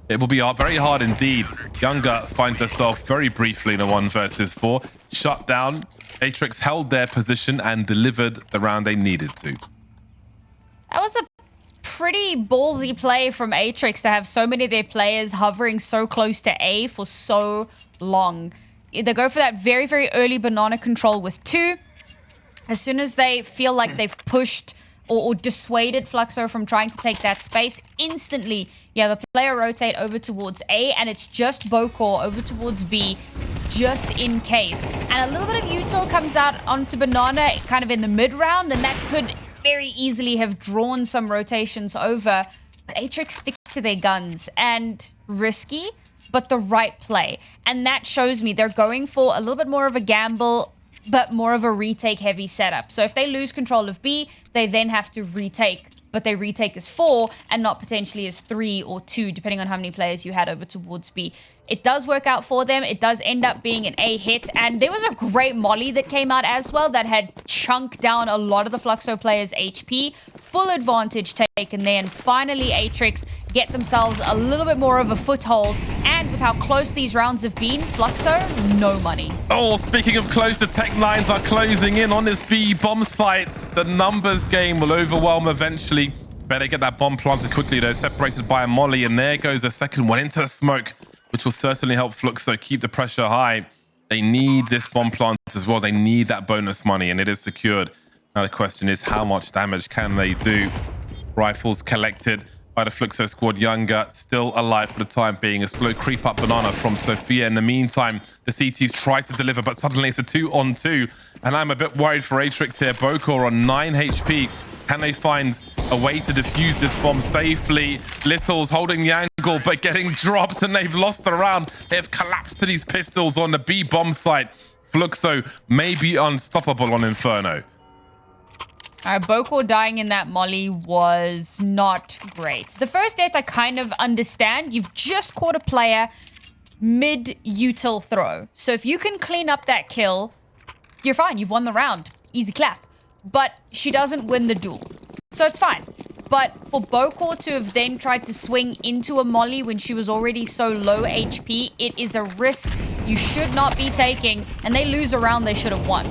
It will be very hard indeed. Younger finds herself very briefly in a 1 versus 4. Shut down. Atrix held their position and delivered the round they needed to. That was a pretty ballsy play from Atrix to have so many of their players hovering so close to A for so long. They go for that very, very early banana control with 2. As soon as they feel like they've pushed or dissuaded Fluxo from trying to take that space, instantly you have a player rotate over towards A, and it's just Bocor over towards B. just in case. And a little bit of util comes out onto Banana kind of in the mid round, and that could very easily have drawn some rotations over. But Atrix stick to their guns, and risky, but the right play. And that shows me they're going for a little bit more of a gamble, but more of a retake heavy setup. So if they lose control of B, they then have to retake, but they retake as 4 and not potentially as 3 or 2, depending on how many players you had over towards B. It does work out for them. It does end up being an A hit, and there was a great molly that came out as well that had chunked down a lot of the Fluxo players' HP. Full advantage taken there, and finally Atrix get themselves a little bit more of a foothold, and with how close these rounds have been, Fluxo, no money. Oh, speaking of close, the Tech9s are closing in on this B bomb site. The numbers game will overwhelm eventually. Better get that bomb planted quickly, though, separated by a molly, and there goes the second one into the smoke, which will certainly help Fluxo keep the pressure high. They need this bomb plant as well. They need that bonus money, and it is secured. Now the question is, how much damage can they do? Rifles collected by the Fluxo squad. Younger still alive for the time being. A slow creep up Banana from Sophia. In the meantime, the CTs try to deliver, but suddenly it's a 2-on-2. And I'm a bit worried for Atrix here. Bokor on 9 HP. Can they find a way to defuse this bomb safely? Little's holding the angle, but getting dropped, and they've lost the round. They have collapsed to these pistols on the B bomb site. Fluxo may be unstoppable on Inferno. Bokor dying in that molly was not great. The first death I kind of understand. You've just caught a player mid-util throw. So if you can clean up that kill, you're fine. You've won the round. Easy clap. But she doesn't win the duel. So it's fine. But for Bokor to have then tried to swing into a molly when she was already so low HP, it is a risk you should not be taking. And they lose a round they should have won.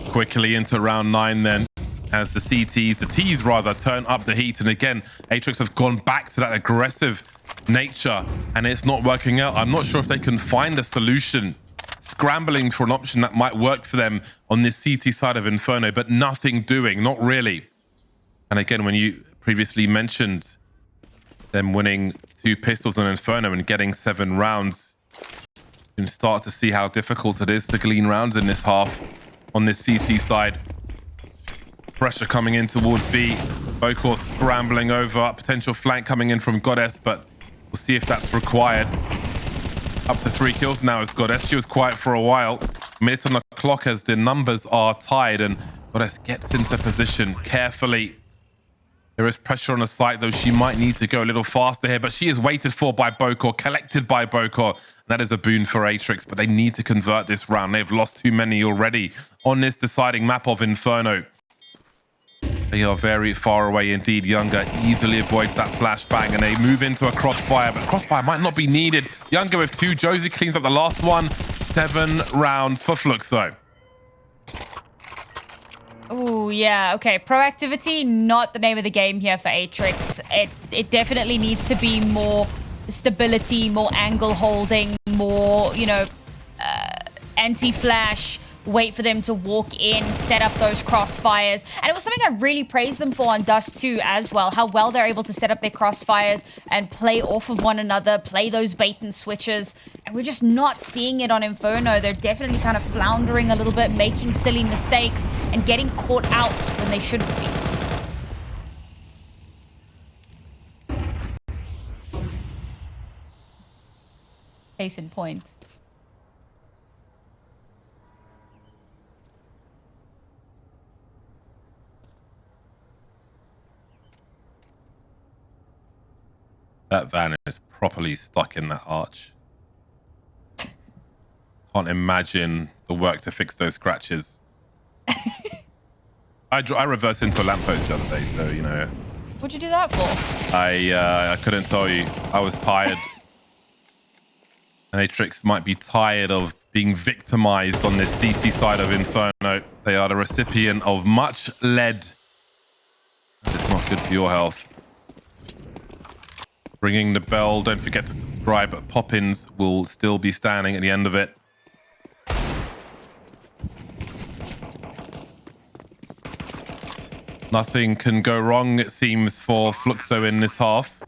Quickly into round 9 then, as the CTs, the Ts rather, turn up the heat. And again, Atrix have gone back to that aggressive nature, and it's not working out. I'm not sure if they can find a solution. Scrambling for an option that might work for them on this CT side of Inferno, but nothing doing, not really. And again, when you previously mentioned them winning 2 pistols on Inferno and getting 7 rounds, you can start to see how difficult it is to glean rounds in this half on this CT side. Pressure coming in towards B. Bokor scrambling over, potential flank coming in from Goddess, but we'll see if that's required. Up to 3 kills now as Goddess. She was quiet for a while. Minutes on the clock as the numbers are tied, and Goddess gets into position carefully. There is pressure on the site, though. She might need to go a little faster here, but she is waited for by Bokor, collected by Bokor. That is a boon for Atrix, but they need to convert this round. They've lost too many already on this deciding map of Inferno. They are very far away indeed. Younger easily avoids that flashbang, and they move into a crossfire, but crossfire might not be needed. Younger with 2. Josie cleans up the last one. 7 rounds for Fluxo. Oh, yeah. Okay. Proactivity, not the name of the game here for Atrix. It definitely needs to be more stability, more angle holding, more, you know, anti-flash, wait for them to walk in, set up those crossfires. And it was something I really praised them for on Dust2 as well, how well they're able to set up their crossfires and play off of one another, play those bait and switches. And we're just not seeing it on Inferno. They're definitely kind of floundering a little bit, making silly mistakes and getting caught out when they shouldn't be. Case in point. That van is properly stuck in that arch. Can't imagine the work to fix those scratches. I reversed into a lamppost the other day, so, you know. What'd you do that for? I couldn't tell you. I was tired. And Atrix might be tired of being victimized on this CT side of Inferno. They are the recipient of much lead. It's not good for your health. Ringing the bell. Don't forget to subscribe. But Poppins will still be standing at the end of it. Nothing can go wrong, it seems, for Fluxo in this half.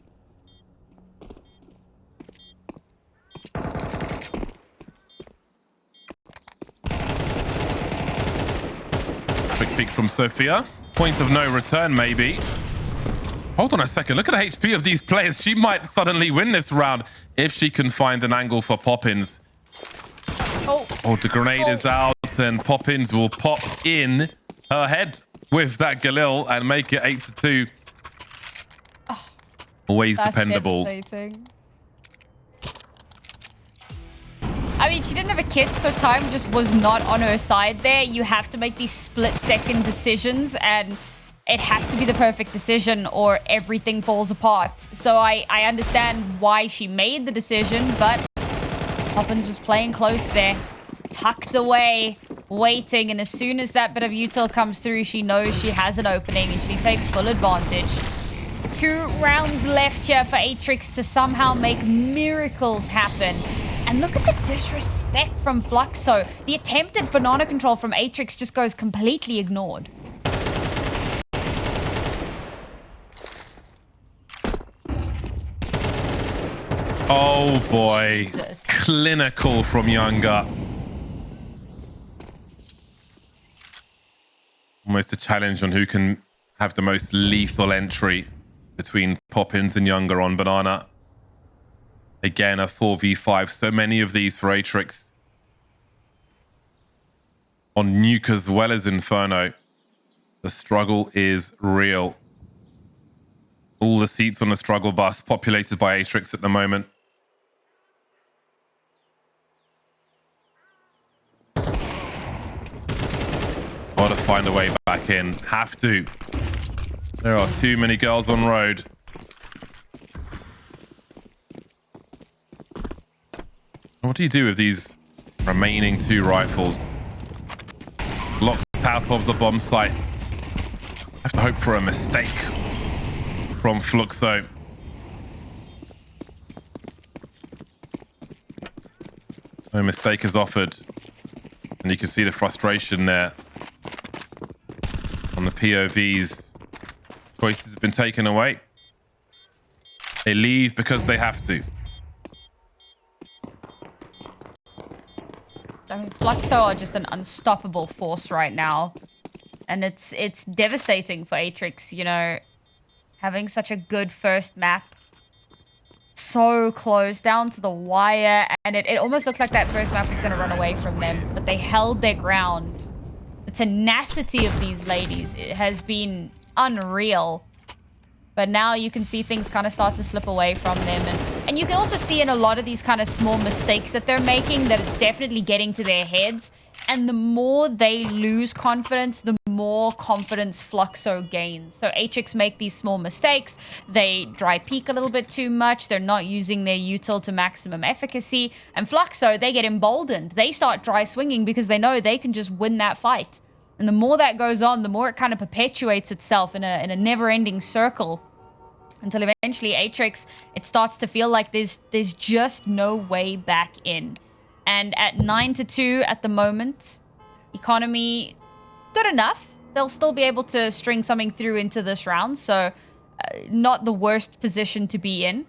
Quick peek from Sophia. Point of no return, maybe. Hold on a second. Look at the HP of these players. She might suddenly win this round if she can find an angle for Poppins. Oh, the grenade is out, and Poppins will pop in her head with that Galil and make it 8-2. Always dependable. Devastating. I mean, she didn't have a kit, so time just was not on her side there. You have to make these split-second decisions, and it has to be the perfect decision or everything falls apart. So I understand why she made the decision, but Poppins was playing close there. Tucked away, waiting, and as soon as that bit of util comes through, she knows she has an opening, and she takes full advantage. 2 rounds left here for Atrix to somehow make miracles happen. And look at the disrespect from Fluxo. The attempted banana control from Atrix just goes completely ignored. Oh boy. Jesus. Clinical from Younger. Almost a challenge on who can have the most lethal entry between Poppins and Younger on Banana. Again, a 4v5. So many of these for Atrix. On Nuke as well as Inferno. The struggle is real. All the seats on the struggle bus populated by Atrix at the moment. Got to find a way back in. Have to. There are too many girls on road. What do you do with these remaining 2 rifles? Locked out of the bomb site. Have to hope for a mistake from Fluxo. No mistake is offered. And you can see the frustration there on the POVs. Choices have been taken away. They leave because they have to. I mean, Fluxo are just an unstoppable force right now. And it's devastating for Atrix, you know, having such a good first map. So close, down to the wire. And it almost looked like that first map was going to run away from them. But they held their ground. The tenacity of these ladies, it has been unreal. But now you can see things kind of start to slip away from them. And you can also see in a lot of these kind of small mistakes that they're making that it's definitely getting to their heads. And the more they lose confidence, the more confidence Fluxo gains. So Atrix make these small mistakes. They dry peek a little bit too much. They're not using their util to maximum efficacy. And Fluxo, they get emboldened. They start dry swinging because they know they can just win that fight. And the more that goes on, the more it kind of perpetuates itself in a never-ending circle. Until eventually Atrix, it starts to feel like there's just no way back in. And at 9-2 at the moment, economy good enough. They'll still be able to string something through into this round. So not the worst position to be in.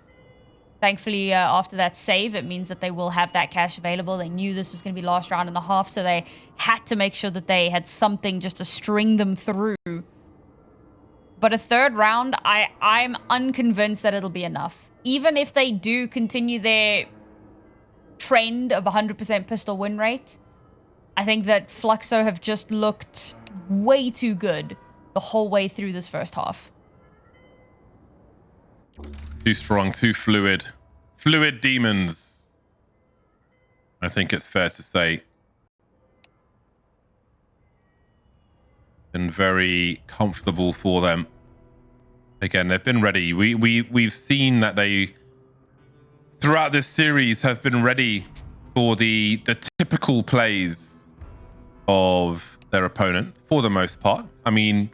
Thankfully, after that save, it means that they will have that cash available. They knew this was going to be last round and a half, so they had to make sure that they had something just to string them through. But a 3rd round, I'm unconvinced that it'll be enough. Even if they do continue their trend of 100% pistol win rate, I think that Fluxo have just looked way too good the whole way through this first half. Too strong, too fluid. Fluid demons. I think it's fair to say. Been very comfortable for them. Again, they've been ready. We've seen that they, throughout this series, have been ready for the typical plays of their opponent, for the most part. I mean,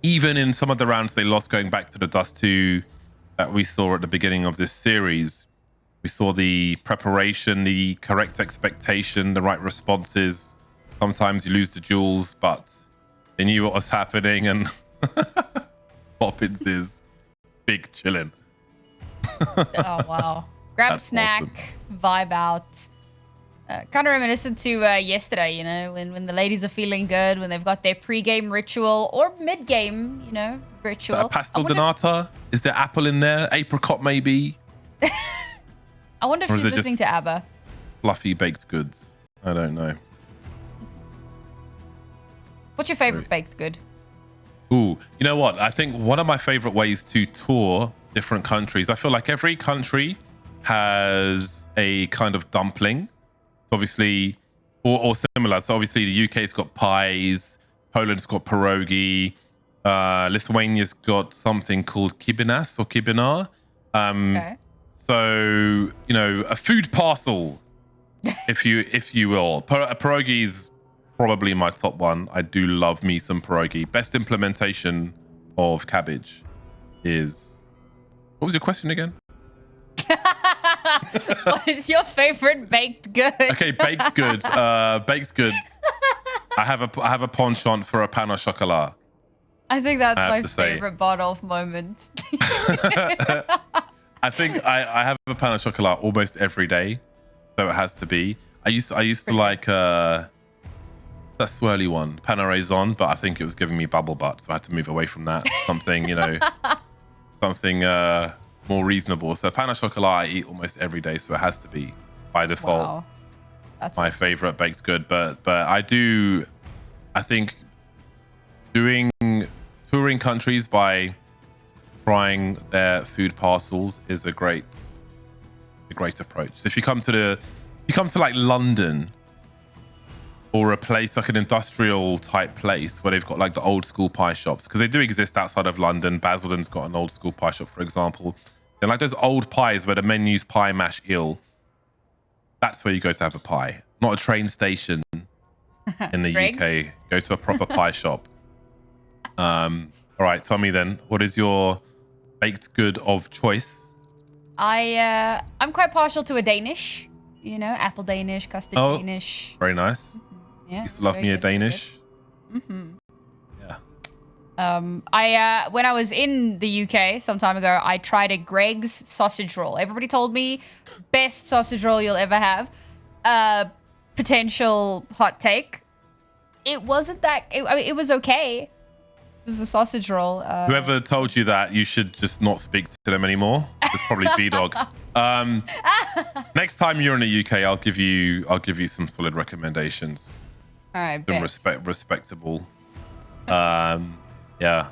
even in some of the rounds they lost, going back to the Dust2 that we saw at the beginning of this series, we saw the preparation, the correct expectation, the right responses. Sometimes you lose the duels, but they knew what was happening, and Poppins is big chillin'. Oh, wow. Grab a snack, awesome. vibe out. Kind of reminiscent to yesterday, you know, when the ladies are feeling good, when they've got their pre-game ritual or mid-game, you know, ritual. Pastel de nata? Is there apple in there? Apricot maybe? I wonder if Or she's is it just- listening to ABBA. Fluffy baked goods. I don't know. What's your favorite baked good? Ooh, you know what? I think one of my favorite ways to tour different countries, I feel like every country has a kind of dumpling. Obviously, or similar. So obviously the UK's got pies, Poland's got pierogi, Lithuania's got something called kibinas or kibinar. Okay. So, you know, a food parcel, if you will. Pierogi is probably my top one. I do love me some pierogi. Best implementation of cabbage is... What was your question again? What is your favorite baked good? Okay, baked goods. Baked goods. I have a penchant for a pain au chocolat. I think that's have my to say. favorite Bardolph moment. I think I have a pain au chocolat almost every day, so it has to be. I used to like that swirly one, pain au raisin, but I think it was giving me bubble butt, so I had to move away from that. Something, you know, something more reasonable. So pain au chocolat I eat almost every day, so it has to be by default. Wow. That's My awesome. favorite baked good, but I think touring countries by trying their food parcels is a great approach. So if you come to like London or a place like an industrial type place where they've got like the old school pie shops, because they do exist outside of London. Basildon's got an old school pie shop, for example. They're like those old pies where the menu's pie mash ill. That's where you go to have a pie, not a train station in the Greg's? UK. Go to a proper pie shop. All right, tell me then, what is your baked good of choice? I'm quite partial to a Danish. You know, apple Danish, custard Oh. Danish. Very nice. Yeah, Used to love very me a good, very good. Danish. Yeah. When I was in the UK some time ago, I tried a Greg's sausage roll. Everybody told me best sausage roll you'll ever have. Potential hot take. It wasn't that. I mean, it was okay. It was a sausage roll. Whoever told you that, you should just not speak to them anymore. It's probably B-Dog. Next time you're in the UK, I'll give you some solid recommendations. all right, Some bet. respectable. Yeah.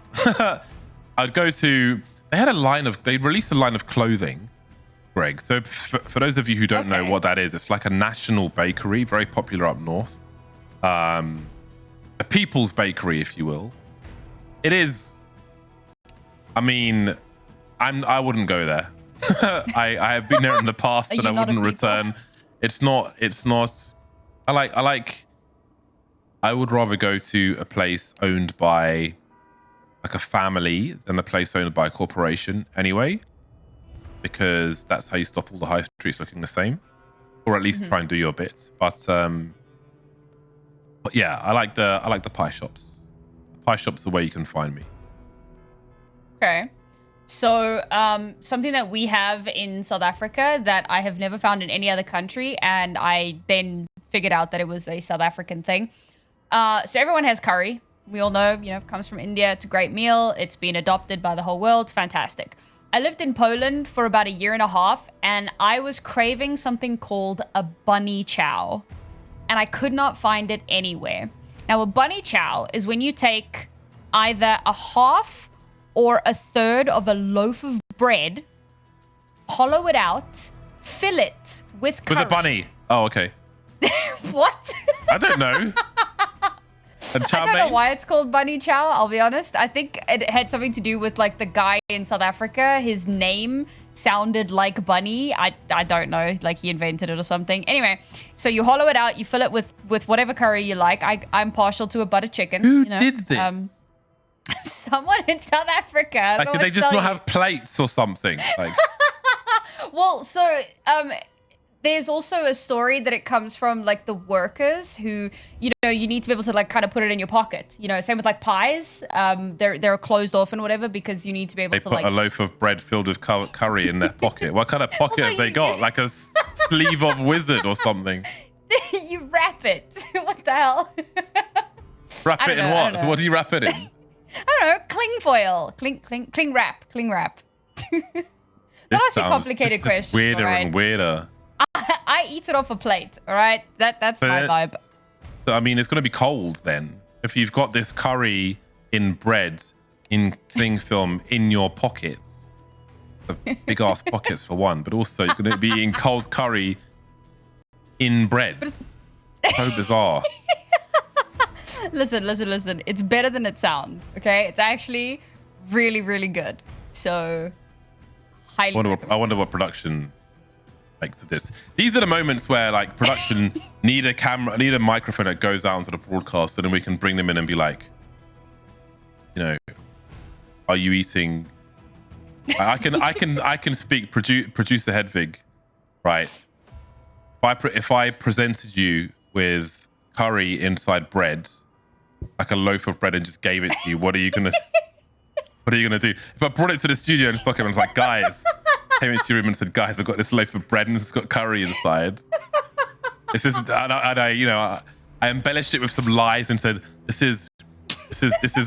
I'd go to. They released a line of clothing, Greg. So for those of you who don't know Okay. what that is, it's like a national bakery, very popular up north. A people's bakery, if you will. It is. I mean, I wouldn't go there. I have been there in the past Are and you I not a wouldn't people? return. It's not. I would rather go to a place owned by like a family than a place owned by a corporation anyway, because that's how you stop all the high streets looking the same, or at least try and do your bit. But yeah, I like the pie shops. Pie shops are where you can find me. Okay. So something that we have in South Africa that I have never found in any other country, and I then figured out that it was a South African thing. So everyone has curry. We all know, you know, it comes from India. It's a great meal. It's been adopted by the whole world. Fantastic. I lived in Poland for about a year and a half, and I was craving something called a bunny chow, and I could not find it anywhere. Now, a bunny chow is when you take either a half or a third of a loaf of bread, hollow it out, fill it with curry. With a bunny. Oh, okay. What? I don't know. And chow I don't know mein? why it's called bunny chow, I'll be honest. I think it had something to do with like the guy in South Africa. His name sounded like bunny. I don't know, like he invented it or something. Anyway, so you hollow it out, you fill it with whatever curry you like. I'm partial to a butter chicken. Who you know? did this? Someone in South Africa. I don't Like, know did what they to just tell not you. have plates or something? Like, Well, so there's also a story that it comes from like the workers who, you know, you need to be able to like kind of put it in your pocket. You know, same with like pies. They're closed off and whatever because you need to be able they to put like. a loaf of bread filled with curry in their pocket. What kind of pocket have they got? Like a sleeve of wizard or something? You wrap it. What the hell? Wrap it in what? What do you wrap it in? I don't know. Cling foil. Cling wrap. Cling wrap. That must be a complicated question. Weirder right? and weirder. I eat it off a plate. All right. That's my vibe. I mean, it's going to be cold then. If you've got this curry in bread, in cling film, in your pockets, the big ass pockets for one, but also you're going to be eating cold curry in bread. So bizarre. Listen. It's better than it sounds. Okay. It's actually really, really good. So highly. I wonder what production makes of this. These are the moments where like production need a microphone that goes out onto the broadcast, so then we can bring them in and be like, you know, are you eating? I can speak producer Hedvig, right? If I presented you with curry inside bread, like a loaf of bread, and just gave it to you, what are you gonna do? If I brought it to the studio and stuck it, and was like, guys, came into your room and said, guys, I've got this loaf of bread and it's got curry inside. This is, and I embellished it with some lies and said, this is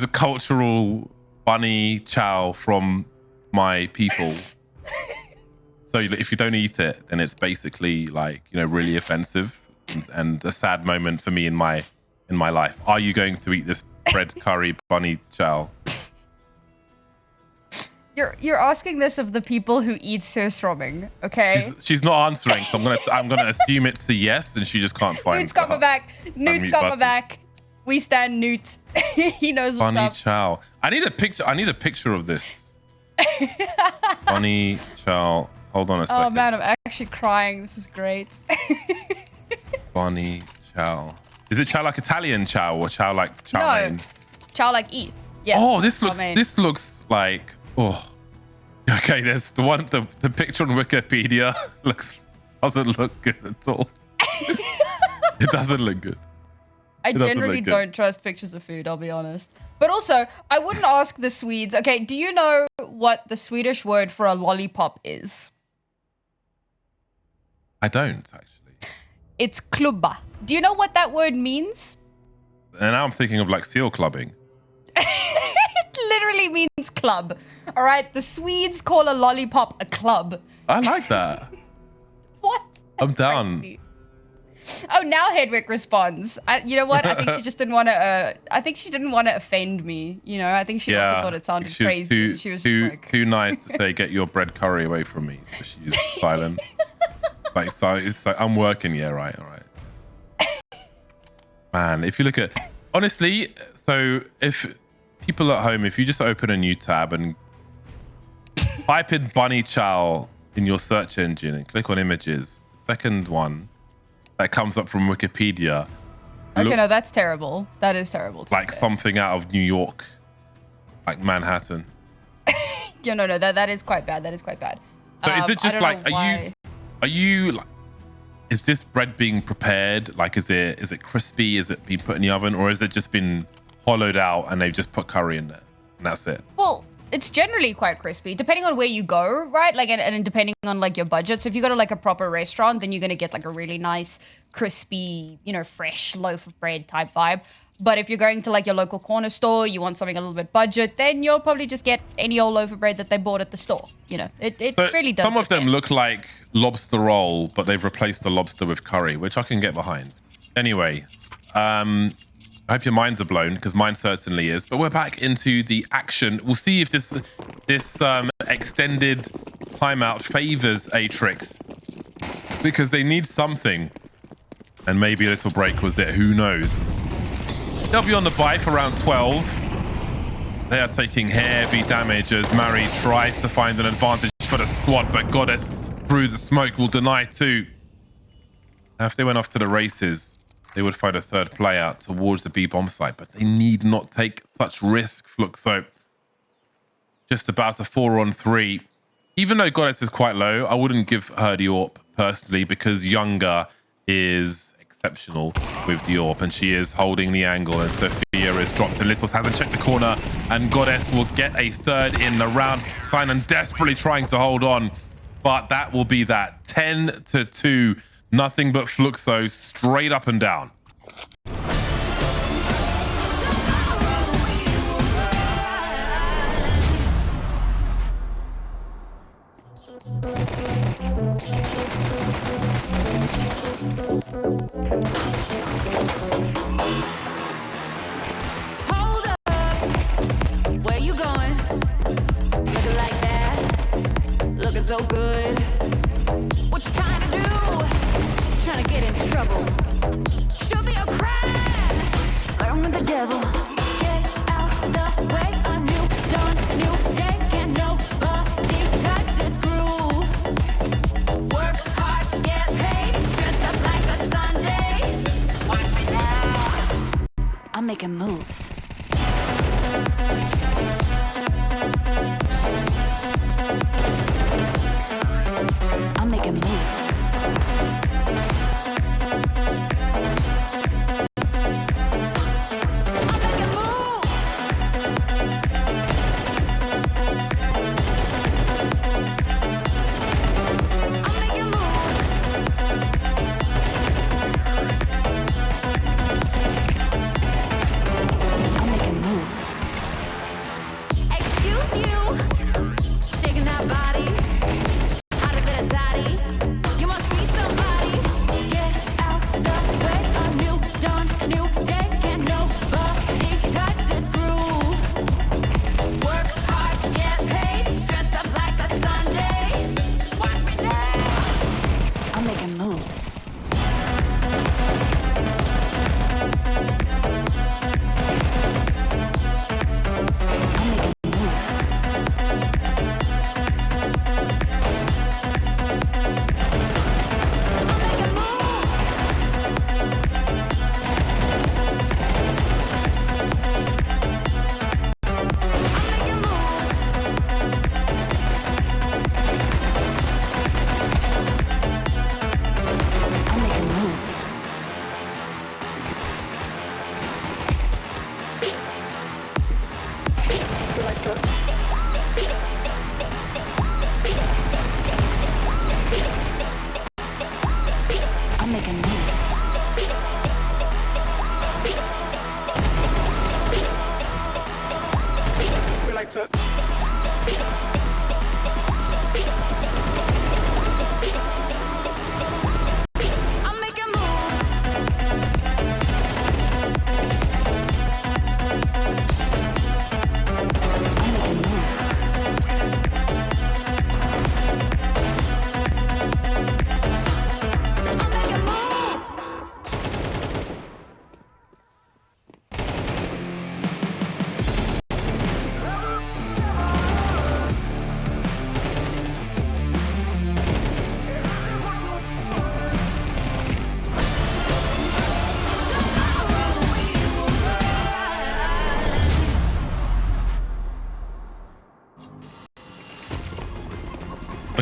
a cultural bunny chow from my people. So if you don't eat it, then it's basically like, really offensive and a sad moment for me in my life. Are you going to eat this bread curry bunny chow? You're asking this of the people who eat surströmming, okay? She's not answering, so I'm gonna assume it's a yes, and she just can't find. Newt's got my back. Newt's got my back. We stand Newt. He knows what's bunny up. chow. I need a picture of this. Bunny chow. Hold on a second. Oh man, I'm actually crying. This is great. Bunny chow. Is it chow like Italian chow or chow like chow mein? No, chow like eat. Yeah. Oh, this looks like. Oh. Okay, there's the picture on Wikipedia doesn't look good at all. It doesn't look good. I generally don't trust pictures of food, I'll be honest. But also, I wouldn't ask the Swedes. Okay, do you know what the Swedish word for a lollipop is? I don't, actually. It's klubba. Do you know what that word means? And now I'm thinking of like seal clubbing. It literally means club. All right, the Swedes call a lollipop a club. I like that. What? I'm down. Crazy. Oh, now Hedwig responds. You know what? I think she just didn't want to. I think she didn't want to offend me. I think she also thought it sounded crazy. She was too nice to say, "Get your bread curry away from me." So she's silent. I'm working. Yeah, right, all right. Man, if you look at honestly, so if people at home, if you just open a new tab and type in bunny chow in your search engine and click on images, the second one that comes up from Wikipedia. Okay, no, that's terrible. That is terrible. Like something out of New York, like Manhattan. No, that is quite bad. That is quite bad. So is it just like, are you like, is this bread being prepared? Like, is it crispy? Is it being put in the oven, or has it just been hollowed out and they've just put curry in there and that's it? Well, it's generally quite crispy, depending on where you go, right? Like, and depending on like your budget. So if you go to like a proper restaurant, then you're gonna get like a really nice, crispy, fresh loaf of bread type vibe. But if you're going to like your local corner store, you want something a little bit budget, then you'll probably just get any old loaf of bread that they bought at the store. It really does. Some of them look like lobster roll, but they've replaced the lobster with curry, which I can get behind. Anyway, I hope your minds are blown, because mine certainly is. But we're back into the action. We'll see if this extended timeout favors Atrix, because they need something, and maybe a little break was it. Who knows? They'll be on the bye for round 12. They are taking heavy damage as Mari tries to find an advantage for the squad, but Goddess through the smoke will deny too. Now, if they went off to the races, they would find a third player towards the B bomb site, but they need not take such risk. Fluxo just about a 4-on-3. Even though Goddess is quite low, I wouldn't give her the AWP personally, because Younger is exceptional with the AWP and she is holding the angle, and Sophia is dropped and Littles hasn't checked the corner, and Goddess will get a third in the round. Simon desperately trying to hold on, but that will be that 10-2. Nothing but Fluxo straight up and down. Hold up, where you going? Looking like that, looking so good. What you trying to do? Trying to get in trouble. Should be a crime. Flirting with the devil. Get out the way. A new dawn, new day. Can't nobody touch this groove. Work hard, get paid. Dress up like a Sunday. Watch me now. I'm making moves. I'm making moves.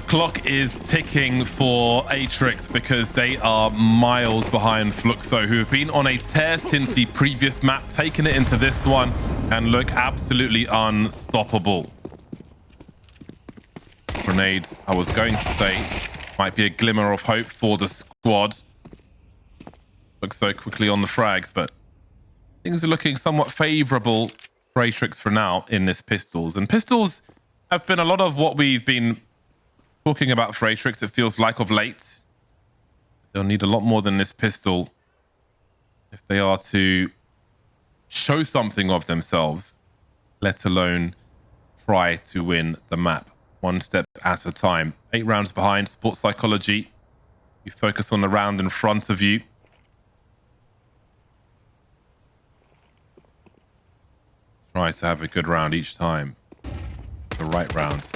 Clock is ticking for Atrix because they are miles behind Fluxo, who have been on a tear since the previous map, taking it into this one and look absolutely unstoppable. Grenades, I was going to say, might be a glimmer of hope for the squad. Fluxo quickly on the frags, but things are looking somewhat favorable for Atrix for now in this pistols. And pistols have been a lot of what we've been talking about for Atrix, it feels like, of late. They'll need a lot more than this pistol if they are to show something of themselves, let alone try to win the map one step at a time. 8 rounds behind, sports psychology. You focus on the round in front of you. Try to have a good round each time. The right round.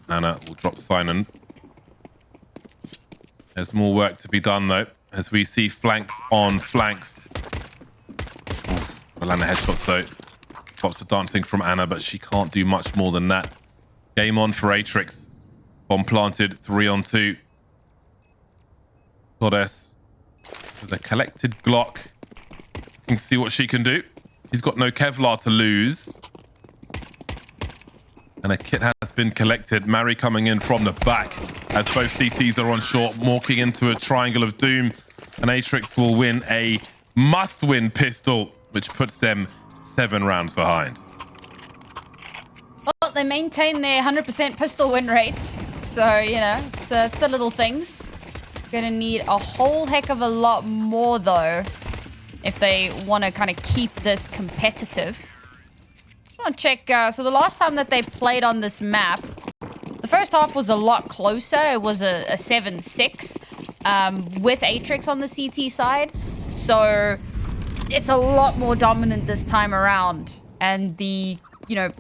Anna will drop Sinon. There's more work to be done, though, as we see flanks on flanks. Land the headshots, though. Lots of dancing from Anna, but she can't do much more than that. Game on for Atrix. Bomb planted, 3 on 2. Goddess with a collected Glock. You can see what she can do. He's got no Kevlar to lose. And a kit has been collected. Mary coming in from the back as both CTs are on short, walking into a triangle of doom. And Atrix will win a must-win pistol, which puts them 7 rounds behind. Well, they maintain their 100% pistol win rate. So, you know, it's the little things. Gonna need a whole heck of a lot more, though, if they want to kind of keep this competitive. I want to check. So the last time that they played on this map, the first half was a lot closer. It was a 7-6 with Atrix on the CT side. So it's a lot more dominant this time around. And the, you know,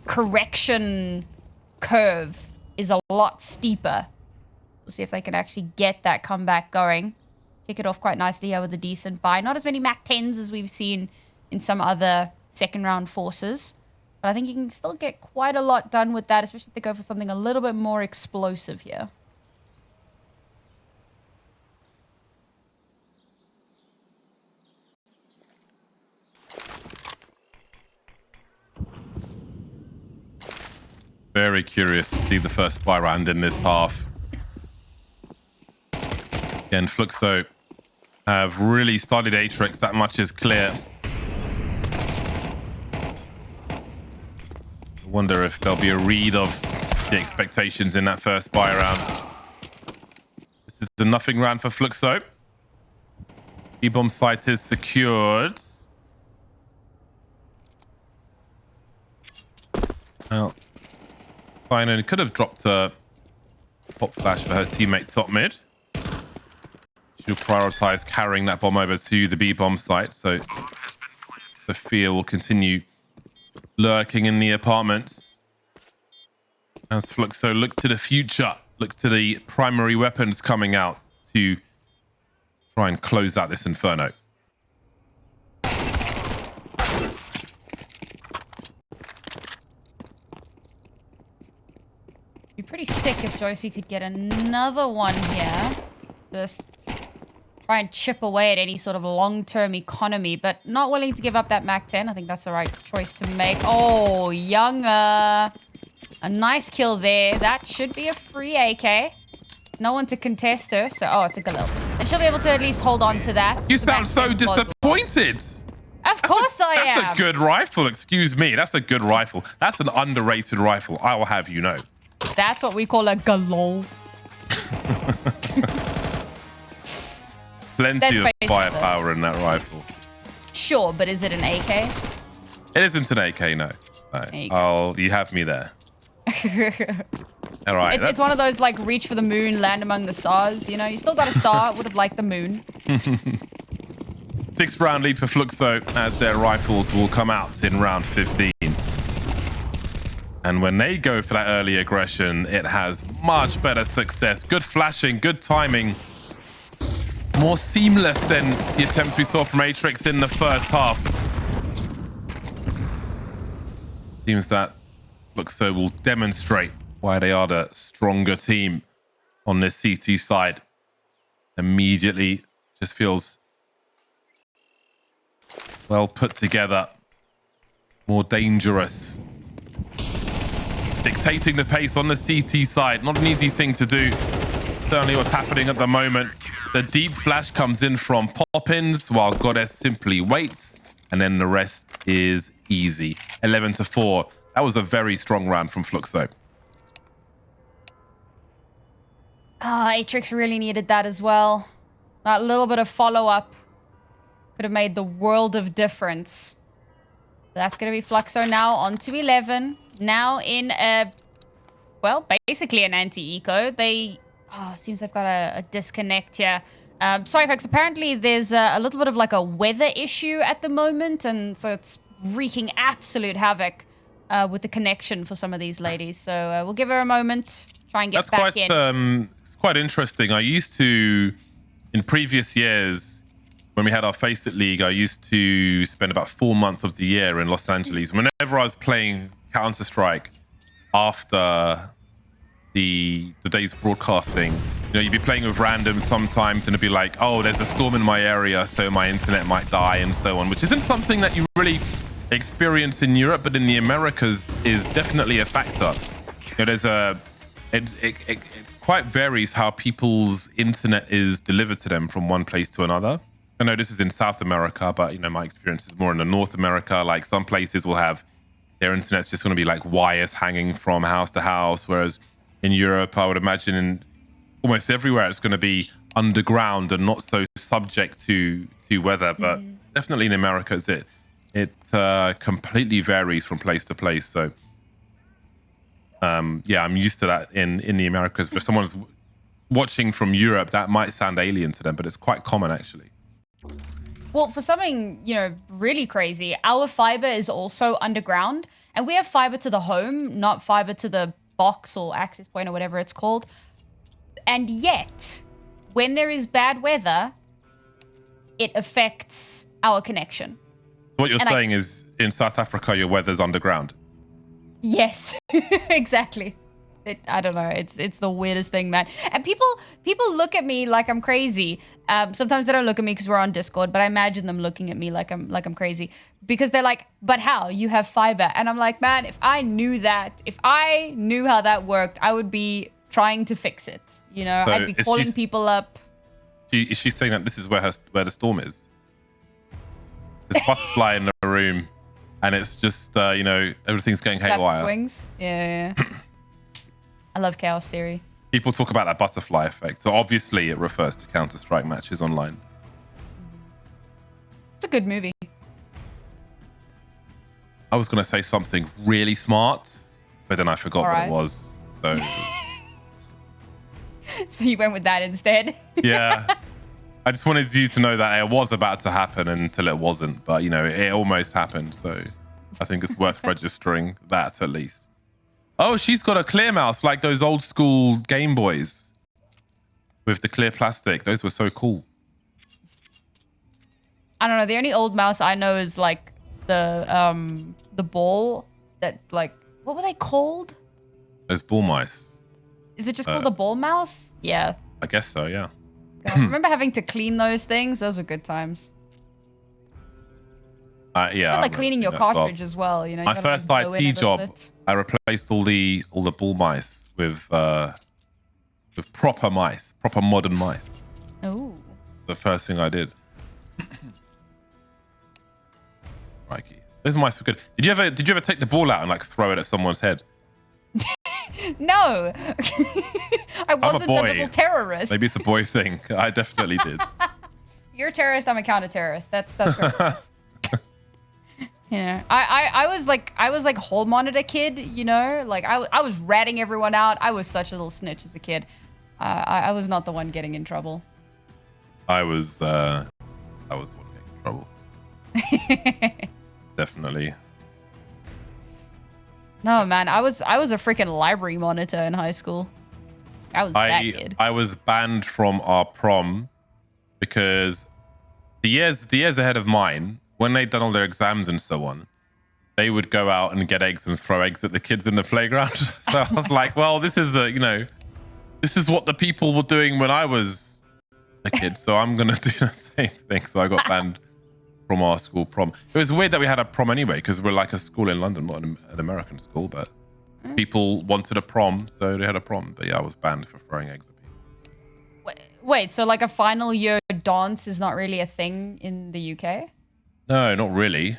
correction curve is a lot steeper. We'll see if they can actually get that comeback going. Kick it off quite nicely here with a decent buy. Not as many Mac 10s as we've seen in some other second round forces. But I think you can still get quite a lot done with that, especially if they go for something a little bit more explosive here. Very curious to see the first spy round in this half. Again, Fluxo have really studied Atrix. That much is clear. I wonder if there'll be a read of the expectations in that first spy round. This is a nothing round for Fluxo. B-bomb site is secured. Well, Fine could have dropped a pop flash for her teammate top mid. She'll prioritize carrying that bomb over to the B-bomb site, so Sophia will continue lurking in the apartments. As Fluxo look to the future, look to the primary weapons coming out to try and close out this Inferno. Be pretty sick if Josie could get another one here. Just try and chip away at any sort of long-term economy, but not willing to give up that Mac 10. I think that's the right choice to make. Oh, Younger. A nice kill there. That should be a free AK. No one to contest her, so... Oh, it's a Galil. And she'll be able to at least hold on to that. You sound so disappointed. Of course I am. That's a good rifle. Excuse me. That's a good rifle. That's an underrated rifle. I will have you know. That's what we call a Galil. Plenty of firepower in that rifle. Sure, but is it an AK? It isn't an AK, no. You have me there. All right. It's one of those, like, reach for the moon, land among the stars. You know, you still got a star. Would have liked the moon. 6th round lead for Fluxo as their rifles will come out in round 15. And when they go for that early aggression, it has much better success. Good flashing, good timing. More seamless than the attempts we saw from Atrix in the first half. Seems that Fluxo will demonstrate why they are the stronger team on this CT side. Immediately just feels well put together, more dangerous. Dictating the pace on the CT side, not an easy thing to do. Certainly what's happening at the moment. The deep flash comes in from Poppins while Goddess simply waits, and then the rest is easy. 11-4. That was a very strong round from Fluxo. Atrix really needed that as well. That little bit of follow-up could have made the world of difference. That's going to be Fluxo now on to 11. Now in a, well, basically an anti-eco. Seems they've got a disconnect here. Sorry, folks. Apparently there's a little bit of like a weather issue at the moment. And so it's wreaking absolute havoc with the connection for some of these ladies. So we'll give her a moment, try and get back in. It's quite interesting. I used to, in previous years, when we had our Face It League, I used to spend about 4 months of the year in Los Angeles. Whenever I was playing Counter-Strike after the day's broadcasting, you know, you'd be playing with randoms sometimes and it'd be like, oh, there's a storm in my area, so my internet might die and so on, which isn't something that you really experience in Europe, but in the Americas is definitely a factor. You know, it's quite varies how people's internet is delivered to them from one place to another. I know this is in South America, but you know, my experience is more in the North America. Like some places will have their internet's just going to be like wires hanging from house to house, whereas in Europe, I would imagine in almost everywhere it's going to be underground and not so subject to weather. But definitely in America, it completely varies from place to place. So yeah, I'm used to that in the Americas. But if someone's watching from Europe, that might sound alien to them, but it's quite common actually. Well, for something, you know, really crazy, our fiber is also underground, and we have fiber to the home, not fiber to the box or access point or whatever it's called. And yet, when there is bad weather, it affects our connection. So what you're saying is in South Africa, your weather's underground. Yes, exactly. I don't know. It's the weirdest thing, man. And people look at me like I'm crazy. Sometimes they don't look at me because we're on Discord, but I imagine them looking at me like I'm crazy because they're like, "But how? You have fiber?" And I'm like, "Man, if I knew how that worked, I would be trying to fix it. You know, So I'd be calling people up." Is she saying that this is where the storm is? There's a butterfly in the room, and it's just you know, everything's going haywire. Wings. Yeah. I love chaos theory. People talk about that butterfly effect. So obviously it refers to Counter-Strike matches online. It's a good movie. I was going to say something really smart, but then I forgot what it was. So So you went with that instead? yeah. I just wanted you to know that it was about to happen until it wasn't. But, you know, it almost happened. So I think it's worth registering that at least. Oh, she's got a clear mouse like those old school Game Boys with the clear plastic. Those were so cool. I don't know. The only old mouse I know is like the ball that like, what were they called? Those ball mice. Is it just called a ball mouse? Yeah. I guess so, yeah. God, I remember having to clean those things. Those were good times. Yeah, like cleaning your cartridge as well. You know, my first IT job, I replaced all the ball mice with proper mice, proper modern mice. Ooh. The first thing I did. Crikey. Those mice were good. Did you ever take the ball out and like throw it at someone's head? No. I wasn't a little terrorist. Maybe it's a boy thing. I definitely did. You're a terrorist, I'm a counter-terrorist. That's very You know, I was like hall monitor kid, you know, like I was ratting everyone out. I was such a little snitch as a kid. I was not the one getting in trouble. I was the one getting in trouble. Definitely. No, man, I was a freaking library monitor in high school. I was that kid. I was banned from our prom because the years ahead of mine, when they'd done all their exams and so on, they would go out and get eggs and throw eggs at the kids in the playground. So I was like, well, this is what the people were doing when I was a kid. So I'm going to do the same thing. So I got banned from our school prom. It was weird that we had a prom anyway, because we're like a school in London, not an American school, but people wanted a prom. So they had a prom. But yeah, I was banned for throwing eggs at people. Wait, so like a final year dance is not really a thing in the UK? No, not really.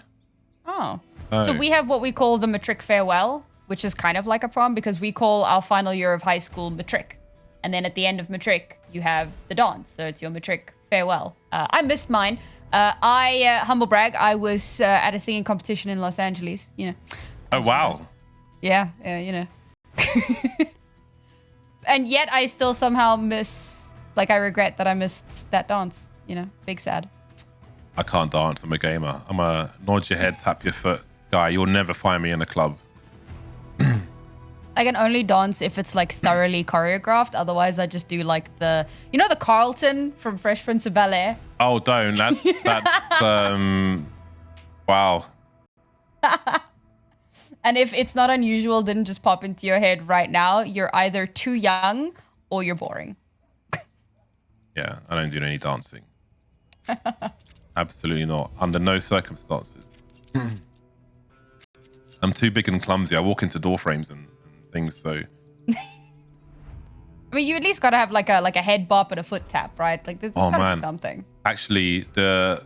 Oh. No. So we have what we call the matric farewell, which is kind of like a prom because we call our final year of high school matric. And then at the end of matric, you have the dance. So it's your matric farewell. I missed mine. Humble brag, I was at a singing competition in Los Angeles, you know. Oh, wow. Yeah, you know. And yet I still somehow I regret that I missed that dance, you know. Big sad. I can't dance. I'm a gamer. I'm a nod your head, tap your foot guy. You'll never find me in a club. I can only dance if it's like thoroughly choreographed. Otherwise, I just do like the Carlton from Fresh Prince of Bel-Air. Oh, don't. That's wow. And if it's not unusual, didn't just pop into your head right now, you're either too young or you're boring. Yeah, I don't do any dancing. Absolutely not. Under no circumstances. I'm too big and clumsy. I walk into door frames and things, so... I mean, you at least got to have like a head bop and a foot tap, right? Like, there's gotta be something. Actually, the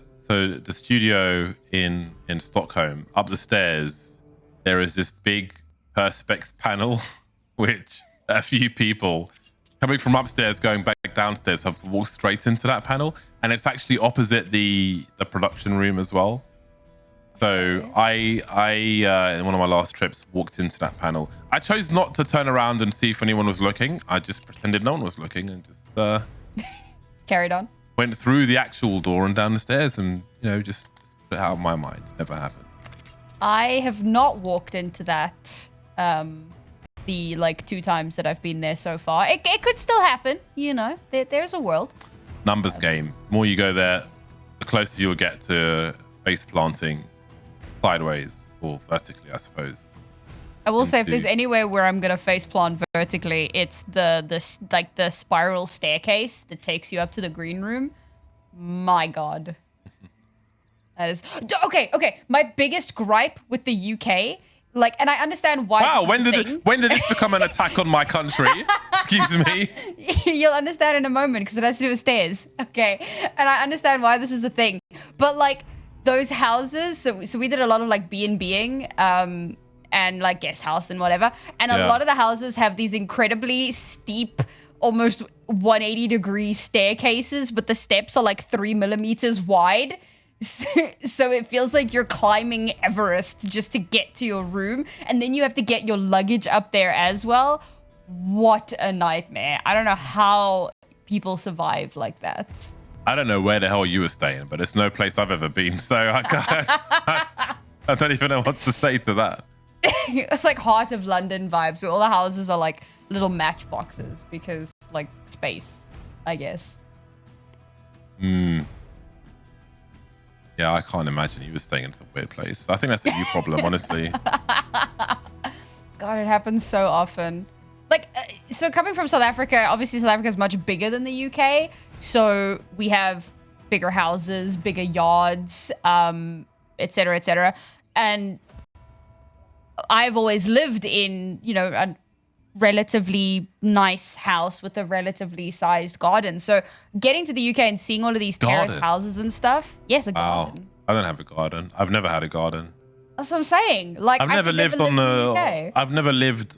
studio in Stockholm, up the stairs, there is this big perspex panel, which a few people coming from upstairs going back downstairs have walked straight into that panel, and it's actually opposite the production room as well. So I in one of my last trips walked into that panel. I chose not to turn around and see if anyone was looking. I just pretended no one was looking and just carried on. Went through the actual door and down the stairs, and just put it out of my mind. Never happened. I have not walked into that the like 2 times that I've been there so far. It could still happen, there's a world. Numbers game. The more you go there, the closer you'll get to face planting sideways or vertically, I suppose. I will say, if there's anywhere where I'm gonna face plant vertically, it's the spiral staircase that takes you up to the green room. My God. That is okay. My biggest gripe with the UK, and I understand why. Wow, when did this become an attack on my country? Excuse me. You'll understand in a moment because it has to do with stairs. Okay, and I understand why this is a thing, but those houses. So we did a lot of B&Bing, and guest house and whatever, and a lot of the houses have these incredibly steep, almost 180-degree staircases, but the steps are 3 millimeters wide. So it feels like you're climbing Everest just to get to your room, and then you have to get your luggage up there as well. What a nightmare. I don't know how people survive like that. I don't know where the hell you were staying, but it's no place I've ever been, so I don't even know what to say to that. It's like Heart of London vibes, where all the houses are little matchboxes because space, I guess. Yeah, I can't imagine you were staying in some weird place. I think that's a you problem, honestly. God, it happens so often. So coming from South Africa, obviously South Africa is much bigger than the UK. So we have bigger houses, bigger yards, et cetera, et cetera. And I've always lived in, a relatively nice house with a relatively sized garden. So getting to the UK and seeing all of these terraced houses and stuff. Yes, a garden. I don't have a garden. I've never had a garden. That's what I'm saying. I've never lived on the. I've never lived.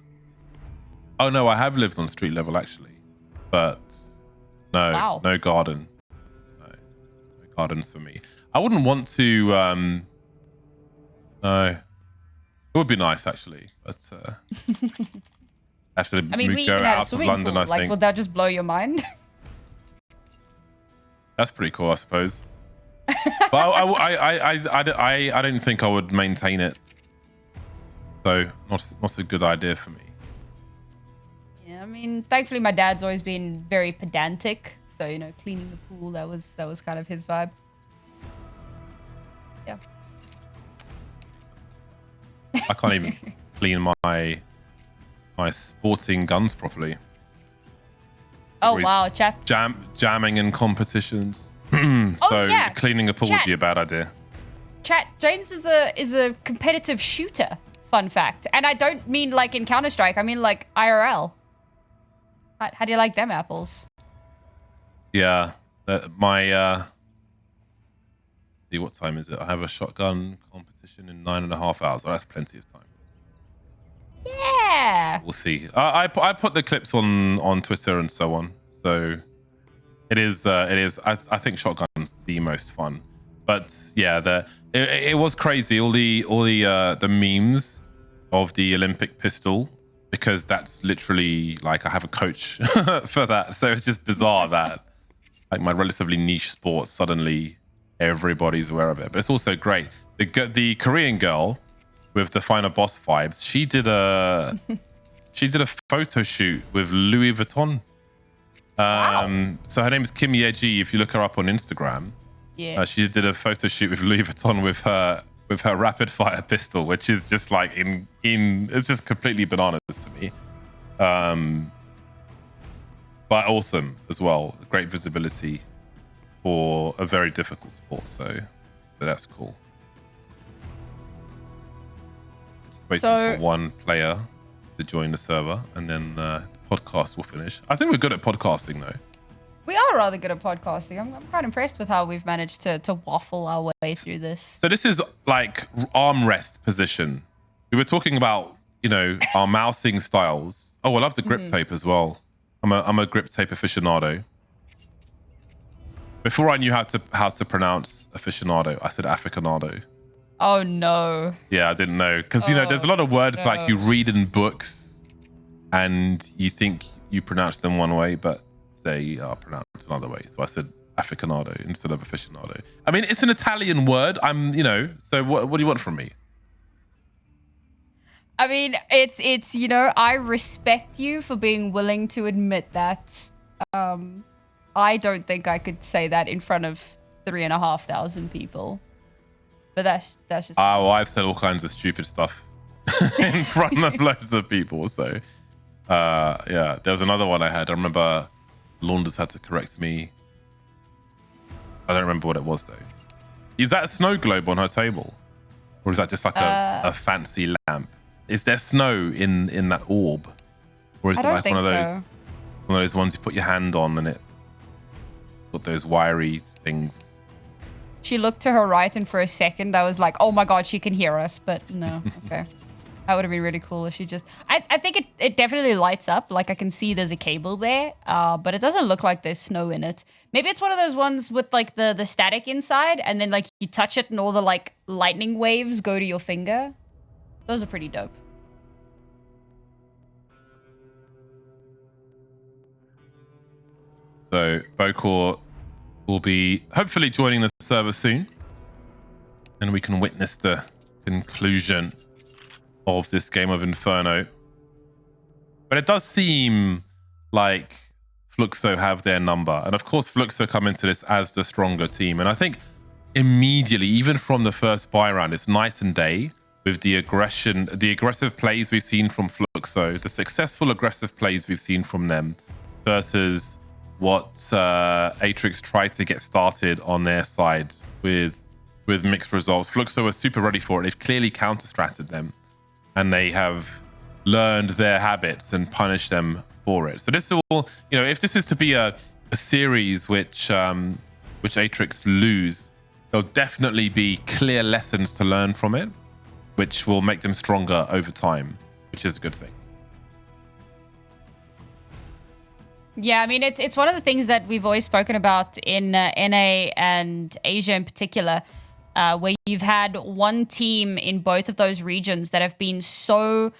Oh no, I have lived on street level actually, but no, no garden. No gardens for me. I wouldn't want to. No, it would be nice actually, but. Have to go out of London, I think. Would that just blow your mind? That's pretty cool, I suppose. But I don't think I would maintain it. So not a good idea for me. Yeah, I mean, thankfully my dad's always been very pedantic. So, cleaning the pool, that was kind of his vibe. Yeah. I can't even clean my sporting guns properly. Oh wow, chat. Jamming in competitions. Cleaning a pool would be a bad idea. Chat, James is a competitive shooter, fun fact. And I don't mean in Counter-Strike, I mean IRL. How do you like them apples? Yeah, see, what time is it? I have a shotgun competition in 9.5 hours. Oh, that's plenty of time. Yeah. We'll see. I put the clips on Twitter and so on. So it is. I think shotgun's the most fun. But yeah, it was crazy. All the memes of the Olympic pistol, because that's literally I have a coach for that. So it's just bizarre that my relatively niche sport, suddenly everybody's aware of it. But it's also great. The Korean girl with the final boss vibes, she did a photo shoot with Louis Vuitton. Wow. So her name is Kim Yeji. If you look her up on Instagram, she did a photo shoot with Louis Vuitton with her rapid fire pistol, which is just it's just completely bananas to me. But awesome as well. Great visibility for a very difficult sport. So that's cool. waiting for one player to join the server, and then the podcast will finish. I think we're good at podcasting, though. We are rather good at podcasting. I'm quite impressed with how we've managed to waffle our way through this. So this is like armrest position. We were talking about, you know, our mousing styles. Oh, I love the grip tape as well. I'm a grip tape aficionado. Before I knew how to pronounce aficionado, I said aficionado. Oh no. Yeah, I didn't know. Because, you know, there's a lot of words like you read in books and you think you pronounce them one way, but they are pronounced another way. So I said aficionado instead of aficionado. I mean, it's an Italian word. You know, so what do you want from me? I mean, it's you know, I respect you for being willing to admit that. I don't think I could say that in front of 3,500 people. But that's just... Well, I've said all kinds of stupid stuff in front of loads of people. So, yeah, there was another one I had. I remember Launders had to correct me. I don't remember what it was, though. Is that a snow globe on her table? Or is that just like a fancy lamp? Is there snow in that orb? Or is it like one of those ones you put your hand on and it's got those wiry things? She looked to her right, and for a second I was like, oh my god, she can hear us. But no, okay. That would have been really cool if she just... I think it definitely lights up. Like, I can see there's a cable there, but it doesn't look like there's snow in it. Maybe it's one of those ones with, like, the static inside, and then, like, you touch it and all the, like, lightning waves go to your finger. Those are pretty dope. So, Bokor will be hopefully joining the server soon, and we can witness the conclusion of this game of Inferno. But it does seem like Fluxo have their number. And of course, Fluxo come into this as the stronger team. And I think immediately, even from the first buy round, it's night and day with the aggression, the aggressive plays we've seen from Fluxo, the successful aggressive plays we've seen from them versus what Atrix tried to get started on their side with mixed results. Fluxo was super ready for it. They've clearly counter-stratted them, and they have learned their habits and punished them for it. So this will, you know, if this is to be a series which Atrix lose, there'll definitely be clear lessons to learn from it, which will make them stronger over time, which is a good thing. Yeah, I mean, it's one of the things that we've always spoken about in NA and Asia in particular, where you've had one team in both of those regions that have been so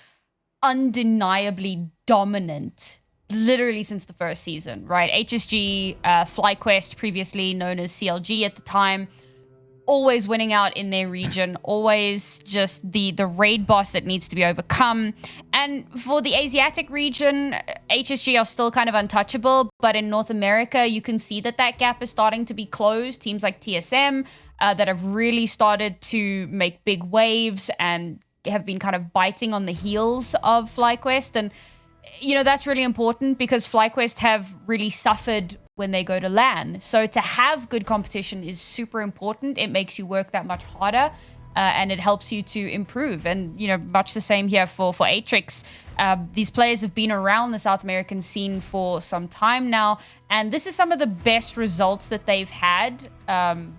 undeniably dominant, literally since the first season, right? HSG, FlyQuest, previously known as CLG at the time, always winning out in their region, always just the raid boss that needs to be overcome. And for the Asiatic region, HSG are still kind of untouchable, but in North America, you can see that gap is starting to be closed. Teams like TSM that have really started to make big waves and have been kind of biting on the heels of FlyQuest. And, you know, that's really important because FlyQuest have really suffered when they go to LAN. So to have good competition is super important. It makes you work that much harder and it helps you to improve. And, you know, much the same here for Atrix. These players have been around the South American scene for some time now. And this is some of the best results that they've had,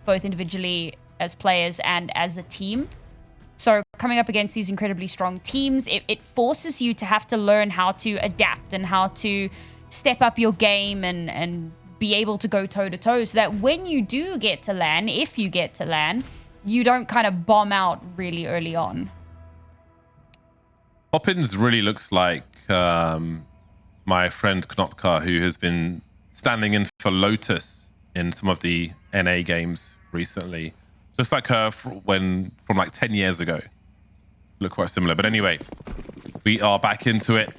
both individually as players and as a team. So coming up against these incredibly strong teams, it forces you to have to learn how to adapt and how to step up your game and be able to go toe-to-toe so that when you do get to LAN, if you get to LAN, you don't kind of bomb out really early on. Poppins really looks like my friend Knotka, who has been standing in for Lotus in some of the NA games recently. Just like her from like 10 years ago. Look quite similar. But anyway, we are back into it.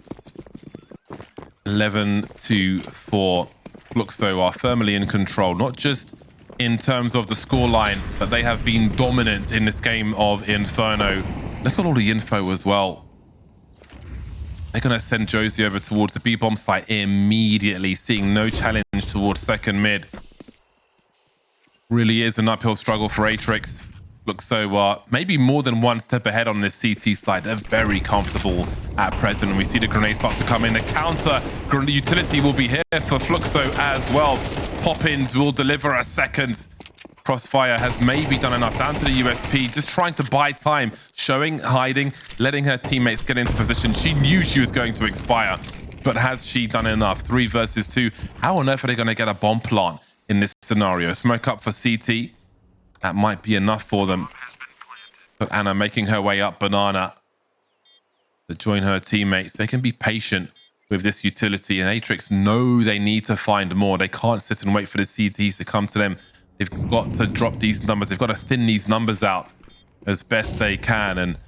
11-4. Fluxo are firmly in control, not just in terms of the scoreline, but they have been dominant in this game of Inferno. Look at all the info as well. They're going to send Josie over towards the B-bomb site immediately, seeing no challenge towards second mid. Really is an uphill struggle for Atrix. Fluxo maybe more than one step ahead on this CT side. They're very comfortable at present. And we see the grenade starts to come in. The counter utility will be here for Fluxo as well. Pop-ins will deliver a second. Crossfire has maybe done enough down to the USP, just trying to buy time, showing, hiding, letting her teammates get into position. She knew she was going to expire, but has she done enough? 3 versus 2. How on earth are they going to get a bomb plant in this scenario? Smoke up for CT. That might be enough for them. But Anna making her way up Banana to join her teammates. They can be patient with this utility, and Atrix know they need to find more. They can't sit and wait for the CTs to come to them. They've got to drop these numbers. They've got to thin these numbers out as best they can. And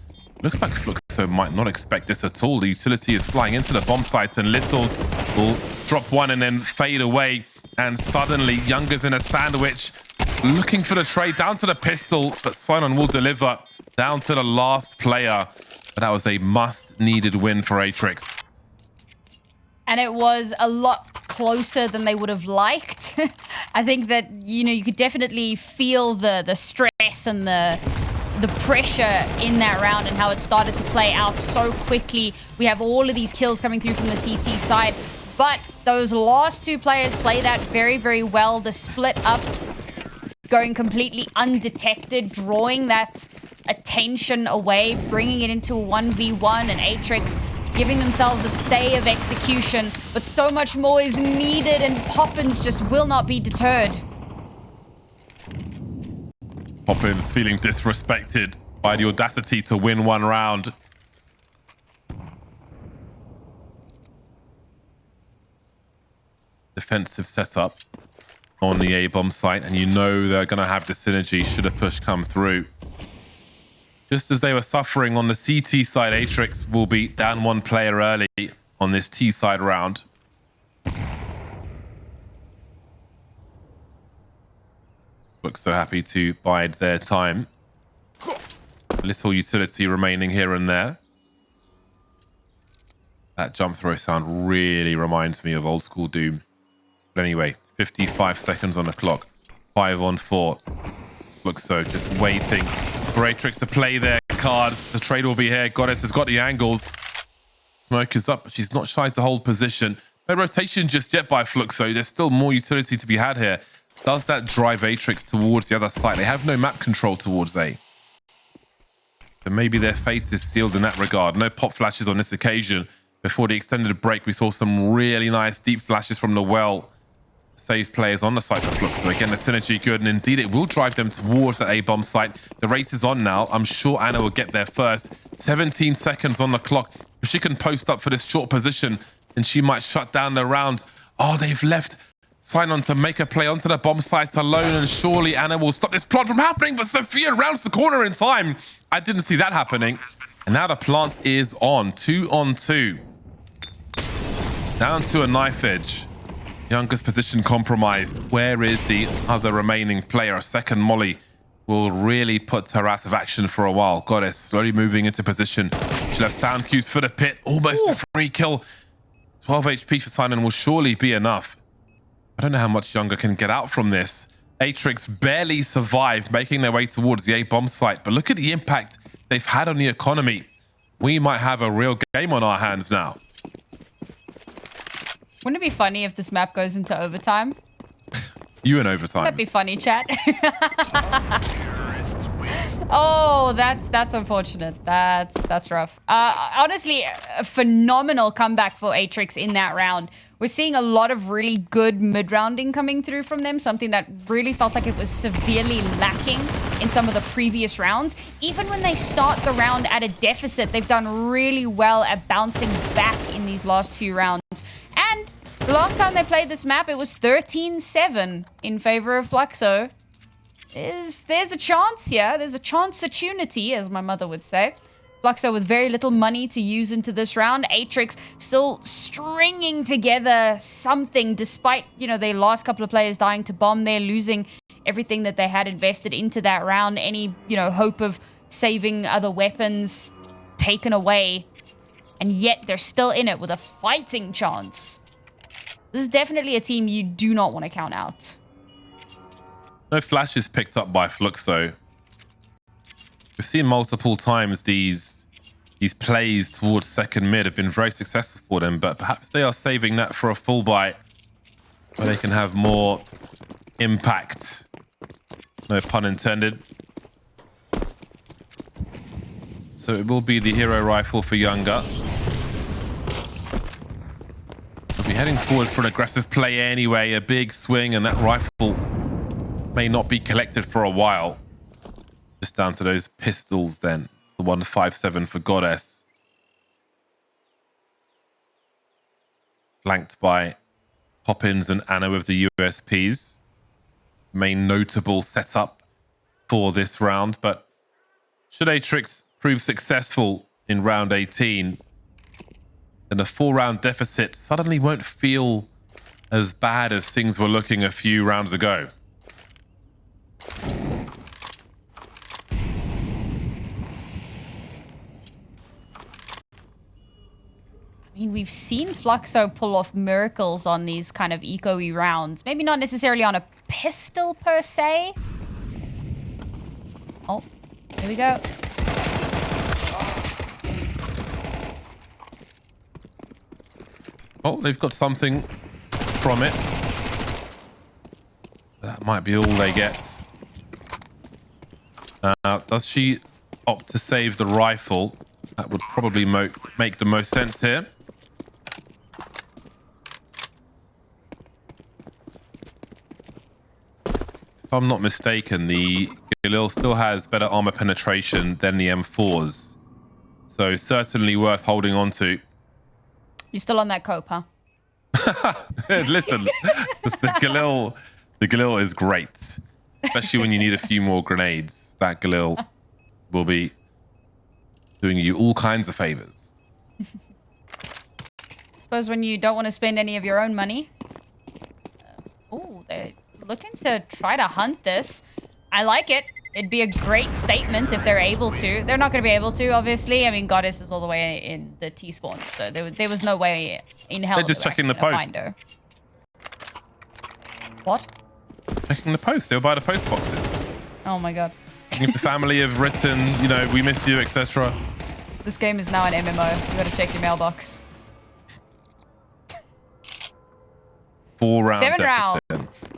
looks like Fluxo might not expect this at all. The utility is flying into the bomb site, and Lissels will drop one and then fade away. And suddenly, Younger's in a sandwich, looking for the trade down to the pistol, but Sinon will deliver down to the last player. But that was a must-needed win for Atrix. And it was a lot closer than they would have liked. I think that, you know, you could definitely feel the stress and the pressure in that round and how it started to play out so quickly. We have all of these kills coming through from the CT side, but those last 2 players play that very, very well. The split up going completely undetected, drawing that attention away, bringing it into a 1v1, and Atrix giving themselves a stay of execution, but so much more is needed, and Poppins just will not be deterred. Poppins feeling disrespected by the audacity to win 1 round. Defensive setup on the A-bomb site, and you know they're going to have the synergy should a push come through. Just as they were suffering on the CT side, Atrix will be down 1 player early on this T side round. Look so happy to bide their time. Little utility remaining here and there. That jump throw sound really reminds me of old school Doom. But anyway, 55 seconds on the clock. 5 on 4. Fluxo just waiting for Atrix to play their cards. The trade will be here. Goddess has got the angles. Smoke is up, but she's not shy to hold position. No rotation just yet by Fluxo. There's still more utility to be had here. Does that drive Atrix towards the other side? They have no map control towards A. So maybe their fate is sealed in that regard. No pop flashes on this occasion. Before the extended break, we saw some really nice deep flashes from the well. Save players on the site for Fluxo. Again, the synergy good, and indeed it will drive them towards that A-bomb site. The race is on now. I'm sure Anna will get there first. 17 seconds on the clock. If she can post up for this short position, then she might shut down the round. Oh, they've left Sinon to make a play onto the bomb site alone, and surely Anna will stop this plant from happening, but Sophia rounds the corner in time. I didn't see that happening. And now the plant is on. 2 on 2. Down to a knife edge. Younger's position compromised. Where is the other remaining player? A second molly will really put her out of action for a while. Goddess slowly moving into position. She'll have sound cues for the pit. Almost a free kill. 12 HP for Sinon will surely be enough. I don't know how much Younger can get out from this. Atrix barely survived, making their way towards the A-bomb site. But look at the impact they've had on the economy. We might have a real game on our hands now. Wouldn't it be funny if this map goes into overtime? You in overtime. That'd be funny, chat. Oh, that's unfortunate. That's rough. Honestly, a phenomenal comeback for Atrix in that round. We're seeing a lot of really good mid-rounding coming through from them, something that really felt like it was severely lacking in some of the previous rounds. Even when they start the round at a deficit, they've done really well at bouncing back in these last few rounds. And the last time they played this map, it was 13-7 in favor of Fluxo. There's a chance here. There's a chance-opportunity, as my mother would say. Fluxo with very little money to use into this round. Atrix still stringing together something despite, you know, their last couple of players dying to bomb. They're losing everything that they had invested into that round. Any, you know, hope of saving other weapons taken away. And yet they're still in it with a fighting chance. This is definitely a team you do not want to count out. No flashes picked up by Fluxo. We've seen multiple times these plays towards second mid have been very successful for them, but perhaps they are saving that for a full bite where they can have more impact. No pun intended. So it will be the hero rifle for Younger. We'll be heading forward for an aggressive play anyway, a big swing, and that rifle may not be collected for a while. Just down to those pistols then. The 157 for Goddess. Flanked by Poppins and Anna with the USPs. Main notable setup for this round, but should Atrix prove successful in round 18, then a 4-round deficit suddenly won't feel as bad as things were looking a few rounds ago. I mean, we've seen Fluxo pull off miracles on these kind of eco-y rounds. Maybe not necessarily on a pistol per se. Oh, here we go. Oh, they've got something from it. That might be all they get. Does she opt to save the rifle? That would probably make the most sense here. If I'm not mistaken, the Galil still has better armor penetration than the M4s. So certainly worth holding on to. You're still on that cope, huh? Listen, the Galil is great. Especially when you need a few more grenades. That Galil will be doing you all kinds of favors. I suppose when you don't want to spend any of your own money. Oh, they're looking to try to hunt this. I like it. It'd be a great statement if they're able to. They're not going to be able to, obviously. I mean, Goddess is all the way in the T-spawn, so there was no way in hell they're just checking the post. Find her. What? Checking the post. They were by the post boxes. Oh my god. If the family have written, you know, we miss you, etc. This game is now an MMO. You got to check your mailbox. 4-round 7 deficit. rounds.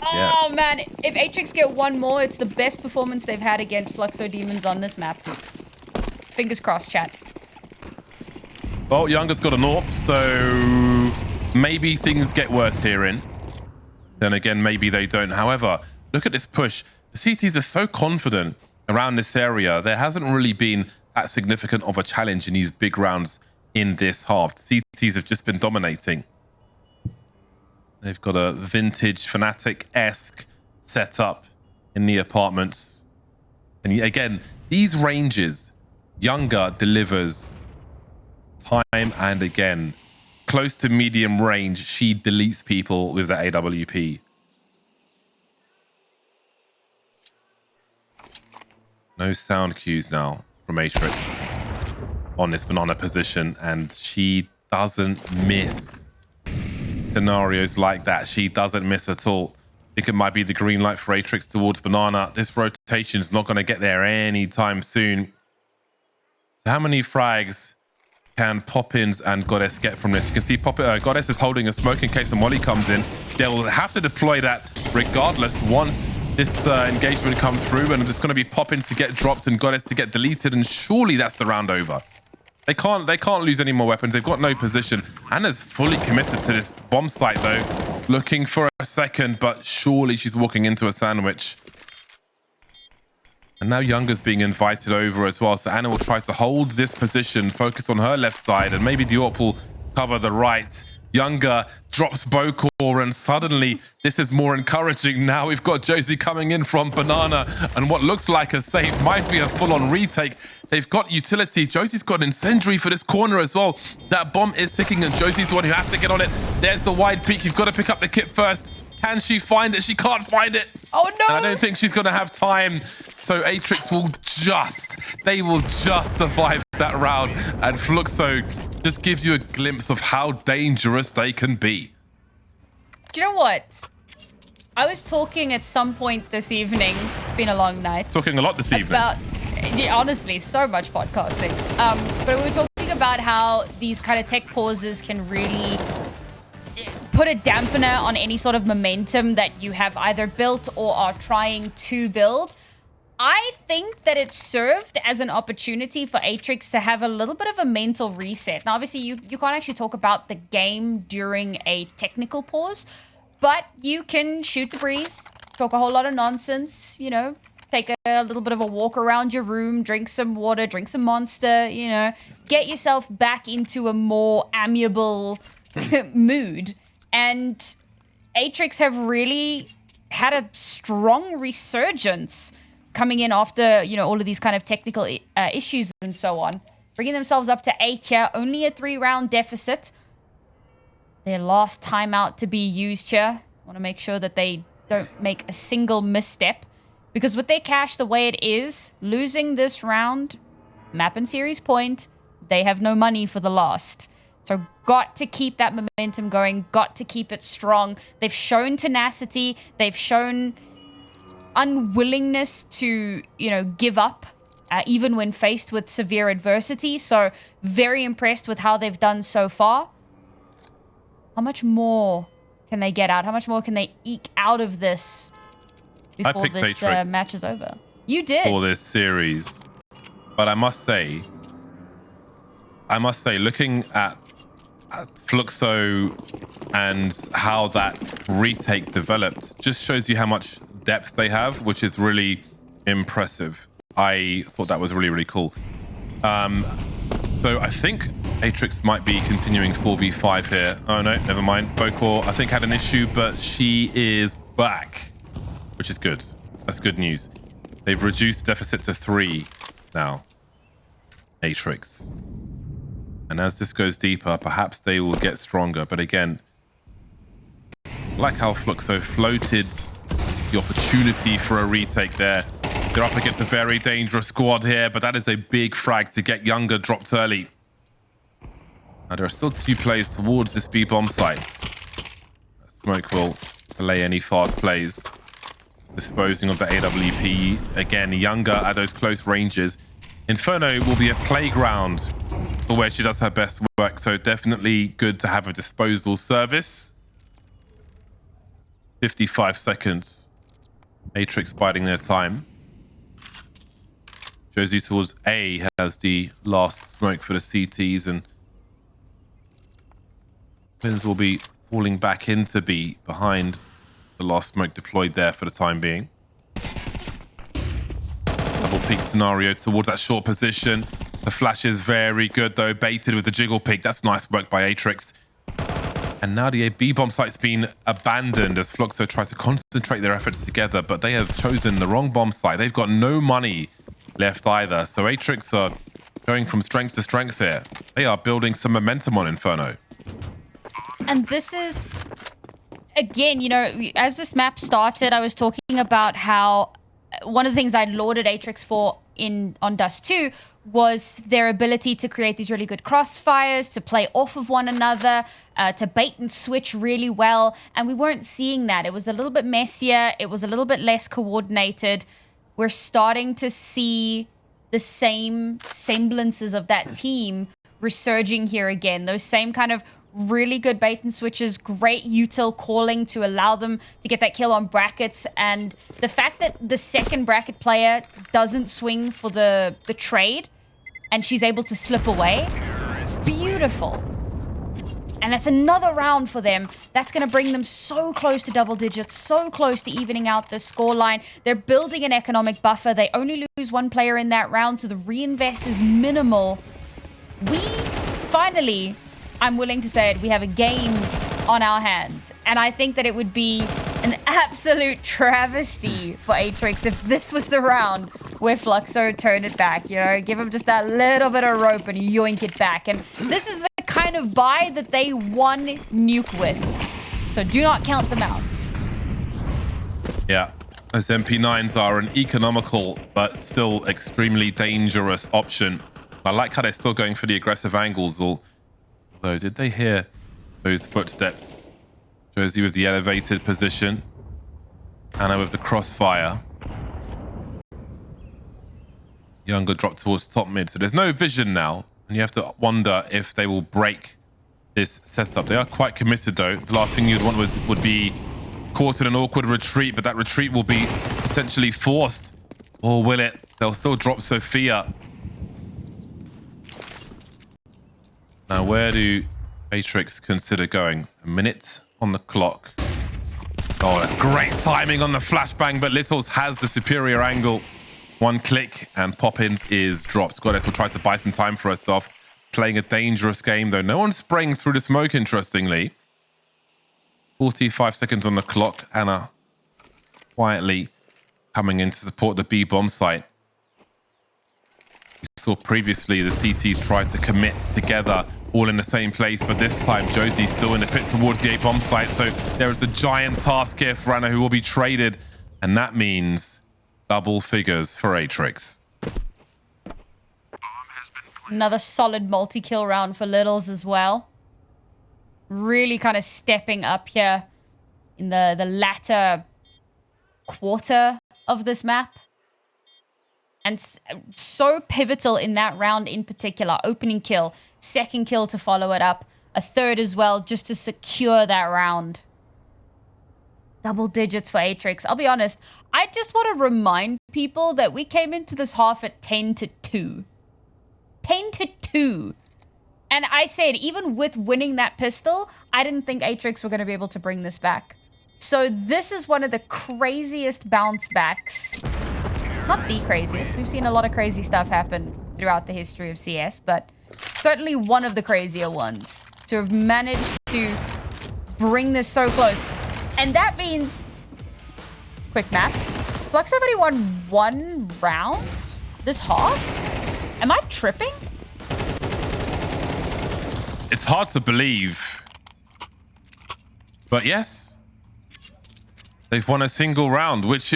Oh man, if Atrix get one more, it's the best performance they've had against Fluxo Demons on this map. Fingers crossed, chat. Well, Younger's got an AWP, so maybe things get worse herein. Then again, maybe they don't. However, look at this push. The CTs are so confident around this area. There hasn't really been that significant of a challenge in these big rounds in this half. The CTs have just been dominating. They've got a vintage Fnatic-esque setup in the apartments. And again, these ranges, Younger delivers time and again. Close to medium range, she deletes people with that AWP. No sound cues now from Atrix on this banana position, and she doesn't miss scenarios like that. She doesn't miss at all. I think it might be the green light for Atrix towards banana. This rotation is not going to get there anytime soon. So how many frags can Poppins and Goddess get from this? You can see Goddess is holding a smoke in case a molly comes in. They'll have to deploy that regardless once this engagement comes through, and it's going to be Poppins to get dropped and Goddess to get deleted, and surely that's the round over. They can't lose any more weapons. They've got no position. Anna's fully committed to this bomb site though, looking for a second, but surely she's walking into a sandwich. And now Younger's being invited over as well. So Anna will try to hold this position, focus on her left side, and maybe the AWP will cover the right. Younger drops Bokor, and suddenly this is more encouraging. Now we've got Josie coming in from banana, and what looks like a save might be a full-on retake. They've got utility. Josie's got an incendiary for this corner as well. That bomb is ticking, and Josie's the one who has to get on it. There's the wide peak. You've got to pick up the kit first. Can she find it? She can't find it. Oh no! And I don't think she's going to have time. So Atrix will just survive that round. And Fluxo just gives you a glimpse of how dangerous they can be. Do you know what? I was talking at some point this evening. It's been a long night. Talking a lot this evening. Yeah, honestly, so much podcasting. But we were talking about how these kind of tech pauses can really put a dampener on any sort of momentum that you have either built or are trying to build. I think that it served as an opportunity for Atrix to have a little bit of a mental reset. Now, obviously, you can't actually talk about the game during a technical pause, but you can shoot the breeze, talk a whole lot of nonsense, you know, take a little bit of a walk around your room, drink some water, drink some Monster, you know, get yourself back into a more amiable mood. And Atrix have really had a strong resurgence coming in after, you know, all of these kind of technical issues and so on. Bringing themselves up to 8 here, only a 3-round deficit. Their last timeout to be used here. Want to make sure that they don't make a single misstep. Because with their cash the way it is, losing this round, map and series point, they have no money for the last. So got to keep that momentum going, got to keep it strong. They've shown tenacity, they've shown unwillingness to, you know, give up, even when faced with severe adversity. So very impressed with how they've done so far. How much more can they get out? How much more can they eke out of this before this match is over? You did. For this series. But I must say, looking at Fluxo and how that retake developed just shows you how much depth they have, which is really impressive. I thought that was really, really cool. So I think Atrix might be continuing 4v5 here. Oh no, never mind. Bokor, I think, had an issue, but she is back, which is good. That's good news. They've reduced deficit to 3 now. Atrix. And as this goes deeper, perhaps they will get stronger. But again, like how Fluxo floated the opportunity for a retake there. They're up against a very dangerous squad here, but that is a big frag to get Younger dropped early. Now, there are still 2 players towards this B bomb site. Smoke will delay any fast plays. Disposing of the AWP. Again, Younger at those close ranges. Inferno will be a playground for where she does her best work, so definitely good to have a disposal service. 55 seconds. Atrix biding their time. Josie towards A has the last smoke for the CTs, and Twins will be falling back into B behind the last smoke deployed there for the time being. Double peek scenario towards that short position. The flash is very good though, baited with the jiggle peek. That's nice work by Atrix. And now the B bomb site's been abandoned as Fluxo tries to concentrate their efforts together, but they have chosen the wrong bomb site. They've got no money left either. So Atrix are going from strength to strength here. They are building some momentum on Inferno. And this is, again, you know, as this map started, I was talking about how one of the things I'd lauded Atrix for on Dust2 was their ability to create these really good crossfires, to play off of one another, to bait and switch really well. And we weren't seeing that. It was a little bit messier. It was a little bit less coordinated. We're starting to see the same semblances of that team resurging here again. Those same kind of really good bait and switches, great util calling to allow them to get that kill on brackets. And the fact that the second bracket player doesn't swing for the trade and she's able to slip away, beautiful. And that's another round for them. That's going to bring them so close to double digits, so close to evening out the scoreline. They're building an economic buffer. They only lose 1 player in that round, so the reinvest is minimal. We finally, I'm willing to say it, we have a game on our hands. And I think that it would be an absolute travesty for Atrix if this was the round where Fluxo turned it back, you know, give him just that little bit of rope and yoink it back. And this is the kind of buy that they won Nuke with. So do not count them out. Yeah, as MP9s are an economical but still extremely dangerous option. I like how they're still going for the aggressive angles, although did they hear those footsteps? Josie with the elevated position. Anna with the crossfire. Younger drop towards top mid. So there's no vision now. And you have to wonder if they will break this setup. They are quite committed though. The last thing you'd want would be caught in an awkward retreat, but that retreat will be potentially forced. Or will it? They'll still drop Sophia. Now, where do Atrix consider going? A minute on the clock. Oh, great timing on the flashbang, but Littles has the superior angle. One click and Poppins is dropped. Goddess will try to buy some time for herself. Playing a dangerous game, though. No one's spraying through the smoke, interestingly. 45 seconds on the clock. Anna quietly coming in to support the B bomb site. We saw previously the CTs tried to commit together all in the same place, but this time Josie's still in the pit towards the A bomb site. So there is a giant task here for Anna who will be traded, and that means double figures for Atrix. Another solid multi-kill round for Littles as well. Really kind of stepping up here in the latter quarter of this map. And so pivotal in that round in particular. Opening kill, second kill to follow it up, a third as well just to secure that round. Double digits for Atrix. I'll be honest, I just want to remind people that we came into this half at 10-2. 10-2. And I said, even with winning that pistol, I didn't think Atrix were going to be able to bring this back. So this is one of the craziest bounce backs. Not the craziest. We've seen a lot of crazy stuff happen throughout the history of CS, but certainly one of the crazier ones to have managed to bring this so close. And that means, quick maths, Fluxo have only won one round this half? Am I tripping? It's hard to believe, but yes, they've won a single round, which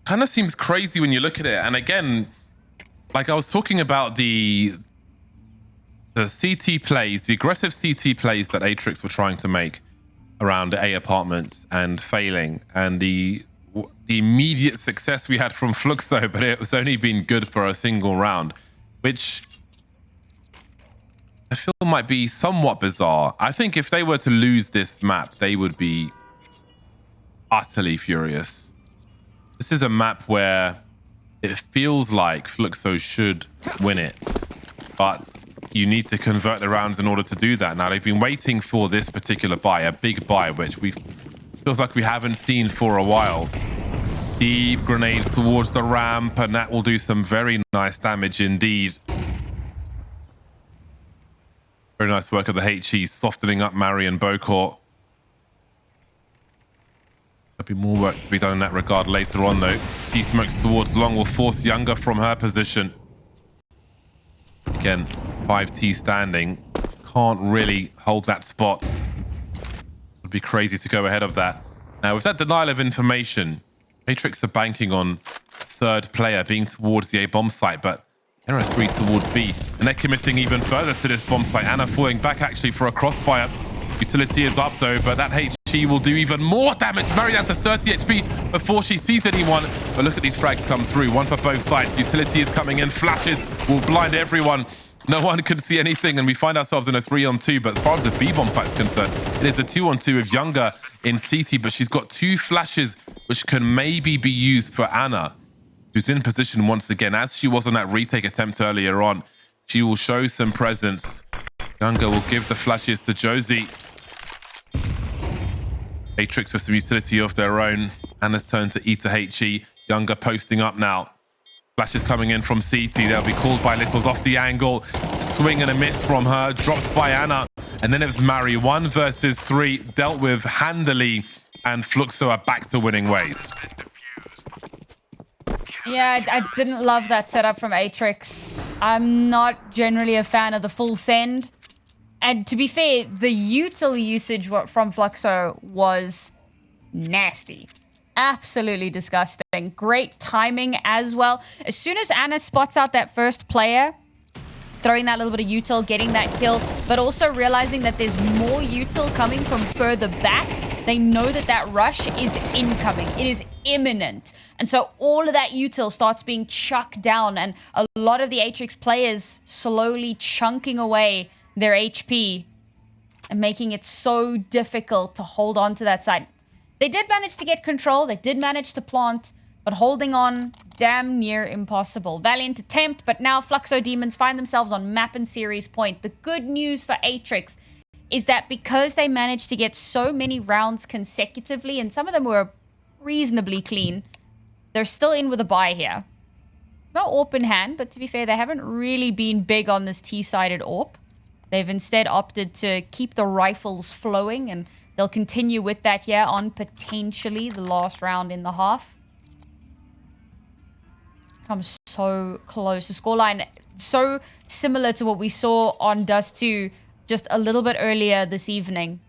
kind of seems crazy when you look at it. And again, like I was talking about the CT plays, the aggressive CT plays that Atrix were trying to make around A apartments and failing, and the immediate success we had from Fluxo, but it was only been good for a single round, which I feel might be somewhat bizarre. I think if they were to lose this map, they would be utterly furious. This is a map where it feels like Fluxo should win it, but you need to convert the rounds in order to do that. Now, they've been waiting for this particular buy, a big buy, which feels like we haven't seen for a while. Deep grenades towards the ramp, and that will do some very nice damage indeed. Very nice work of the HE, softening up Marion Beaucourt. There'll be more work to be done in that regard later on, though. He smokes towards long, will force Younger from her position. Again, 5T standing. Can't really hold that spot. Would be crazy to go ahead of that. Now, with that denial of information, Atrix are banking on third player being towards the A bomb site, but there are 3 towards B, and they're committing even further to this bomb site. Anna falling back actually for a crossfire. Utility is up though, but that HE will do even more damage. Mary down to 30 HP before she sees anyone. But look at these frags come through, one for both sides. Utility is coming in, flashes will blind everyone. No one can see anything, and we find ourselves in a 3-on-2. But as far as the B bomb site is concerned, it is a 2-on-2 with Younger in CT, but she's got 2 flashes which can maybe be used for Anna, who's in position once again. As she was on that retake attempt earlier on, she will show some presence. Younger will give the flashes to Josie. Atrix with some utility of their own. Anna's turn to E to HE. Younger posting up now. Flashes coming in from CT. They'll be called by Littles off the angle. Swing and a miss from her. Drops by Anna. And then it was Mari. 1 versus 3. Dealt with handily. And Fluxo are back to winning ways. Yeah, I didn't love that setup from Atrix. I'm not generally a fan of the full send. And to be fair, the util usage from Fluxo was nasty. Absolutely disgusting. Great timing as well. As soon as Anna spots out that first player, throwing that little bit of util, getting that kill, but also realizing that there's more util coming from further back, They know that that rush is incoming. It is imminent. And so all of that util starts being chucked down, and a lot of the Atrix players slowly chunking away their HP and making it so difficult to hold on to that side. They did manage to get control. They did manage to plant, but holding on, damn near impossible. Valiant attempt, but now Fluxo Demons find themselves on map and series point. The good news for Atrix is that because they managed to get so many rounds consecutively, and some of them were reasonably clean, they're still in with a bye here. It's not AWP in hand, but to be fair, they haven't really been big on this T-sided AWP. They've instead opted to keep the rifles flowing, and they'll continue with that here on potentially the last round in the half. Comes so close. The scoreline so similar to what we saw on Dust2 just a little bit earlier this evening.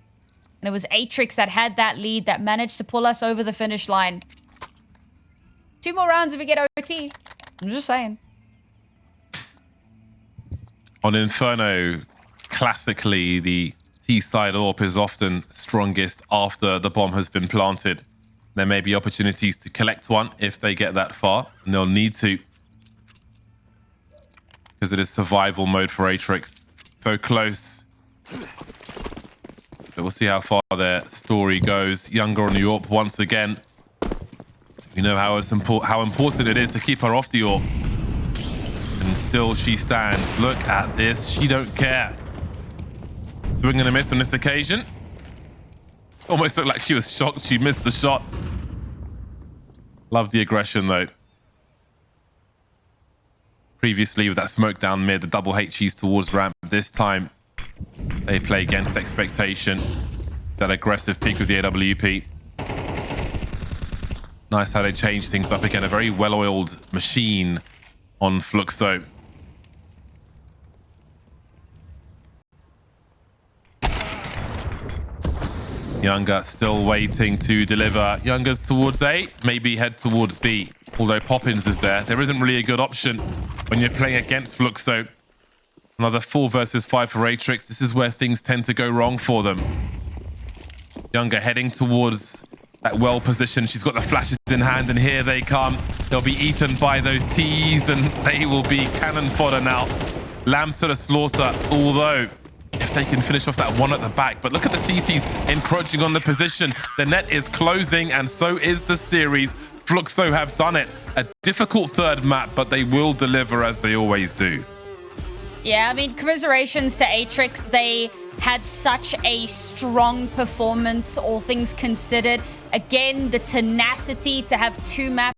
And it was Atrix that had that lead that managed to pull us over the finish line. 2 more rounds if we get OT. I'm just saying. On Inferno, classically, the T-side AWP is often strongest after the bomb has been planted. There may be opportunities to collect one if they get that far, and they'll need to, because it is survival mode for Atrix. So close. But we'll see how far their story goes. Younger on the AWP once again. You know how important it is to keep her off the AWP. And still she stands. Look at this. She don't care. Swing and a miss on this occasion. Almost looked like she was shocked she missed the shot. Love the aggression though. Previously with that smoke down mid, the double HEs towards ramp. This time they play against expectation. That aggressive peak with the AWP. Nice how they change things up again. A very well-oiled machine on Fluxo. Younger still waiting to deliver. Younger's towards A, maybe head towards B. Although Poppins is there. There isn't really a good option when you're playing against Fluxo. Another 4 versus 5 for Atrix. This is where things tend to go wrong for them. Younger heading towards that well position. She's got the flashes in hand, and here they come. They'll be eaten by those T's, and they will be cannon fodder now. Lambs to the slaughter, although if they can finish off that one at the back. But look at the CTs encroaching on the position. The net is closing, and so is the series. Fluxo have done it. A difficult third map, but they will deliver as they always do. Yeah, I mean, commiserations to Atrix. They had such a strong performance, all things considered. Again, the tenacity to have 2 maps